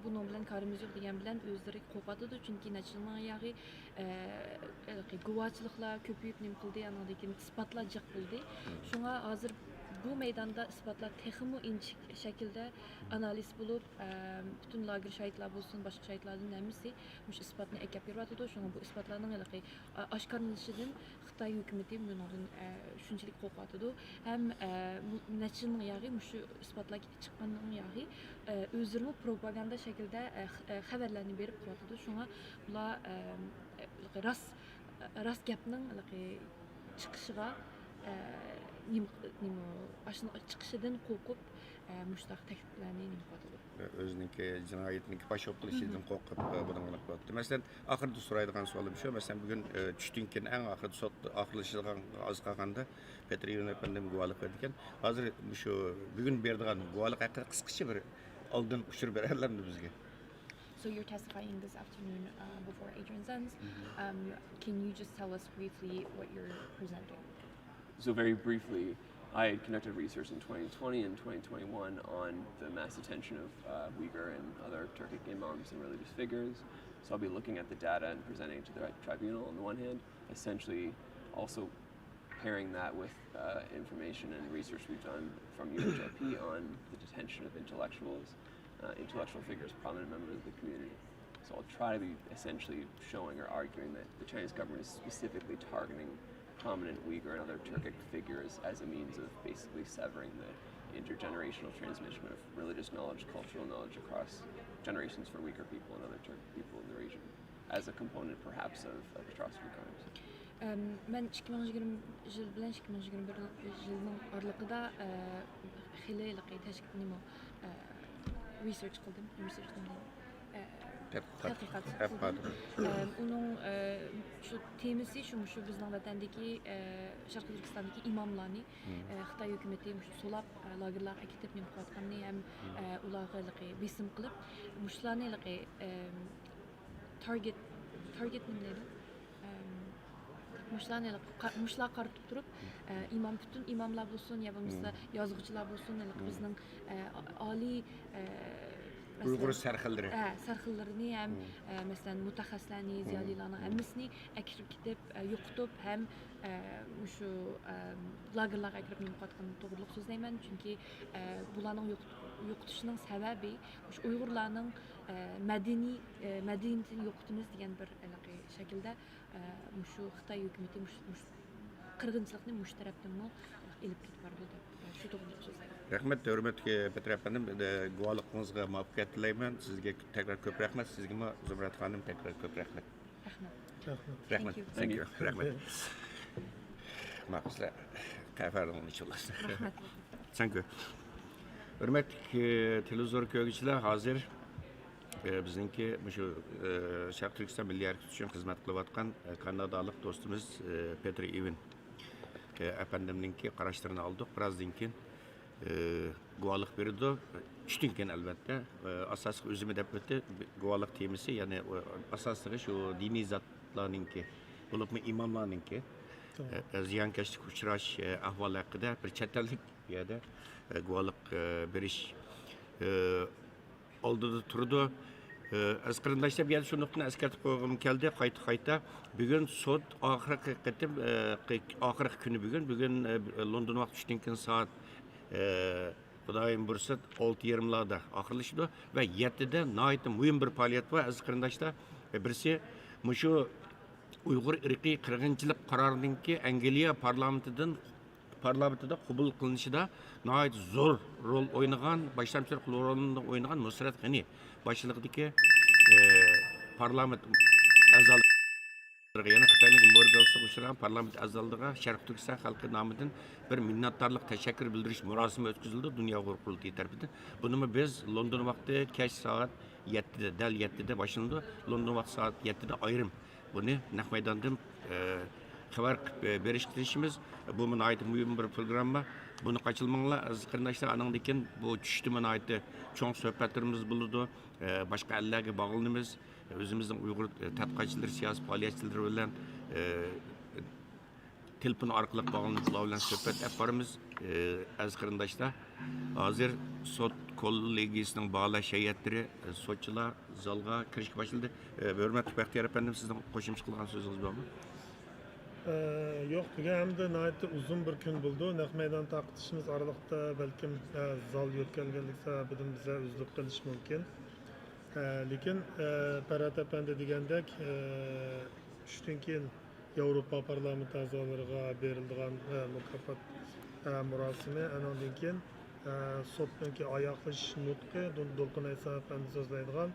Bunun bilan karımız yox degan bilan özləri qoğatıdı. Çünki nəçilman yağı quvvatçılıqlar köpüyüb nim qıldı, anadakı isbatlar cıq qıldı. Şuna hazır bu meydanda isbatlar texmi inçik şəkildə analiz bulub, bütün lager şahitlər olsun, başqa şahitlərdən nəmisi müş isbatını əkəb yürütüdü. Şuna bu isbatlarının aşkarlanışıdan Xitay hökuməti bunun şunçilik qoğatıdı. Həm nəçilman yağı müş isbatlar çıxmanın yağı özlərinin propaganda şəkildə xəbərlərini verib qoğatıdı. Şuna bunlar rast gəpinin çıxışığa chiqishidan qo'rqib mushtaq takliflarni o'ziniki jinoyatniki bash o'qilishidan qo'rqib buni qilyapti. Masalan, oxirida so'raydigan savolim shu. Masalan, bugun tushdan keyin eng oxirida sud oxirlashilgan oz qolganda Petriev'in efendim guvohlik berdi ekan. Hozir shu bugun beradigan guvohlik haqida qisqacha bir oldin ushur berarlarmi bizga? So you're testifying this afternoon before Adrian's ends. Can you just tell us briefly what you're presenting? So very briefly, I had conducted research in 2020 and 2021 on the mass detention of Uyghur and other Turkic imams and religious figures. So I'll be looking at the data and presenting it to the tribunal on the one hand, essentially also pairing that with information and research we've done from UHRP on the detention of intellectual figures, prominent members of the community. So I'll try to be essentially showing or arguing that the Chinese government is specifically targeting prominent Uyghur and other Turkic figures as a means of basically severing the intergenerational transmission of religious knowledge, cultural knowledge across generations for Uyghur people and other Turkic people in the region, as a component perhaps of atrocity crimes. Ben 2020 yıl bilen 2021 yılın aralığında xeyli təşkil nimo research qildim, tədqiqat qildim. Onun şu temisi şu bizning vatandagi Sharqiy Turkistondagi imomlarni Xitoy hukumati solab lagerlarga ketib nimqatganini ham ularga besim qilib, mushlarni target nimlaydi? Muşlar qarıtıb durub, bütün imamlar olsun, ya da yazğıcılar olsun, bizning ali Uyghur sərxilləri. Sərxillərini həm məsələn mutaxəssislərini, ziyalilərini hamısını əkirib gedib, yoxutub, həm şu lagerlərə əkirib nimqatqan doğruluq sözləyəm. Çünki buların yoxutuşunun səbəbi Uyğurların mədəniyyətini yoxutunuz degan bir şəkildə şu Xitay hökuməti qırğınçılıqni muş tərəfdən elib ketib bardı deb şu doğruluq sözləyəm. Rahmet, hürmetli Petre efendim, guvalıqınızga muvaffaqiyat tilayman. Sizge tekrar köp rahmet, sizge mi Zümrət Hanım tekrar köp rahmet. Rahmet. Thank you. Rahmet. Maqsla qafarın inşallah. Rahmet. Thank you. Hürmetli televizor köygüçüler hazır bizningki şu Şarq Türkiston Milliy Harakati uchun xizmat qilayotgan Kanadalik do'stimiz Petre Ivin efendimninki qarashlarini oldik. Birozdan keyin guvalık berdi. Üçten keyin albatta asosiy o'zimi deb o'tdi. Guvalık temisi, ya'ni asoslig'i shu diniy zotlarninki, bo'libmi imomlarninki ziyonkashlik uchrash ahvoli haqida bir chet ellik yerda guvalık berish oldida turdi. Az qarindoshlar bu yerda shu nuqtani eskartib qo'ygim keldi. Qayta bugun sud oxirgi kuni bugun London vaqti 3dan keyin soat Xudoyim bursa 6:20larda oxirlashdi va 7da nihoyatda muhim bir faoliyat bor. Aziz qarindoshlar, birisi shu Uyg'ur irqiy qirg'inchilik qarorininki Angliya parlamentida qabul qilinishida nihoyat zo'r rol o'ynagan, boshlamchilik rolini o'ynagan Nusrat G'ani boshchiligidagi parlament a'zolari, yana Xitoyning embargosiga uchragan parlament a'zolariga Sharq Turkiston xalqi nomidan bir minnatdorlik tashakkur bildirish murosimi o'tkazildi Dunyo Uyg'ur qurultiyi tarafidan. Buni biz London vaqti kech soat 7da, dal 7da boshlandi. London vaqti soat 7da ayrim buni naq maydondan xabar berishimiz. Bu nihoyat muhim bir programma. Buni qochilmanglar aziz qarindoshlar. Andan keyin bu tushdi nihoyat cho'ng suhbatlarimiz bo'ldi. Boshqa allarga bog'lanamiz. O'zimizning Uyg'ur tadqiqotchilari, siyosiy faoliyatchilar bilan telefon orqali bog'lanib ular bilan suhbat olib boramiz. Aziz qarindoshlar, hozir sot kollegiyasining bağlash hayatlari sotchilar zalga kirishga boshladi. Hurmatli Baxtiyor efendim, sizning qo'shimcha qilgan so'zingiz bormi? Yo'q, degan hamda nihoyatda uzun bir kun bo'ldi. Naq maydon taqtishimiz oralig'ida balkim zal yo'tganlik sababidan biza uzluq qilish mumkin. Lekin Parat efendi degandek tushdan keyin Yevropa parlamenti a'zolariga berilgan mukofot murosimi, andan keyin sotninki oyoqlash nutqi Dolqin Aysa efendi so'zlaydigan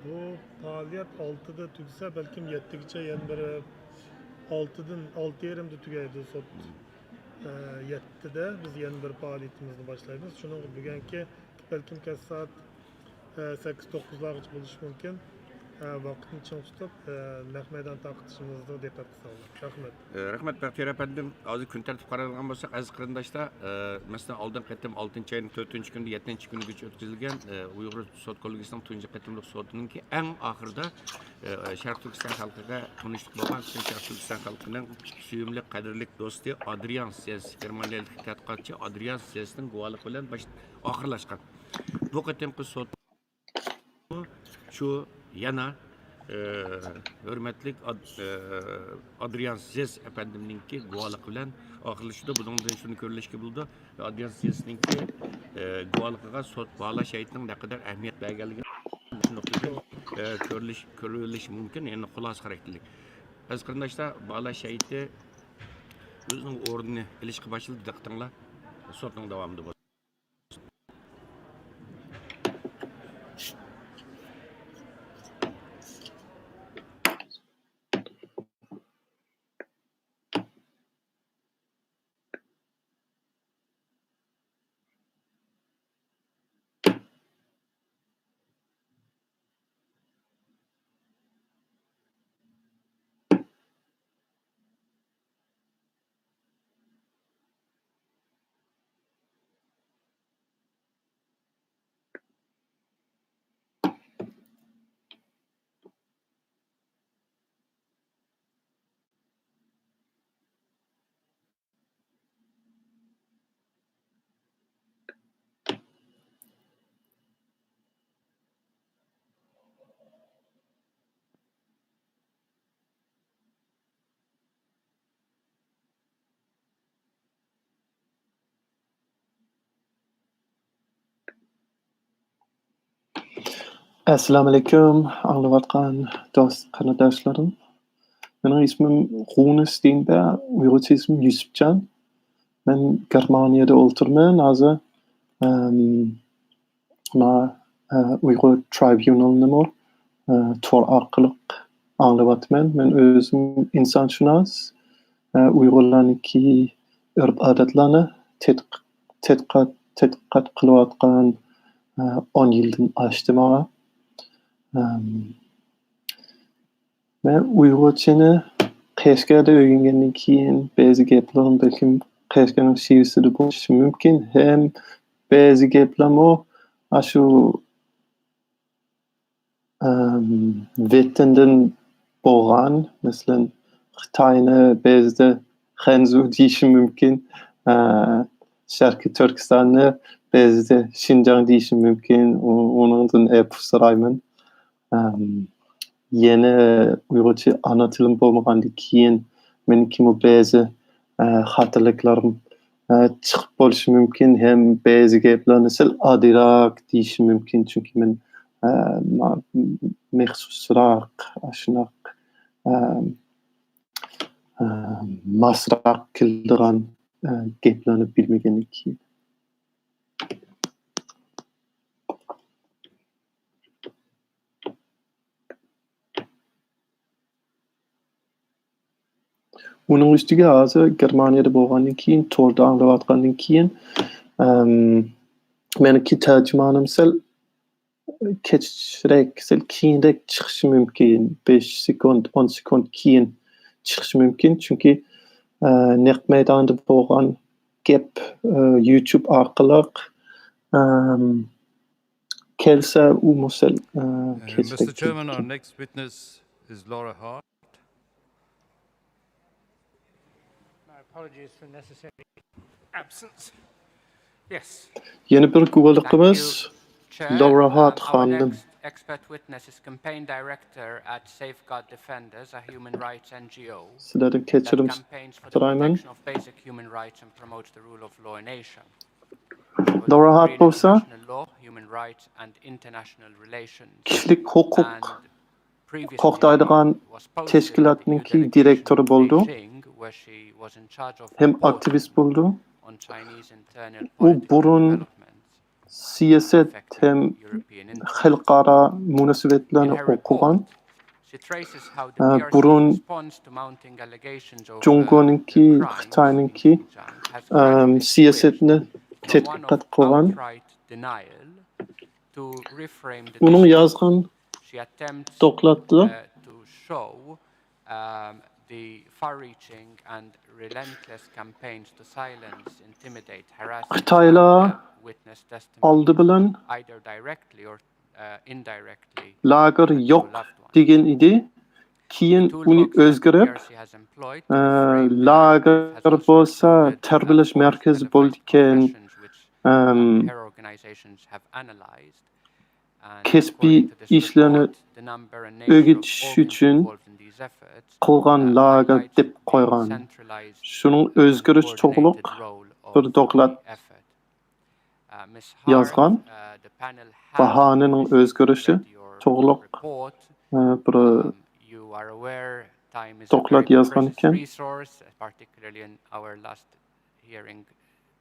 bu faoliyat 6da tugsa balkim 7gacha yana bir 6dan 6:30da tugaydi sot. 7da biz yana bir faoliyatimizni boshlaymiz. Shuning bugungi balkim soat 8-9largacha bo'lishi mumkin. vaqtni ching tutib naq maydon tarqatishimizga diqqat qilsanlar. Rahmat. Rahmat Baxtiyor apandim. Hozir kun tartib qaralgan bo'lsak, aziz qarindoshlar, masalan, oldin qatim 6-oyning 4-kuni, 7-kunigacha o'tkazilgan Uyg'ur sud kollegiyasining tunji qetimliq sudininki eng oxirida Sharq Turkiston xalqiga tunishlik bo'lgan Sharq Turkiston xalqining suyumli, qadrli do'sti Adrian Siyas, germaniyalik tadqiqotchi Adrian Siyasning guvohligi bilan oxirlashgan. Bu qatimki sud şu yana hürmetli Adrian Siyas efendimninki guvalık bilen ahırlaşıda bundan şunu körleşki buldu. Adrian Siyas'ninki guvalıkıga sot bağla şehitinin ne kadar ehemmiyet belgelliği körleş mümkün. Yani kulas karakterlik. Az kardeşler bağla şehiti özünün ordunu ilişki başladı dıktınla sotun devamında bu. Assalamu alaikum, anglayotgan do'st qarindoshlarim. Mening ismim Rune Steenberg, Uyg'urcha ismim Yusufjon. Men Germaniyada o'tirman, hozir Uyg'ur Tribunalni tor orqali anglayotman. Men o'zim insonshunos, Uyg'urlarniki urf-odatlarni tadqiqot qilayotgan 10 yildan oshdi menga. Men Uyg'urchani Qashqarda o'rgangandan keyin ba'zi gaplarni balkim Qashqarning shivasida bo'lishi mumkin. Ham ba'zi gaplarmi shu vatandan bo'lgan, masalan, Xitoyni ba'zida Xanzu deyishi mumkin. Sharqiy Turkistonni ba'zida Xinjiang deyishi mumkin. Uningdan so'rayman. Yeni Uyg'urcha ana tilim bo'lmagandan keyin meniki ba'zi xatoliklarim chiqib bo'lishi mumkin. Ham ba'zi gaplarni sal oddiroq deyish mumkin, chunki men maxsusroq shunaqa masroq keladigan gaplarni bilmagandan keyin. Uning ustiga hozir Germaniyada bo'lgandan keyin, to'rda anglayotgandan keyin meniki tarjimanim sal kechroq, sal keyinroq chiqishi mumkin. 5 sekund, 10 sekund keyin chiqishi mumkin, chunki naq maydonda bo'lgan gap YouTube orqali kelsa u sal Mr. Chairman, our next witness is Laura Hart. Apologies for necessary absence. Yes. Yeni bir guvohligimiz Laura Hart xonimning. Expert witness is campaign director at Safeguard Defenders, a human rights NGO Sizlardan kechirim so'rayman. of basic human rights and promotes the rule of law in Asia. Laura Hart bo'lsa, law, human rights and international relations. Kishilik huquq qo'g'daydigan tashkilotning direktori bo'ldi. Hem aktivist bo'ldi. U burun siyosat hem xalqaro munosabatlarni o'qigan. Burun Jungoninki, Xitoyninki siyosatni tadqiqot qilgan. Uning yozgan she attempts doklattılar. to show the far-reaching and relentless campaigns to silence, intimidate, harass, Xitaylar witness aldı testimonies, bilen either directly or indirectly. lager yok degen idi. Keyin uni özgürüp lager bolsa terbiyeleş merkezi boldiken her organizations have analyzed. kesbi işlerini ögütüş üçün kılgan lager dep koygan. Şunun özgürüş çoğuluk bir doklat yazgan. Bahanının özgürüşü çoğuluk bir doklat yazgan iken. Particularly in our last hearing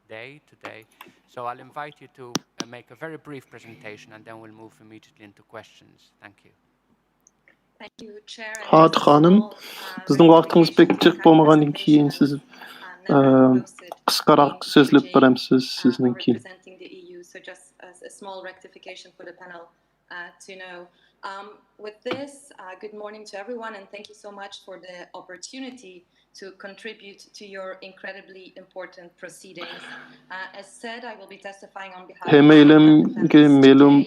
day today. So I'll invite you to make a very brief presentation and then we'll move immediately into questions. Thank you. Thank you, Chair. Hadi hanım, bizning vaqtimiz pek jiq bo'lmagandan keyin siz qisqaroq so'zlab beramiz sizninki. Representing the EU, so just a small rectification for the panel to know. With this, good morning to everyone, and thank you so much for the opportunity to contribute to your incredibly important proceedings. As said, I will be testifying on behalf of the panelists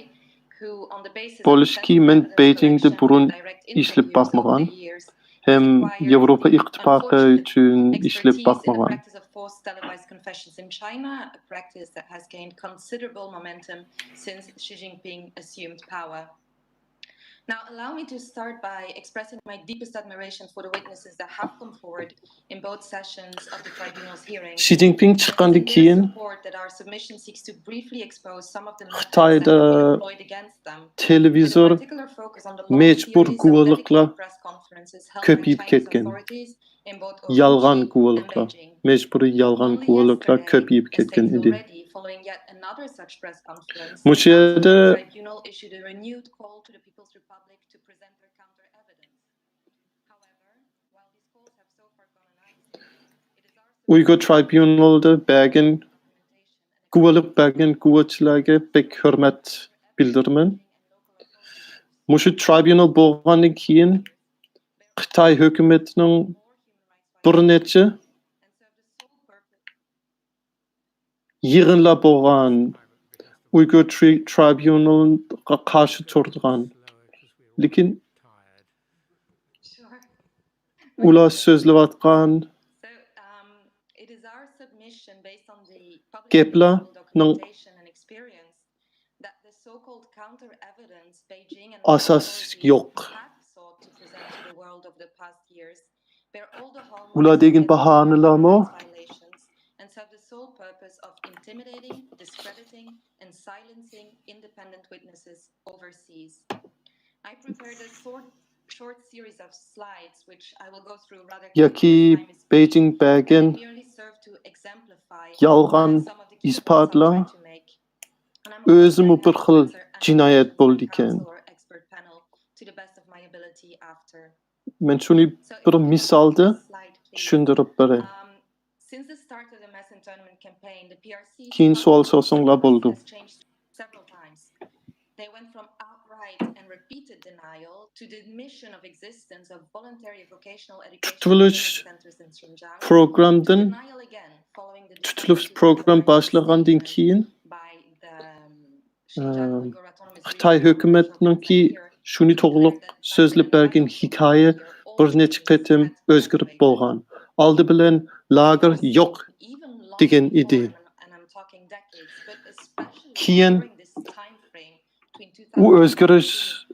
who, on the basis Polski men Beijing'de burun işlep bakmagan. Hem Avrupa İttifakı üçün işlep bakmagan. practice of forced televised confessions in China, a practice that has gained considerable momentum since Xi Jinping assumed power. Now, allow me to start by expressing my deepest admiration for the witnesses that have come forward in both sessions of the tribunal's hearings. Xi Jinping çıqqandan keyin Xitayda televizor mecbur guvalıqlar köpeyip ketken. Yalgan guvalıqlar, mecburi yalgan guvalıqlar köpeyip ketken idi. Muş yerde Uyghur Tribunal'da bergen guvalık bergen guvaçılarga pek hürmet bildirmen. Muşu tribunal bolgandan keyin Xitay hökümetinin bir neçe yığınlar bolgan Uyghur Tribunal'a karşı turgan. Lekin ular sözlewatgan geplarning asas yok. Ular degen bahanelermi? And serve the sole purpose of intimidating, discrediting, and silencing independent witnesses overseas. I prepared a short series of slides, which I will go through rather Yaki Beijing bergen yalgan ispatlar özümü bir xil cinayet boldu iken. Men şunu bir misalda düşündürüp berem. Since the start of the mass internment campaign, the PRC Keyin sual sorsanglar boldu. has changed several times. They went from outright and repeated denial to the admission of existence of voluntary vocational education centers in Xinjiang. Programdan tutuluş program başlagandan keyin Xitay hökümetninki şunu to'g'liq so'zlab bergan hikoya bir necha qatim o'zgarib bo'lgan. Oldi bilan lager yo'q degan edi. Keyin u o'zgarish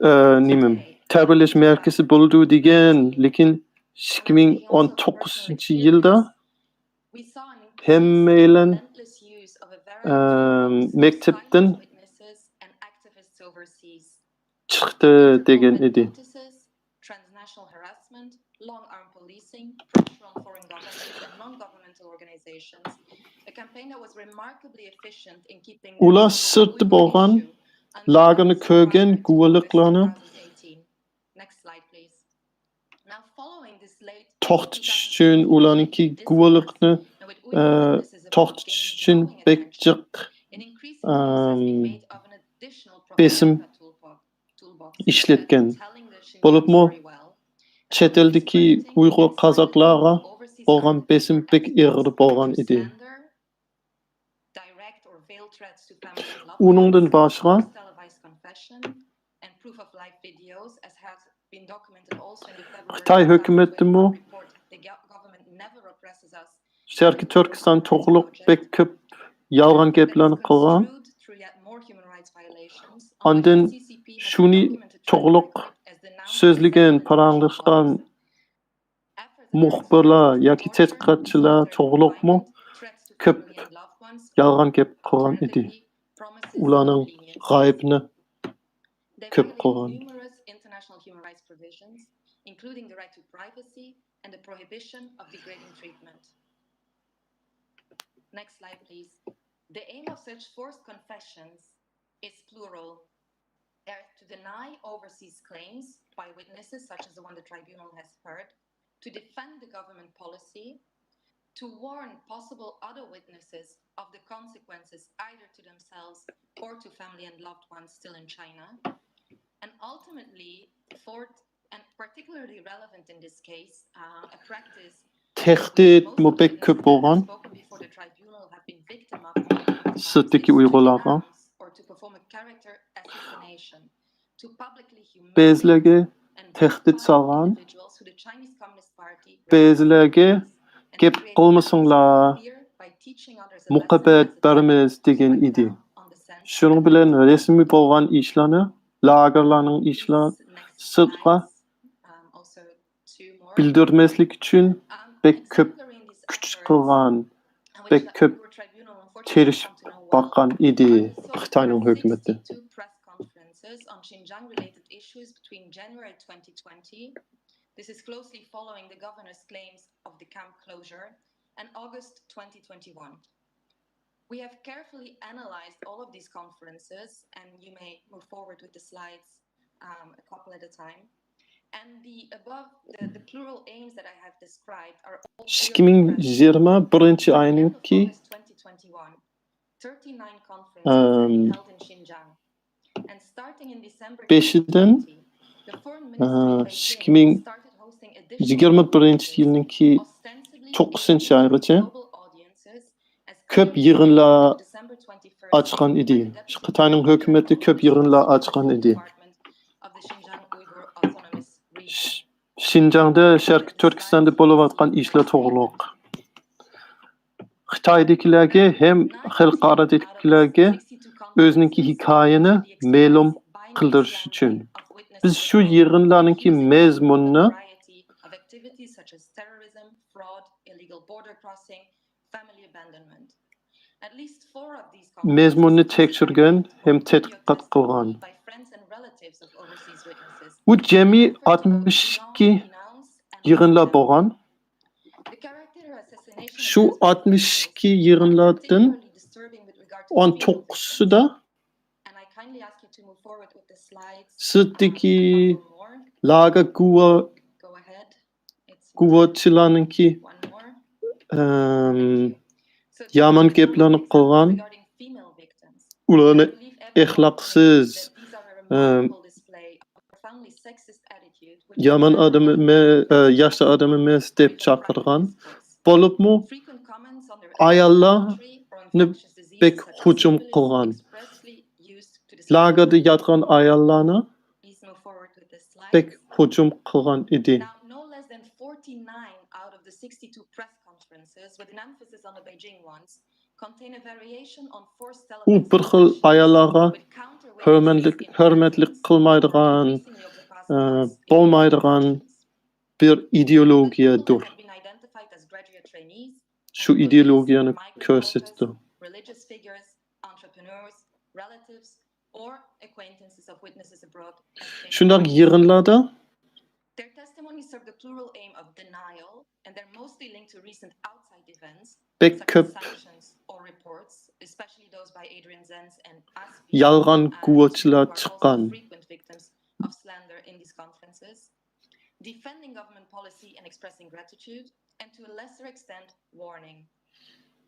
tarbiyalash markazi bo'ldi degan, lekin 2019-yilda hammaylar maktabdan chiqdi degan edi. Transnational harassment, long-arm policing, pressure on foreign governments and non-governmental organizations, a campaign that was remarkably efficient in keeping Ular sirtda bo'lgan lagerni ko'rgan guvalıqlarni to'xtatish uchun ularniki guvalıqni to'xtatish uchun bekjiq besim işletken. Bolupmu chet eldeki Uyghur Kazaklara bolgan besim pek egri bolgan idi. Uningdan başqa Xitay hökümetimi Şərqi Türkistan to'g'liq bek ko'p yolg'on gaplarni qilgan. Ondan shuni to'g'liq so'zlagan, paranglashgan muxbirlar yoki tadqiqotchilar to'g'liqmi ko'p yolg'on gap qilgan edi. Ularning g'aybini ko'p qilgan. Including the right to privacy and the prohibition of degrading treatment. Next slide, please. The aim of such forced confessions is plural. They are to deny overseas claims by witnesses, such as the one the tribunal has heard, to defend the government policy, to warn possible other witnesses of the consequences either to themselves or to family and loved ones still in China, and ultimately, fourth, and particularly relevant in this case, a practice Tehdit mu pek köp bolgan. Sırttaki Uygurlarga bezlege tehdit salgan. Bezlege gep qilmasinglar, muqabat bermiz degan idi. Şunun bilan resmi bolgan ishlarni, lagerlarning ishlar sırtqa bildirmeslik uchun pek ko'p kuch qilgan, pek ko'p tirishib bakkan idi Xitoyning hukumati. On Xinjiang-related issues between January 2020, this is closely following the governor's claims of the camp closure, and August 2021. We have carefully analyzed all of these conferences, and you may move forward with the slides a couple at a time. And the above, the plural aims that I have described are all 2021 ayınınki 39 conferences held in Xinjiang. And starting in December 2020, the foreign ministry started hosting additional 2021 yılınki 9 aygacha ko'p yig'inlar ochgan edi. Xitoyning hukumati ko'p yig'inlar ochgan edi. Xinjiangda, Şərqi Türkistan'da bo'layotgan ishlar to'g'riliq. Xitoydagilarga ham xalqaradagilarga o'zining hikoyasini ma'lum qildirish uchun biz shu yig'inlarning mazmunini tekshirgan ham tadqiqot qilgan. Bu jami 62 yig'inlar bo'lgan. Shu 62 yig'inlardan 19'sida sırttaki lager guvachilarninki yomon gaplarni qilgan, ularni axloqsiz, yomon odam yaxshi odam emas deb chaqirgan bo'libmi ayollarni bek hujum qilgan. Lagerda yotgan ayollarni bek hujum qilgan edi. No less than 49 out of the 62 press conferences, with an emphasis on the Beijing ones, contain a variation on forced U bir xil ayollarga hurmatlik qilmaydigan, bo'lmaydigan bir ideologiyadir. Shu ideologiyani ko'rsatdi. Religious figures, entrepreneurs, relatives, or acquaintances of witnesses abroad. Shunday yig'inlarda their testimonies serve the plural aim of denial, and they're mostly linked to recent outside events, such as sanctions or reports, especially those by Adrian Zenz and Aspi, yolg'on guvochilar chiqqan. Frequent victims of slander in these conferences, defending government policy and expressing gratitude, and to a lesser extent, warning.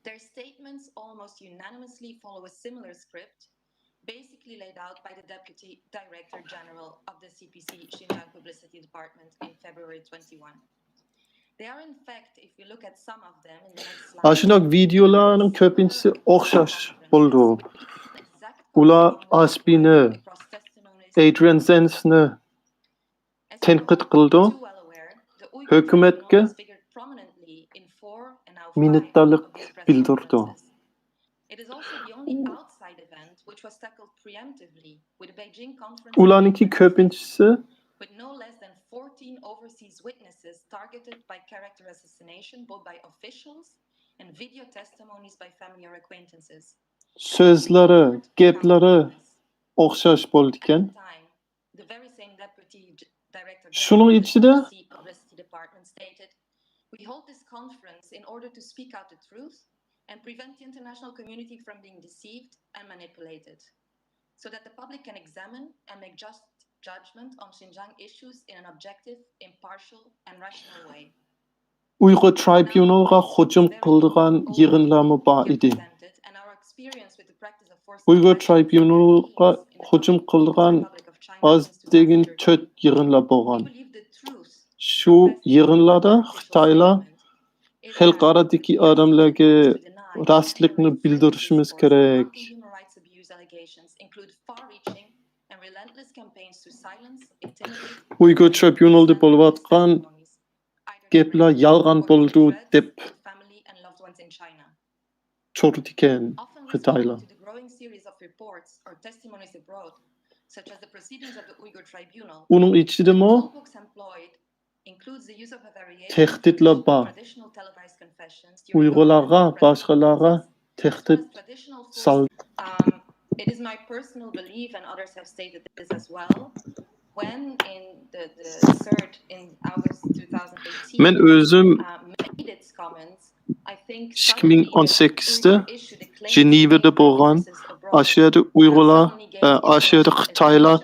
Their statements almost unanimously follow a similar script, basically laid out by the Deputy Director General of the CPC Xinjiang Publicity Department in February 21. They are in fact, if you look at some of them in the next slide, Aşınak videolarının köpüncüsü okşaş oldu. Ula Aspin'i, Adrian Zens'ni tenkit kıldı. Hükümetke minnettarlık bildirdi. Ulanınki köpüncüsü with no less than 14 overseas witnesses targeted by character assassination, both by officials and video testimonies by family or acquaintances. sözleri, gepleri okşaş boldiken. The very same Deputy Director Şunun içinde Publicity Department stated, "We hold this conference in order to speak out the truth and prevent the international community from being deceived and manipulated, so that the public can examine and make just judgment on Xinjiang issues in an objective, impartial and rational way." Uyghur Tribunal'a hücum kıldıgan yığınlarımı bar idi. Uyghur Tribunal'a hücum kıldıgan az degin 4 yığınlar bolgan. Şu yığınlarda Xitaylar xalqaradaki adamlarga rastlikni bildirishimiz kerak. Uyghur Tribunalda bolayotgan geplar yalgan boldu deb çortiken Xitaylar. Onun içidemi tehditler bar. Uyg'urlarga, boshqalarga tehdit sal. It is my personal belief, and others have stated this as well, when in the third in August 2018 Men özüm made its comments, I think 2018'de Geneva'da bolgan aşağıda Uyg'urlar, aşağıda Xitaylar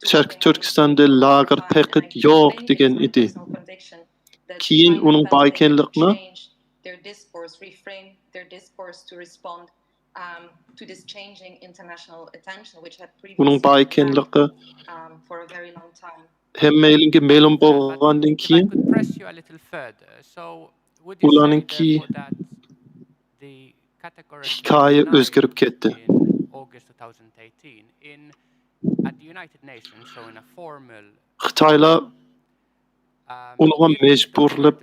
Şarkı Türkistan'da lager pekit yok degen idi. Keyin onun baykenlikni their discourse, reframe their discourse to respond to this changing international attention, which had previously for a very long time. Hemmeylingge melum bolgandan keyin ularninki hikoya özgürüp ketdi. August 2018 at the United Nations, so in a formal Xitaylar unuğa mecburlab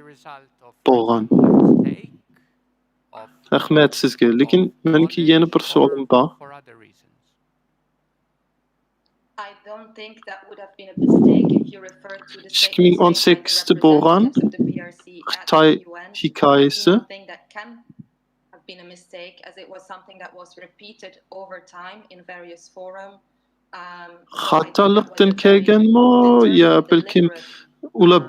bolgan. Rahmet sizge. Lekin meniki yeni bir sorum bar. I don't think that would have been a mistake if you referred to the 2018'de bolgan Xitay hikayesi have been a mistake, as it was something that was repeated over time in various forums. Xatalıktan kelgenmi ya belkim ular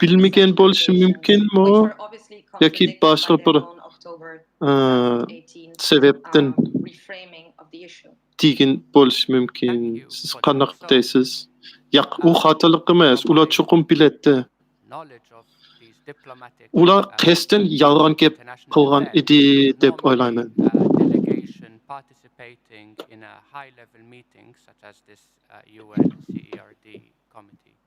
bilmegen bo'lishi mumkinmi yoki boshqa bir sebepdan degin bo'lishi mumkin. Siz qanday deysiz? Yo'q, u xatolik emas, ular chuqur biletdi. Ular qasddan yolg'on gap qilgan edi deb o'ylayman. Participating in a high-level meeting such as this UN CERD committee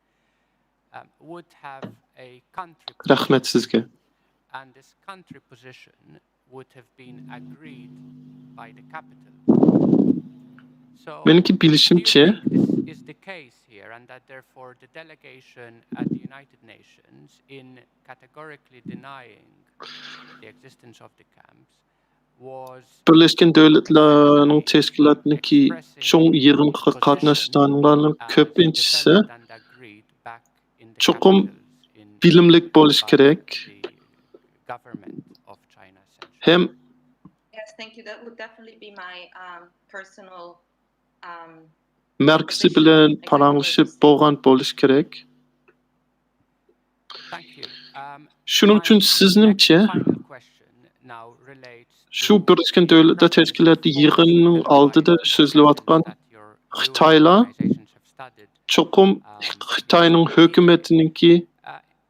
would have a country position, and this country position would have been agreed by the capital. So, Meniki bilishimcha this is the case here, and that therefore the delegation at the United Nations, in categorically denying the existence of the camps, Birleşken Devletler'in teşkilatındaki çoğun yığınға qatnaşanlarning köpüncüsü çoğum bilimlik bo'lish kerak. Hem yes, thank you. That would definitely be my personal Marxi bilan paranglashib bo'lgan bo'lish kerak. Shuning uchun sizningcha şu Birleşken Devletler Teşkilatı yığınının aldida sözleyotgan Xitaylar çoğum Xitayning hükümetiningki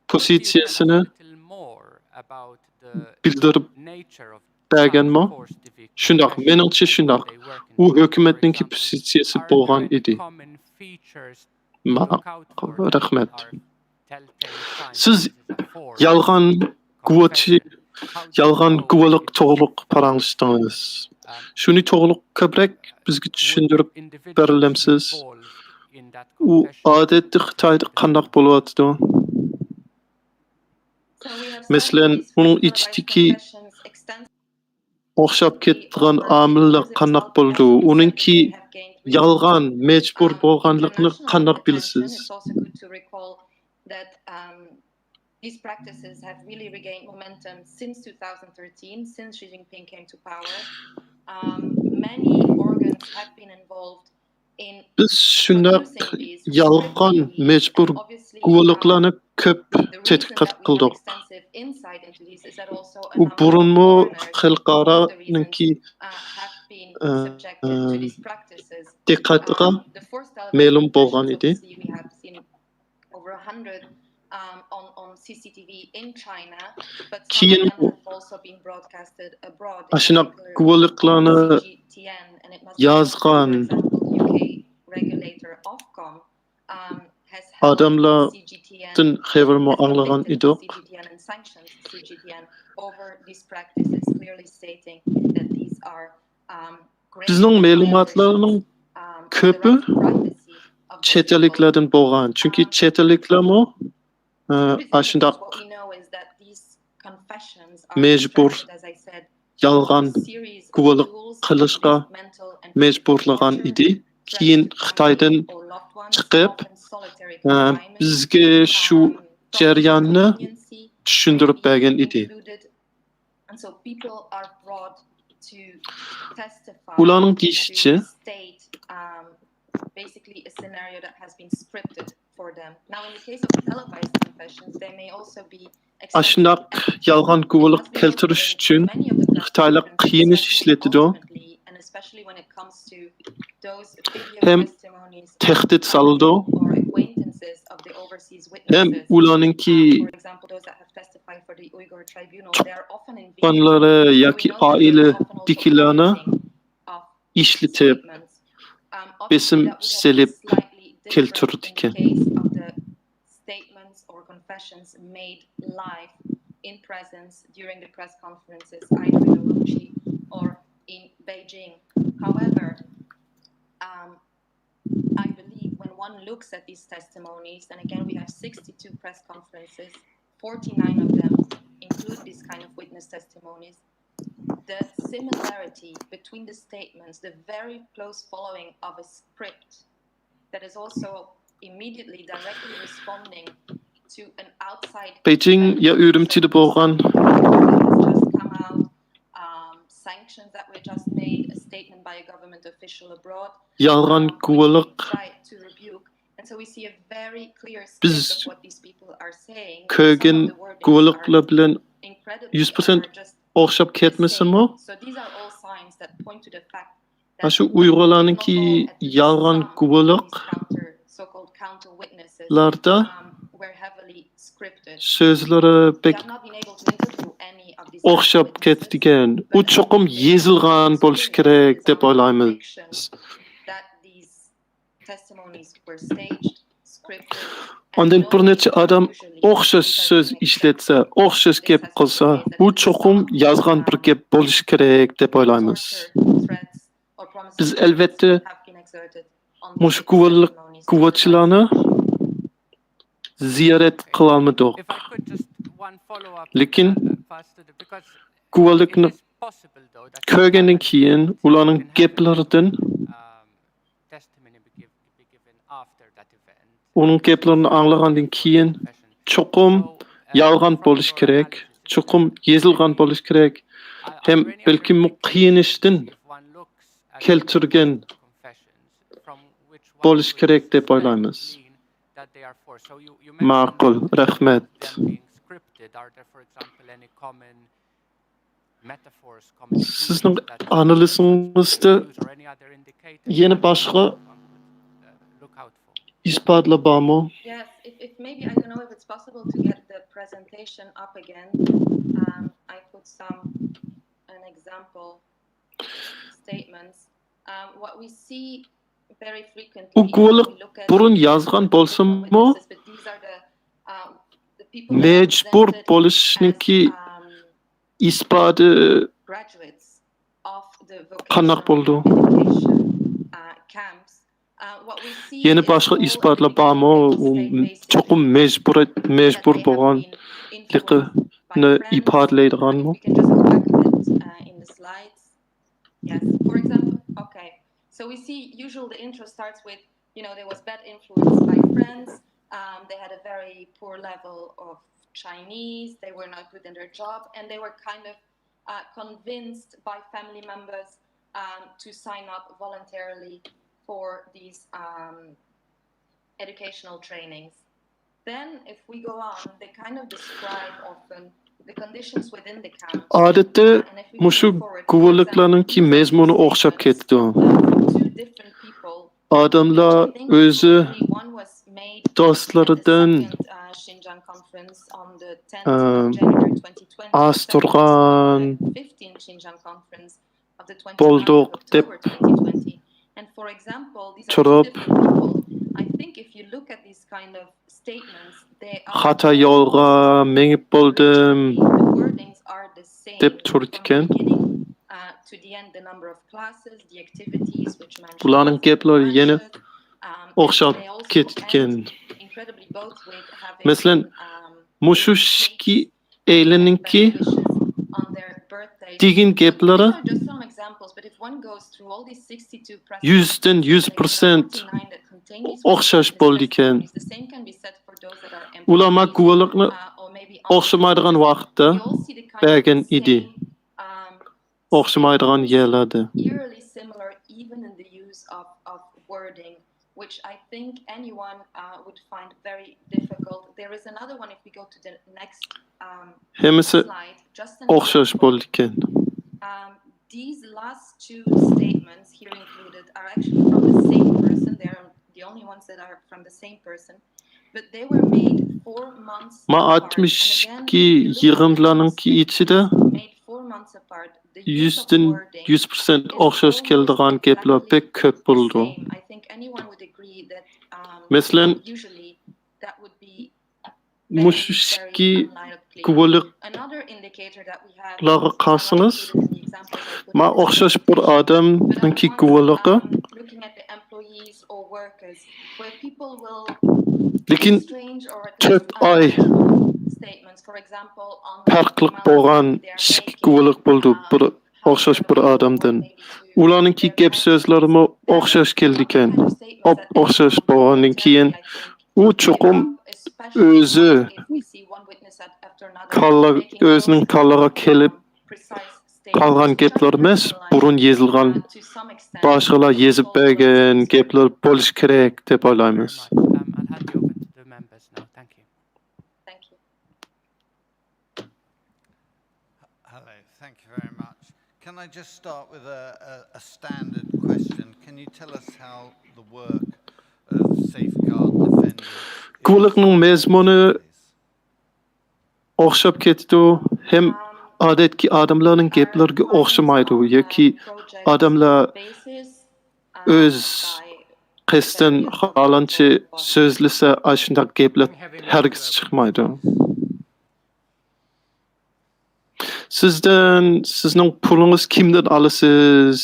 pozitsiyasini bildirib bergenmi? Şundaq, meningcha şundaq. U hökumetninki pozitsiyasi bo'lgan edi. Rahmat. Siz yalğan guvalık to'g'riq paranglashdiңiz. Shuni to'g'riq ko'proq bizga tushuntirib berilamsiz? U odatda Xitoyda qandaq bo'lyapti? Masalan, uning ichidagi o'xshab ketgan omillar qandaq bo'ldi? Uningki yalğan, mecbur bo'lganligini qandaq bilasiz? These practices have really regained momentum since 2013, since Xi Jinping came to power. Many organs have been involved in Biz shundaq yalğan, mecbur guvalıqlarni ko'p tadqiqot qildik. U burunmi xalqaroninki diqqatiga ma'lum bo'lgan edi. On CCTV in China, but keyin ashuna guvalıqlarni yozgan odamlardan xabarmi anglagan edik. Bizning ma'lumotlarning ko'pi chet elliklardan bo'lgan. Chunki chet elliklarmi ashundaq mecbur yalğan guvalık qilishga mecburlagan edi. Keyin Xitoydan chiqib bizga shu jarayonni tushuntirib bergan edi. Ularning deyishicha basically a scenario that has been scripted for them. Now, in the case of televised confessions, they may also be ashundaq yalğan guvalık keltirish uchun Xitoylar qiyinish ishlatadi. And especially when it comes to those hem tehdit soladi. Hem ularninki tuqqanlari yoki oiladagilarni ishlatib besim selib keltirdi ekan. Statements or confessions made live in presence during the press conferences either in Urumqi or in Beijing. However, I believe when one looks at these testimonies, and again we have 62 press conferences, 49 of them include these kind of witness testimonies, the similarity between the statements, the very close following of a script that is also immediately directly responding to an outside Beijing ya Urumqida bo'lgan sanctions that were just made, a statement by a government official abroad, yalğan guvalık to rebuke. And so we see a very clear split of what these people are saying. Kögen guvalıklar bilen 100% o'xshab ketmasimi? So these are all signs that point to the fact that Shu Uyg'urlarninki yalğan guvalık larda so'zlari pek o'xshab ketgan. U cho'qim yezilgan bo'lishi kerak deb o'ylaymiz. Ondan bir necha odam o'xshash so'z ishlatsa, o'xshash gap qilsa, bu cho'qim yozgan bir gap bo'lishi kerak deb o'ylaymiz. Biz albatta mush guvohchilarni ziyorat qila olmadik. Lekin guvohlikni ko'rgandan keyin ularning gaplaridan uning gaplarini anglagandan keyin cho'qim yolg'on bo'lish kerak, cho'qim yezilgan bo'lish kerak. Hem balkim qiyinishdan keltirgan bo'lish kerak deb o'ylaymiz. Ma'qul, rahmat. Sizning analizingizda yana boshqa isbotlar bormi? Yes, if maybe I don't know if it's possible to get the presentation up again. I put some an example statements, what we see very frequently Uyg'urlik burun yazgan bo'lsinmi, mecbur bo'lishninki isbati qanaq bo'ldi? Yeni boshqa isbotlar bormi? Cho'qim mecbur bo'lganligini ifodalaydiganmi? Yes, for example, okay. So we see usually the intro starts with, there was bad influence by friends. They had a very poor level of Chinese. They were not good in their job, and they were kind of convinced by family members to sign up voluntarily for these educational trainings. Then, if we go on, they kind of describe often the conditions within the camp. Adette mushu guvohliklarninki mezmuni o'xshab ketdi. Adamlar o'zi dostlaridan az turgan bo'ldiq deb turib xato yo'lga mengib bo'ldim deb turdi ekan. Bularning gaplari yana o'xshab ketgan. Masalan, mushishki eyleninki degan gaplari 100dan 100% o'xshash bo'ldi ekan. Ular guvohlikni o'xshamaydigan vaqtda bergan edi. O'xshamaydigan yerlarda. Which I think anyone would find very difficult. There is another one if we go to the next slide. Just an example. These last two statements here included are actually from the same person. They're the only ones that are from the same person. But they were made 4 months apart. And again, made 4 months apart. 100dan 100% o'xshash keladigan gaplar pek ko'p bo'ldi. Masalan, mushishki guvohliklarga qarasangiz, men o'xshash bir odamninki guvohligi lekin 4 oy farqli bo'lgan guvohlik bo'ldi bir o'xshash bir odamdan. Ularninki gap so'zlarimi o'xshash keldi ekan. O'xshash bo'lgandan keyin u cho'qim o'zining kallaga kelib qolgan gaplar emas, burun yozilgan boshqalar yozib bergan gaplar bo'lish kerak deb o'ylaymiz. Can I just start with a standard question? Can you tell us how the work of safeguard defenders... Guvohlikning mezmuni o'xshab ketdi. Hem odatki odamlarning gaplariga o'xshamaydi yoki odamlar o'z qasddan xolancha so'zlasa shunday gaplar hargiz chiqmaydi. Sizning pulingiz kimdan olasiz?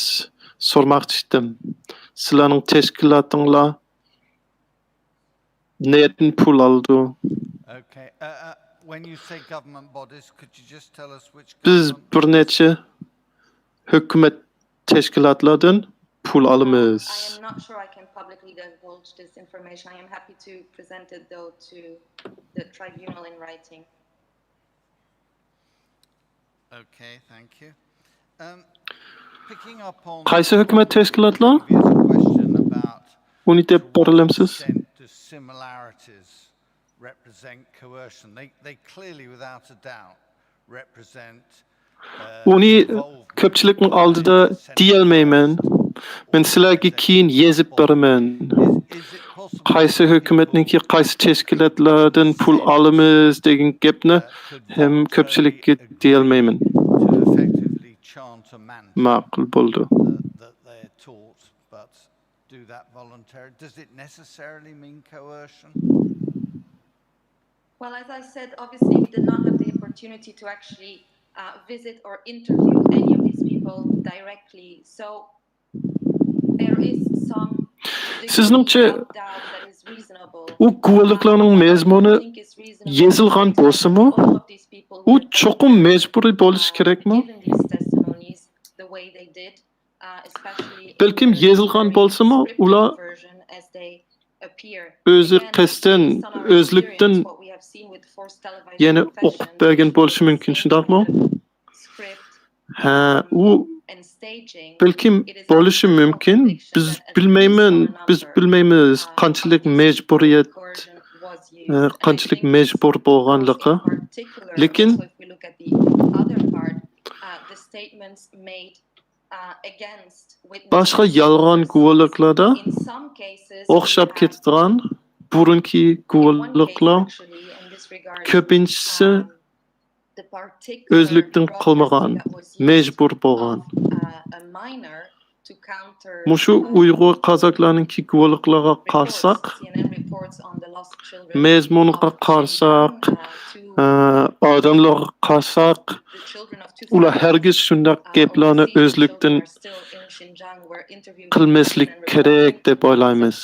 So'ramoqchi edim. Sizlarning tashkilotinglar nereden pul oldi? Okay. When you say government bodies, could you just tell us which Biz bir necha hukumat tashkilotlardan pul olamiz. I am not sure I can publicly divulge this information. I am happy to present it though to the tribunal in writing. Okay, thank you. Picking up on Qaysi hukumat tashkilotlar? Uni deb borilamsiz? Similarities represent coercion. They clearly, without a doubt, represent. Uni ko'pchilikning oldida deyolmayman. Men sizlarga keyin yezib beraman. Qaysi hukumatniki qaysi tashkilotlardan pul olamiz degan gapni ham ko'pchilikka deyolmayman. chant a mantra ma'qul bo'ldi. that they're taught, but do that voluntarily. Does it necessarily mean coercion? Well, as I said, obviously we did not have the opportunity to actually visit or interview any of these people directly. So there is some Sizningcha u guvohliklarning mazmuni yozilgan bo'lsa-mu, u cho'qim majburiy bo'lishi kerakmi? Balkim yozilgan bo'lsa-mu, ular o'zi qasddan, o'zlikdan yana o'qib bergan bo'lishi mumkin, shundaqmi? Ha, u balkim bo'lishi mumkin. Biz bilmaymiz qanchalik majburiyat, qanchalik majbur bo'lganligi. Lekin boshqa yolg'on guvohliklarda o'xshab ketadigan burunki guvohliklar ko'pinchisi o'zlikdan qilmagan, majbur bo'lgan. Mushu Uyg'ur qozaklarninki guvohliklarga qarsak, mazmunga qarsak, odamlarga qarsak, ular hargiz shunday gaplarni o'zlikdan qilmaslik kerak deb o'ylaymiz.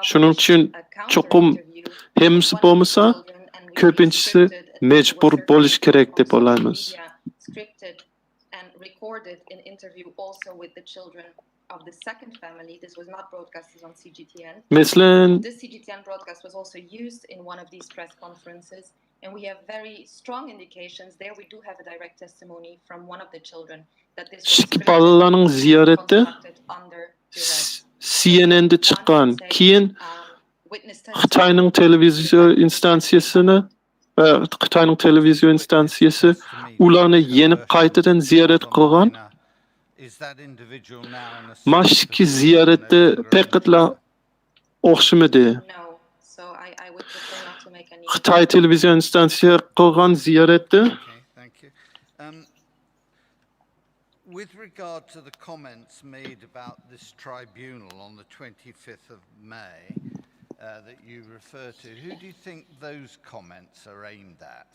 Shuning uchun cho'qim hammasi bo'lmasa, ko'pinchisi majbur bo'lish kerak deb o'ylaymiz. Recorded an interview also with the children of the second family. This was not broadcasted on CGTN. This CGTN broadcast was also used in one of these press conferences, and we have very strong indications there. We do have a direct testimony from one of the children that this was conducted under duress. CNN'de chiqqan, keyin Xitoyning televizion instansiyasi ularni yana qaytadan ziyorat qilgan. Mashki ziyoratda faqatla o'xshamadi. Xitoy televizion instansiyasi qilgan ziyoratda with regard to the comments made about this tribunal on the 25th of May that you refer to, who do you think those comments are aimed at?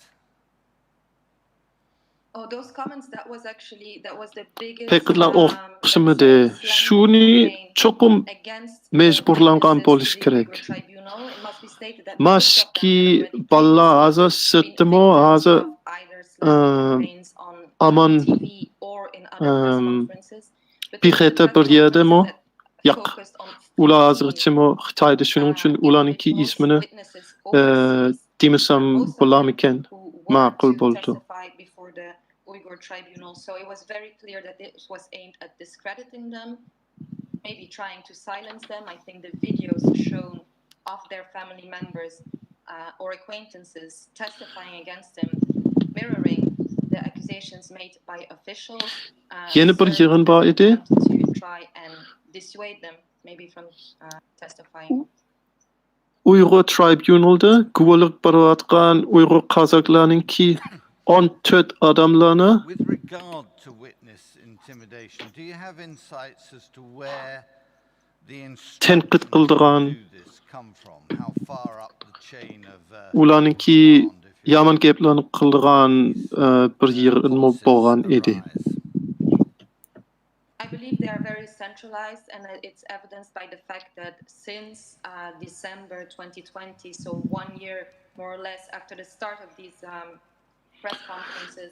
Oh, those comments, that was the biggest faqatla o'xshamadi. Shuni cho'qim majburlangan bo'lish kerak. Mashki balla hozir sirtimo, hozir aman bixeta bir yerdami? Yo'q. Ular hozirchimi Xitoyda, shuning uchun ularningki ismini demasam bo'larmikan? Ma'qul bo'ldi. Uyghur tribunal. So it was very clear that this was aimed at discrediting them, maybe trying to silence them. I think the videos shown of their family members or acquaintances testifying against them, mirroring the accusations made by officials, to try and dissuade them maybe from testifying. Uyghur tribunalda guvohlik berayotgan Uyg'ur qozaklarninki 14 adamlarni with regard to witness intimidation, do you have insights as to where the tanqid qildigan come from? How far up the chain of ularninki yomon gaplarni qildigan bir yerni bo'lgan edi. I believe they are very centralized, and it's evidenced by the fact that since December 2020, so 1 year more or less after the start of these press conferences,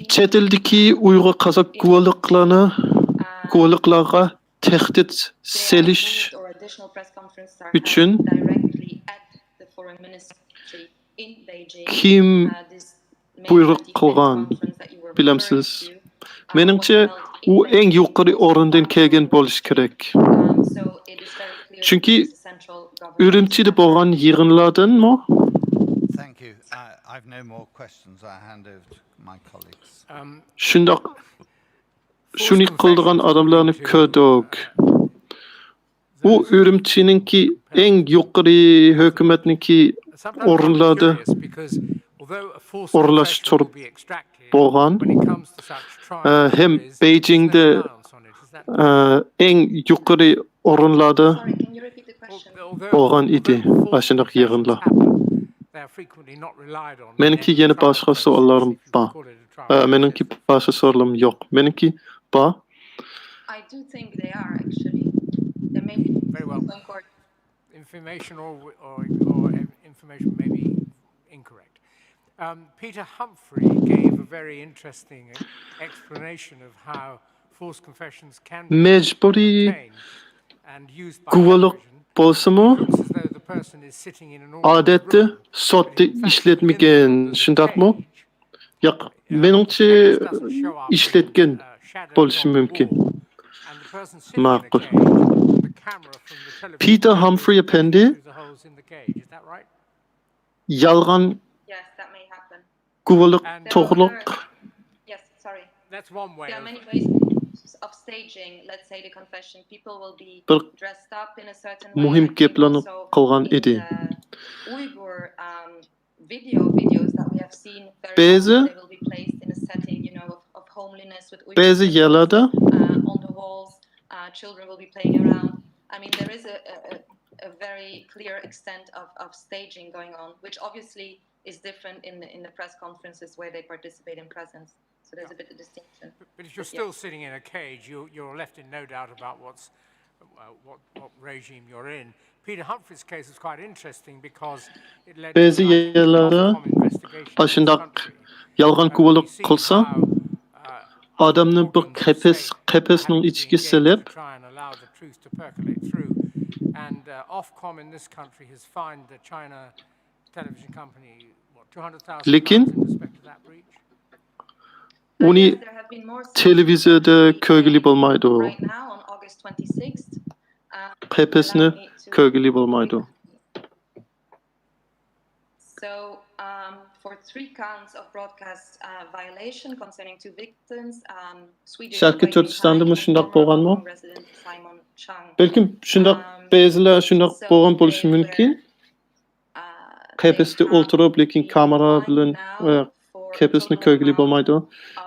chet eldagi Uyg'ur qozak guvohliklarga tahdid selish uchun kim buyruq qilgan bilamsiz? Menimcha u eng yuqori o'rindan kelgan bo'lishi kerak. Chunki Urumchida bo'lgan yig'inlardanmi? Thank you. I've no more questions. I hand over to my colleagues. Shundoq shuni qildigan odamlarni ko'rdik. U Urumchininki eng yuqori hukumatniki o'rinlarda o'rlashtirib bo'lgan hem Beijing'de eng yuqori o'rinlarda bo'lgan edi ashunaq yig'inlar. Meniki yana boshqa savollarim bor. Meniki boshqa savollarim yo'q. Meniki bor. I do think they are actually. There may be very well. Information or information may be incorrect. Peter Humphrey gave a very interesting explanation of how false confessions can be obtained and used by television. Bolsa-mı? Adette sotda ishlatmagan, shundaqmi? Yo'q, meningcha ishlatgan bo'lishi mumkin. Ma'qul. Peter Humphrey Appendi yolg'on guvohlik to'g'riliq. Yes, sorry. That's one way. There are many ways of staging, let's say, the confession. People will be dressed up in a certain way. Muhim gaplarni qilgan edi. Uyghur videos that we have seen very often, they will be placed in a setting, you know, of homeliness with Uyghur on the walls. Children will be playing around. I mean, there is a very clear extent of staging going on, which obviously is different in the press conferences where they participate in presence. So there's a bit of distinction. But if you're still sitting in a cage, you're left in no doubt about what regime you're in. Peter Humphrey's case is quite interesting because it led to yolg'on guvohlik qilsa, odamni bir qafasning ichiga solib, and Ofcom in this country has fined the China television company what, $200,000 in respect to that breach. Uni televizorda ko'rgili bo'lmaydi. Right now on August 26th, qafasni ko'rgili bo'lmaydi. So for 3 counts of broadcast violation concerning 2 victims, Swedish Sharqiy Turkistonda shundoq bo'lganmi? Balkim shundoq ba'zilar shundoq bo'lgan bo'lishi mumkin. Qafasda o'ltirib, lekin kamera bilan qafasni ko'rgili bo'lmaydi.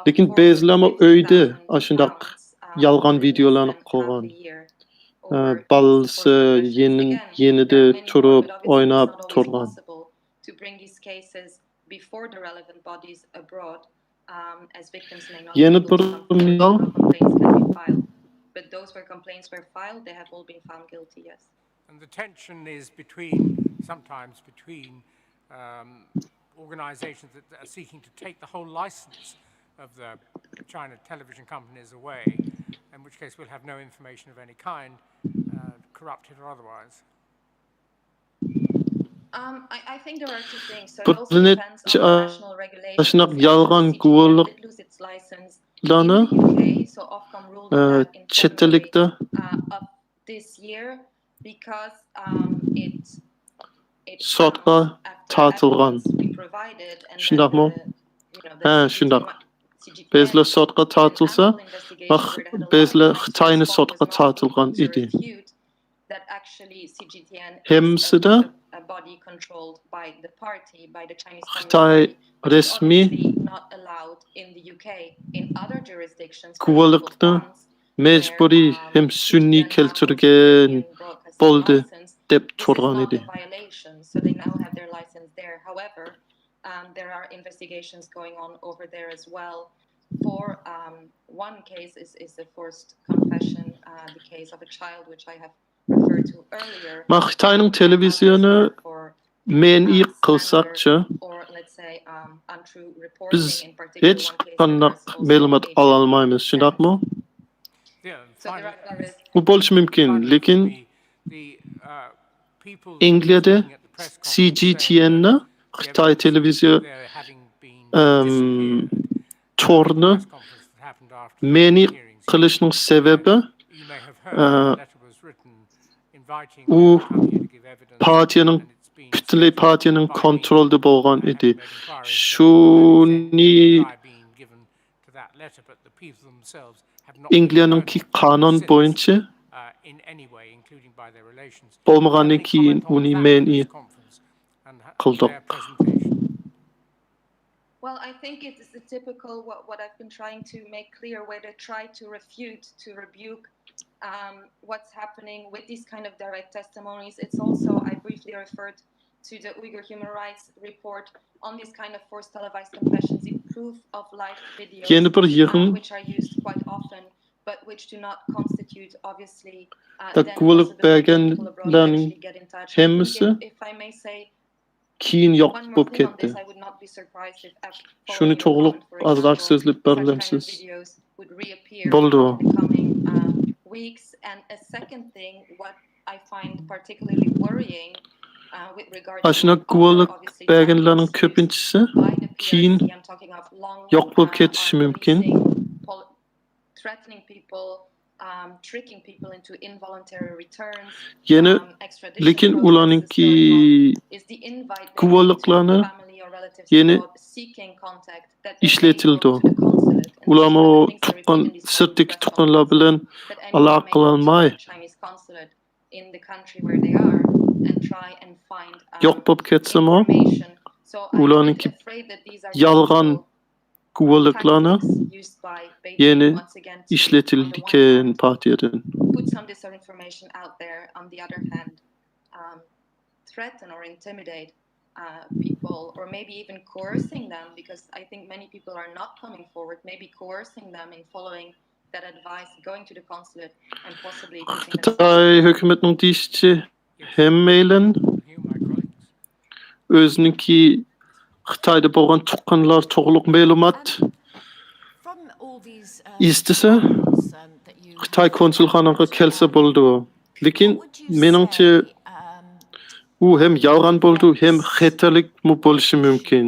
Lekin ba'zilar uyda shundoq yolg'on videolarni qo'ygan. Balsi yenida turib, o'ynab turgan. To bring these cases before the relevant bodies abroad, as victims may not be able to complaints can be filed. But those where complaints were filed, they have all been found guilty, yes. And the tension is sometimes between organizations that are seeking to take the whole license of the China television companies away, in which case we'll have no information of any kind, corrupted or otherwise. I think there are 2 things. So it also depends on national regulations. Yolg'on did lose its license in the UK, so Ofcom ruled that in February of this year because it sotqa ta'tilgan. Shundaqmi? Ha, shundaq. Ba'zilar sotqa ta'tilsa, ba'zilar Xitoyni sotqa ta'tilgan edi. That actually CGTN Hemsida a body controlled by the party, by the Chinese Xitoy resmi not allowed in the UK. In other jurisdictions, guvohlikni majburiy hem sunniy keltirgan bo'ldi deb turgan edi. So they now have their license there. However, there are investigations going on over there as well. For one case is the forced confession, the case of a child, which I have referred to earlier. Xitoyning televizioni men'i qilsaqchi, biz hech qanday ma'lumot ola olmaymiz, shundaqmi? Bu bo'lishi mumkin, lekin Angliyada CGTNni Xitoy televiziya to'rini men'i qilishning sababi u partiyaning butunlay partiyaning kontrolida bo'lgan edi. Shuni Angliyaning qonun bo'yicha bo'lmagandan keyin uni men'i qildik. Well, I think it is the typical what I've been trying to make clear, where they try to refute, to rebuke what's happening with these kind of direct testimonies. It's also, I briefly referred to the Uyghur Human Rights report on these kind of forced televised confessions, the proof of live videos, which are used quite often, but which do not constitute, obviously, then possibility people abroad to actually get in touch. If I may say, keyin yo'q bo'lib ketdi. Shuni to'g'liq ozroq so'zlab berlamsiz. Bo'ldi u. Weeks. And a second thing, what I find particularly worrying with regard to Ashuna guvohlik berganlarning ko'pinchisi keyin yo'q bo'lib ketishi mumkin. Threatening people, tricking people into involuntary returns. Yana lekin ularningki guvohliklarni yana ishlatildi. Ularni tuqqan sirtdagi tuqqanlar bilan aloqa qilolmay yo'q bo'lib ketsami, ularningki yolg'on guvohliklarni yana ishlatilgan partiyadan. Put some disinformation out there. On the other hand, threaten or intimidate people, or maybe even coercing them, because I think many people are not coming forward. Maybe coercing them in following that advice, going to the consulate, and possibly. Xitoy hukumatning deyishicha hammaylan o'zininki Xitoyda bo'lgan tuqqanlar to'g'liq ma'lumot istasa Xitoy konsulxonaga kelsa bo'ldi. Lekin meningcha u ham yolg'on bo'ldi, ham xatarlik bo'lishi mumkin.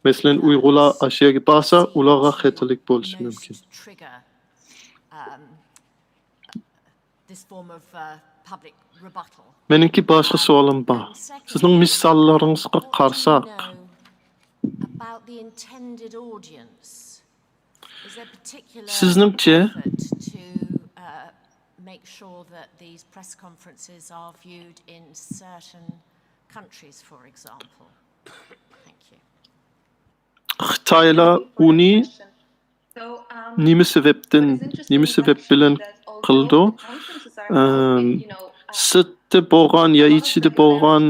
Masalan, Uyg'urlar Osiyoga borsa, ularga xatarlik bo'lishi mumkin. Meningki boshqa savolim bor. Sizning misollaringizga qarasak, about the intended audience. Is there particular sizningcha effort to make sure that these press conferences are viewed in certain countries, for example? Thank you. Xitoylar uni nima sabab bilan qildi? Sirtda bo'lgan yo ichida bo'lgan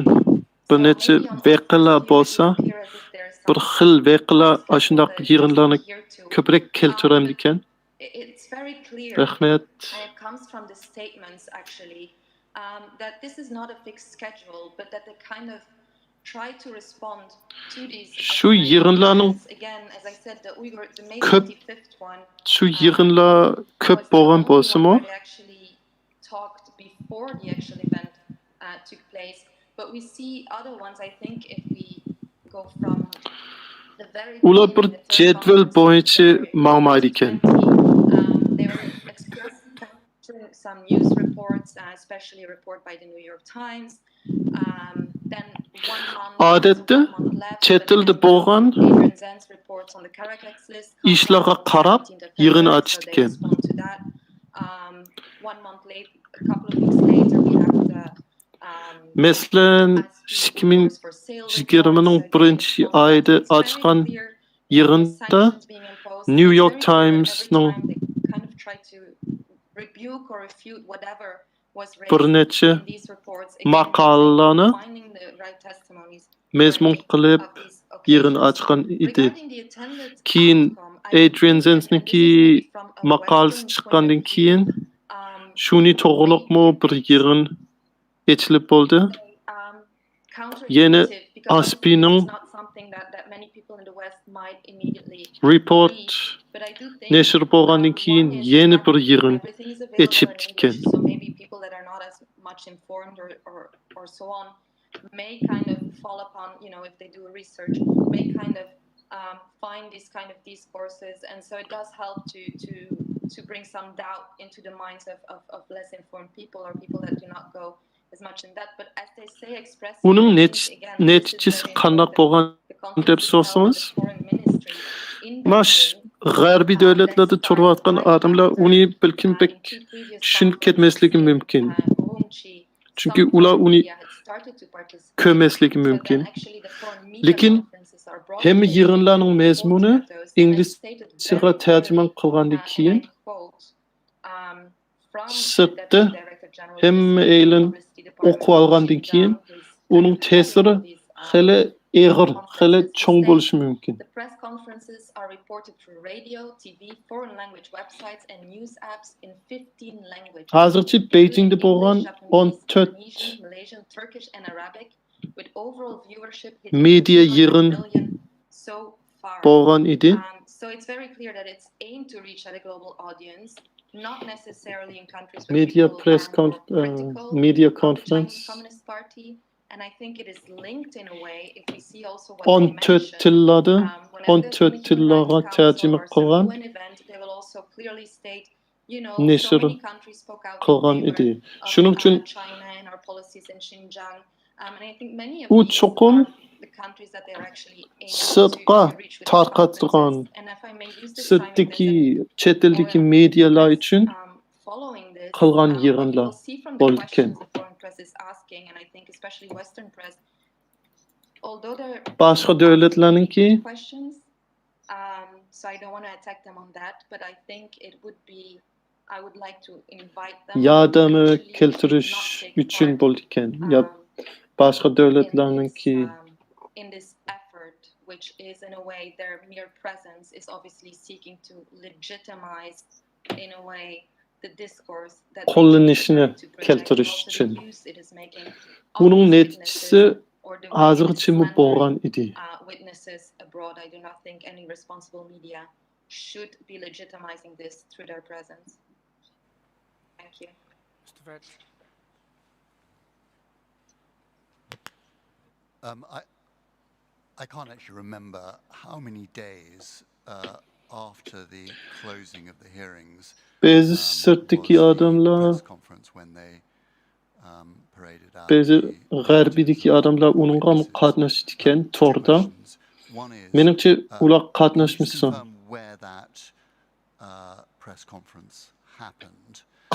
bir necha voqealar bo'lsa, bir xil voqealar shundoq yig'inlarni ko'proq keltiram ekan. It's very clear, Rahmat. and it comes from the statements actually, that this is not a fixed schedule, but that they kind of try to respond to these. Shu yig'inlarning again, as I said, the Uyghur, the May ko'p 25th one. Shu yig'inlar ko'p bo'lgan bo'lsa-mu, They actually talked before the actual event took place, but we see other ones. I think if we go from the very ular bir jadval bo'yicha ma'lumot ekan. They were expressing some news reports, especially a report by the New York Times. Then Odatda chet tilda bo'lgan ishlarga qarab yig'in ochdi ekan. 1 month later, a couple of weeks later, we have the Masalan, 2021 oyida ochgan yig'inda New York Times'ning bir necha maqolalarni mazmun qilib yig'in ochgan edi. Keyin Adrian Zensniki maqolasi chiqqandan keyin shuni to'g'riliqmi bir yig'in echilib bo'ldi. Yana Aspining report nashr bo'lgandan keyin yana bir yig'in echib tikkan. May kind of fall upon, if they do research, may kind of find these kind of discourses, and so it does help to bring some doubt into the minds of less informed people or people that do not go as much in that. But as they say, expressing Uning neticesi qanday bo'lgan deb so'rasangiz, mash g'arbiy davlatlarda turayotgan odamlar uni balkim tushunib ketmasligi mumkin. Chunki ular uni ko'rmasligi mumkin. Lekin hem yığınlarning mezmuni inglizchaga tarjima qilgandan keyin sirtda hamma e'lin o'qib olgandan keyin uning ta'siri xili eg'ir, xili cho'ng bo'lishi mumkin. The press conferences are reported through radio, TV, foreign language websites and news apps in 15 languages. Hozircha Beijingda bo'lgan 14 Malaysian, Turkish and Arabic with overall viewership media yig'in so far. bo'lgan edi. So it's very clear that it's aimed to reach at a global audience, not necessarily in countries Media press media conference. Communist Party. And I think it is linked in a way if we see also what 14 tillarda 14 tillarga tarjima qilgan nashr qilgan edi. Shuning uchun u cho'qim sirtqa tarqatgan sirtdagi chet eldagi medialar uchun qilgan yig'inlar bo'lgan. Başqa davlatlarninki so I don't want to attack them on that, but I think it would be I would like to invite them yordami keltirish uchun bo'lgan. Ya başqa davlatlarninki in this effort, which is in a way their mere presence is obviously seeking to legitimize in a way the discourse that qo'llanishini keltirish uchun. Buning natijasi hozircha bo'lgan edi. Witnesses abroad, I do not think any responsible media should be legitimizing this through their presence. Thank you. Mr. Vetch. I can't actually remember how many days after the closing of the hearings Bazı sırtdaki adamlar bazı g'arbidagi adamlar uningga qatnashdi ekan to'g'rida. Menimcha ular qatnashmasa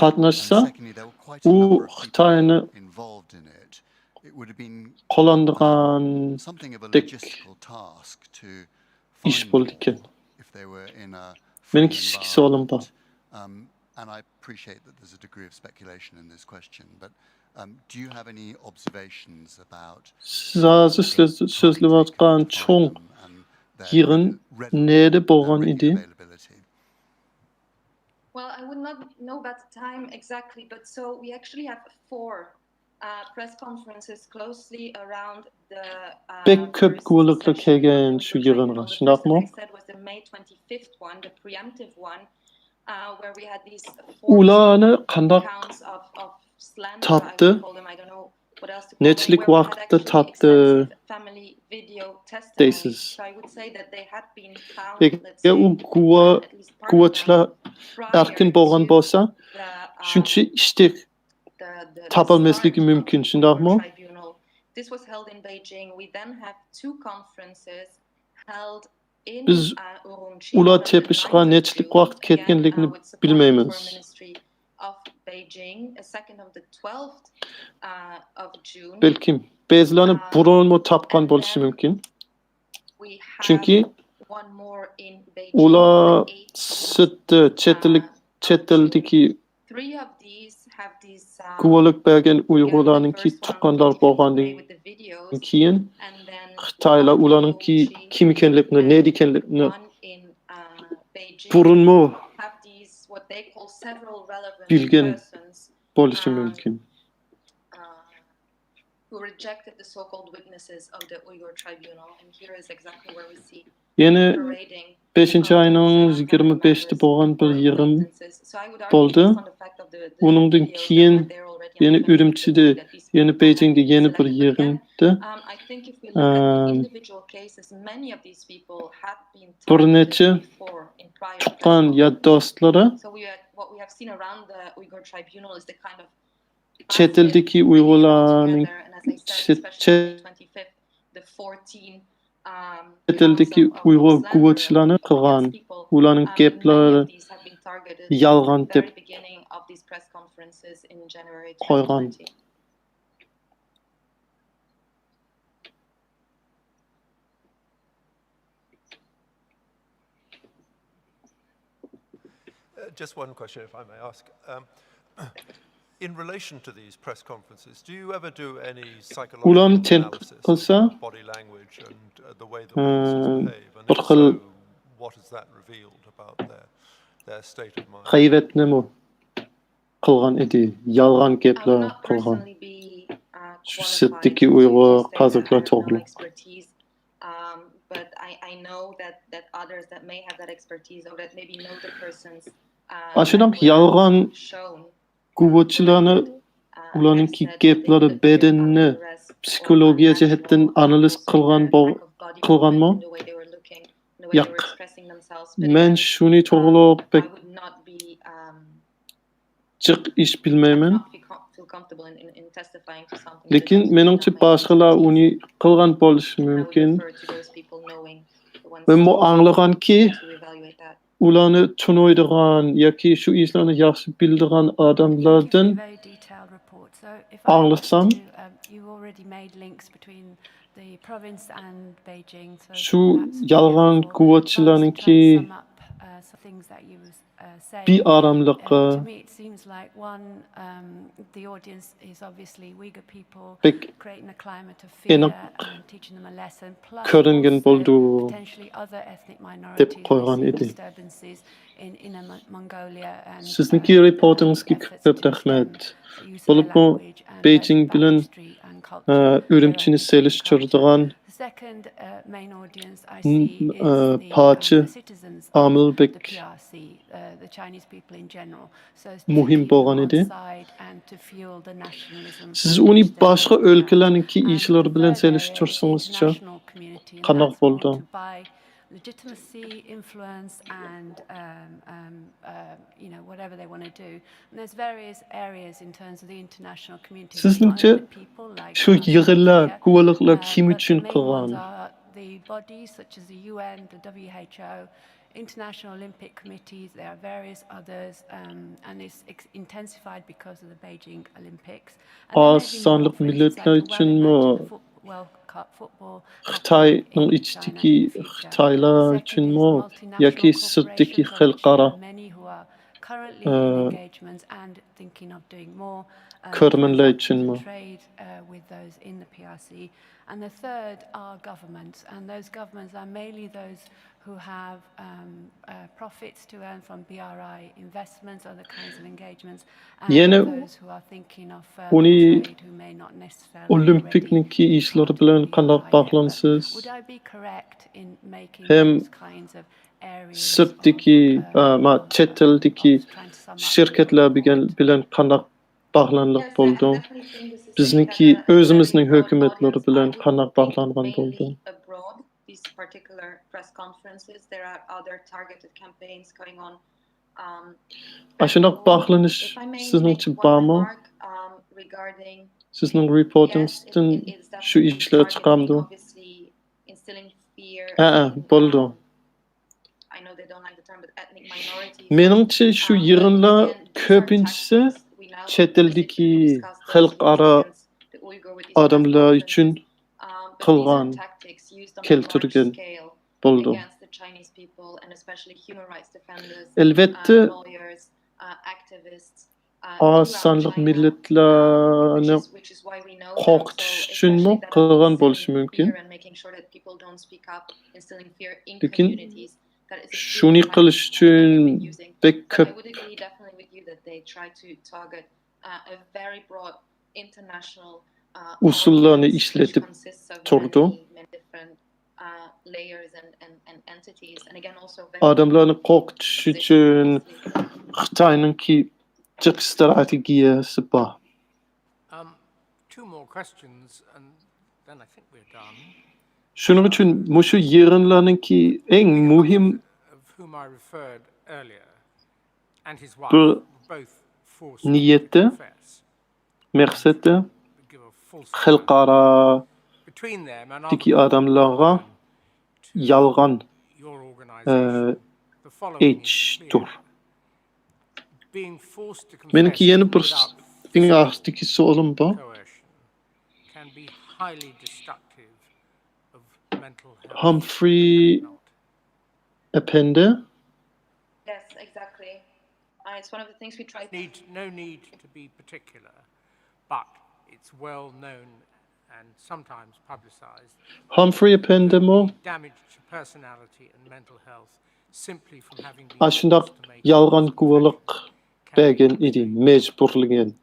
qatnashsa u Xitoyni qo'llanadigan ish bo'ldi ekan. Meniki ichki savolim bor. And I appreciate that there's a degree of speculation in this question, but do you have any observations about sözlüvatqan çoğun yığın nerede bo'lgan edi? Well, I would not know about the time exactly, but so we actually have 4 press conferences closely around the Pek ko'p guvohliklar kelgan shu yig'inga, shundaqmi? I said was the May 25th one, the preemptive one. Where we had these ularni qandaq topdi? Nechilik vaqtda topdi deysiz? Agar u guvohchilar erkin bo'lgan bo'lsa, shuncha ishtik topolmasligi mumkin, shundaqmi? This was held in Beijing. We then have 2 conferences held Biz ular tepishga nechilik vaqt ketganligini bilmaymiz. Belkim ba'zilarni burunmi topgan bo'lishi mumkin. Chunki ular chet eldagi guvohlik bergan Uyg'urlarninki tuqqanlar bo'lgandan keyin Xitoylar ularninki kim ekanligini, ne ekanligini burunmi bilgan bo'lishi mumkin. Who rejected the so-called witnesses of the Uyghur Tribunal, and here is exactly where we see Yeni 5-ayning 25'te bo'lgan bir yig'in bo'ldi. Uningdan keyin yana Urumchida, yana Beijingda yana bir yig'indi. Bir necha tuqqan yaddoslari chet eldagi Uyg'urlarning chet eldagi Uyg'ur guvohchilarni qilgan, ularning gaplari yolg'on deb qo'ygan. Just one question, if I may ask. In relation to these press conferences, do you ever do any psychological analysis of body language and the way the witnesses behave? And if so, what has that revealed about their state of mind? G'aybatni qilgan edi, yolg'on gaplar qilgan. Shu sirtdagi Uyg'ur qoziqlar to'g'ri. But I know that others that may have that expertise or that maybe know the persons Aşınak yolg'on quvvatchilarni ularningki gaplari bedenini psixologiya jihatdan analiz qilganmi? Yo'q. Men shuni to'g'riroq pek jiq ish bilmayman. Lekin meningcha boshqalar uni qilgan bo'lishi mumkin. Men bu anglaganki ularni tunoydigan yoki shu ishlarni yaxshi bildigan odamlardan anglasam shu yolg'on quvvatchilarningki bir aramlıqqa pek aniq ko'ringan bo'ldi deb qo'ygan edi. Sizniki reportingizga ko'p rahmat. Bo'libmi Beijing bilan Urumchini selishtiradigan parça Amilbek muhim bo'lgan edi. Siz uni boshqa o'lkalarningki ishlar bilan selishtirsangizcha qanaqa bo'ldi? Legitimacy, influence, and whatever they want to do. And there's various areas in terms of the international community. Sizningcha shu yig'inlar, guvohliklar kim uchun qilgan? The bodies such as the UN, the WHO, International Olympic Committees, there are various others, and it's intensified because of the Beijing Olympics. Sonliq millatlar uchunmi? Xitoyning ichidagi Xitoylar uchunmi yoki sirtdagi xalqaro ko'rmanlar uchunmi? And the third are governments, and those governments are mainly those who have profits to earn from BRI investments, other kinds of engagements, and those who are thinking of trade who may not necessarily Olimpikniki ishlar bilan qanday bog'lansiz? Would I be correct in making those kinds of areas sirtdagi chet eldagi shirkatlar bilan qanday bog'lanliq bo'ldi? Bizniki o'zimizning hukumatlari bilan qanday bog'langan bo'ldi? These particular press conferences, there are other targeted campaigns going on. Ashunaq bog'lanish sizningcha bormi? Sizning reportingizdan shu ishlar chiqamdi? Bo'ldi. Meningcha shu yig'inlar ko'pinchisi chet eldagi xalqaro odamlar uchun qilgan keltirgan bo'ldi. Elbette oz sonliq millatlarni qo'rqitish uchunmi qilgan bo'lishi mumkin. Lekin shuni qilish uchun bek ko'p usullarni ishlatib turdi. Odamlarni qo'rqitish uchun Xitoyningki jiq strategiyasi bor. Two more questions and then I think we're done. Shuning uchun mushu yig'inlarningki eng muhim niyati, maqsadi xalqarodagi odamlarga yolg'on aytishdir. Meniki yana bir eng og'riqli savolim bor. Humphrey Appender. Yes, exactly. It's one of the things we try to... No need to be particular, but it's well known and sometimes publicized. Humphrey Appendemo, Damage to personality and mental health simply from having been aşındaq yalğan guvalık bəgən idi, mecburluğun.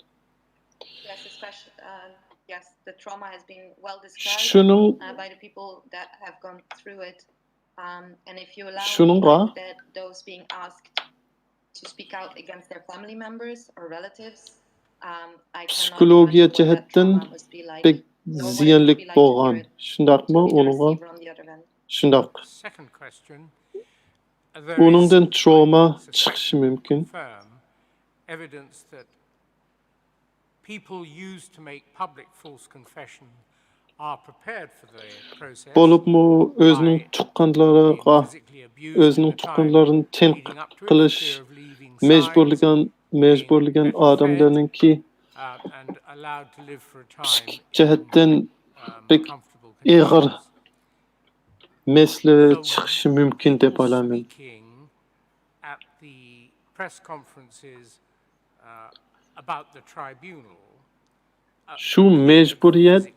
Yes, especially, yes, the trauma has been well described by the people that have gone through it. And if you allow that those being asked to speak out against their family members or relatives, I cannot imagine what that trauma must be like. Ziyanlik bolğan. Şundaqmı onunğa? Şundaq. Second question. Onundan trauma çıkışı mümkün. Evidence that people used to make public false confession are prepared for the process. Bolupmu özünün tuqqanlarını tenqid qilish mecburluğun adamlarının ki psikik cihetden pek ağır mesele çıkışı mümkün dep olamın. At the press conferences about the tribunal. Şu mecburiyet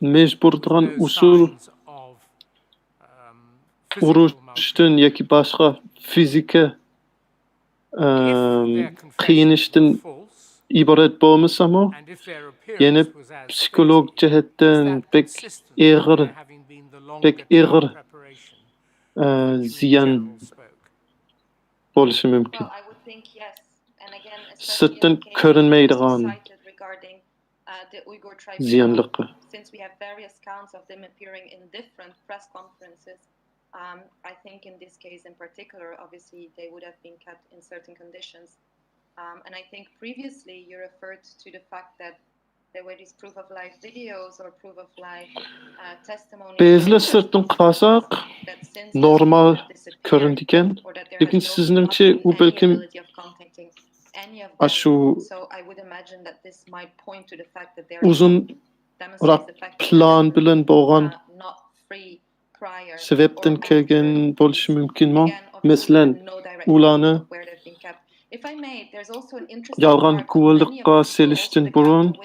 mecburduğun usul uruşdan yoki başqa fizika qiyinishdan iborat bo'lmasa-mu, yana psikolog jihatdan pek ig'ir ziyon bo'lishi mumkin. Sırtdan ko'rinmaydigan ziyanlıqı. Since we have various counts of them appearing in different press conferences, I think in this case in particular, obviously they would have been kept in certain conditions. And I think previously you referred to the fact that there were these proof of life videos or proof of life testimonies. Bezli sırtdan qalsaq normal ko'rindikan, lekin sizningcha u balkim aşu uzunroq plan bilan bo'lgan sebepdan kelgan bo'lishi mumkinmi? Masalan, ularni yolg'on guvohlikqa selishdan burun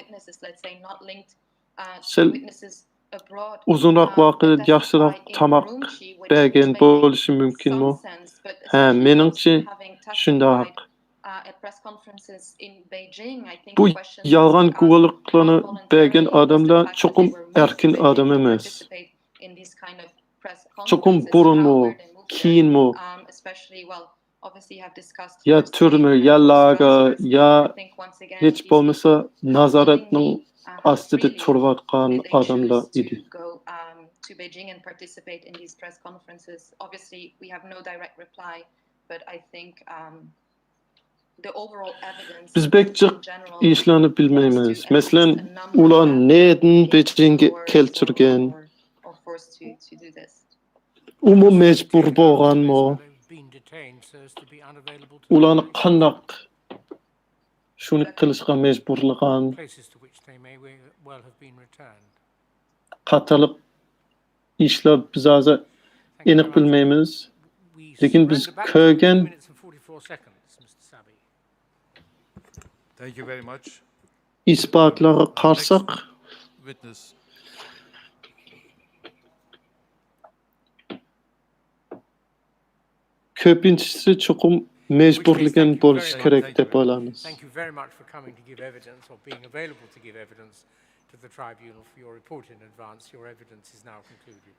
uzunroq vaqt yaxshiroq tamoq bergan bo'lishi mumkinmi? Ha, meningcha shundoq. Bu yolg'on guvohliklarni bergan odamlar cho'qim erkin odam emas. Cho'qim burunmi, keyinmi, ya turma, ya lager, ya hech bo'lmasa nazoratning ostida turayotgan odamlar edi. To Beijing and participate in these press conferences. Obviously, we have no direct reply, but I think the overall evidence. Biz bekçik işlerini bilmeymiz. Mesela ular neden Beijing'e keltirgen? Umu mecbur bo'lganmi? Ularni qandaq shuni qilishga mecburlagan? Qataliq ishlar biz hozir aniq bilmaymiz. Lekin biz ko'rgan Thank you very much. İspatlara qarsak Witness. Ko'pinchisi cho'qim mecburligan bo'lishi kerak deb o'ylamiz. Thank you very much for coming to give evidence or being available to give evidence to the tribunal for your report in advance. Your evidence is now concluded.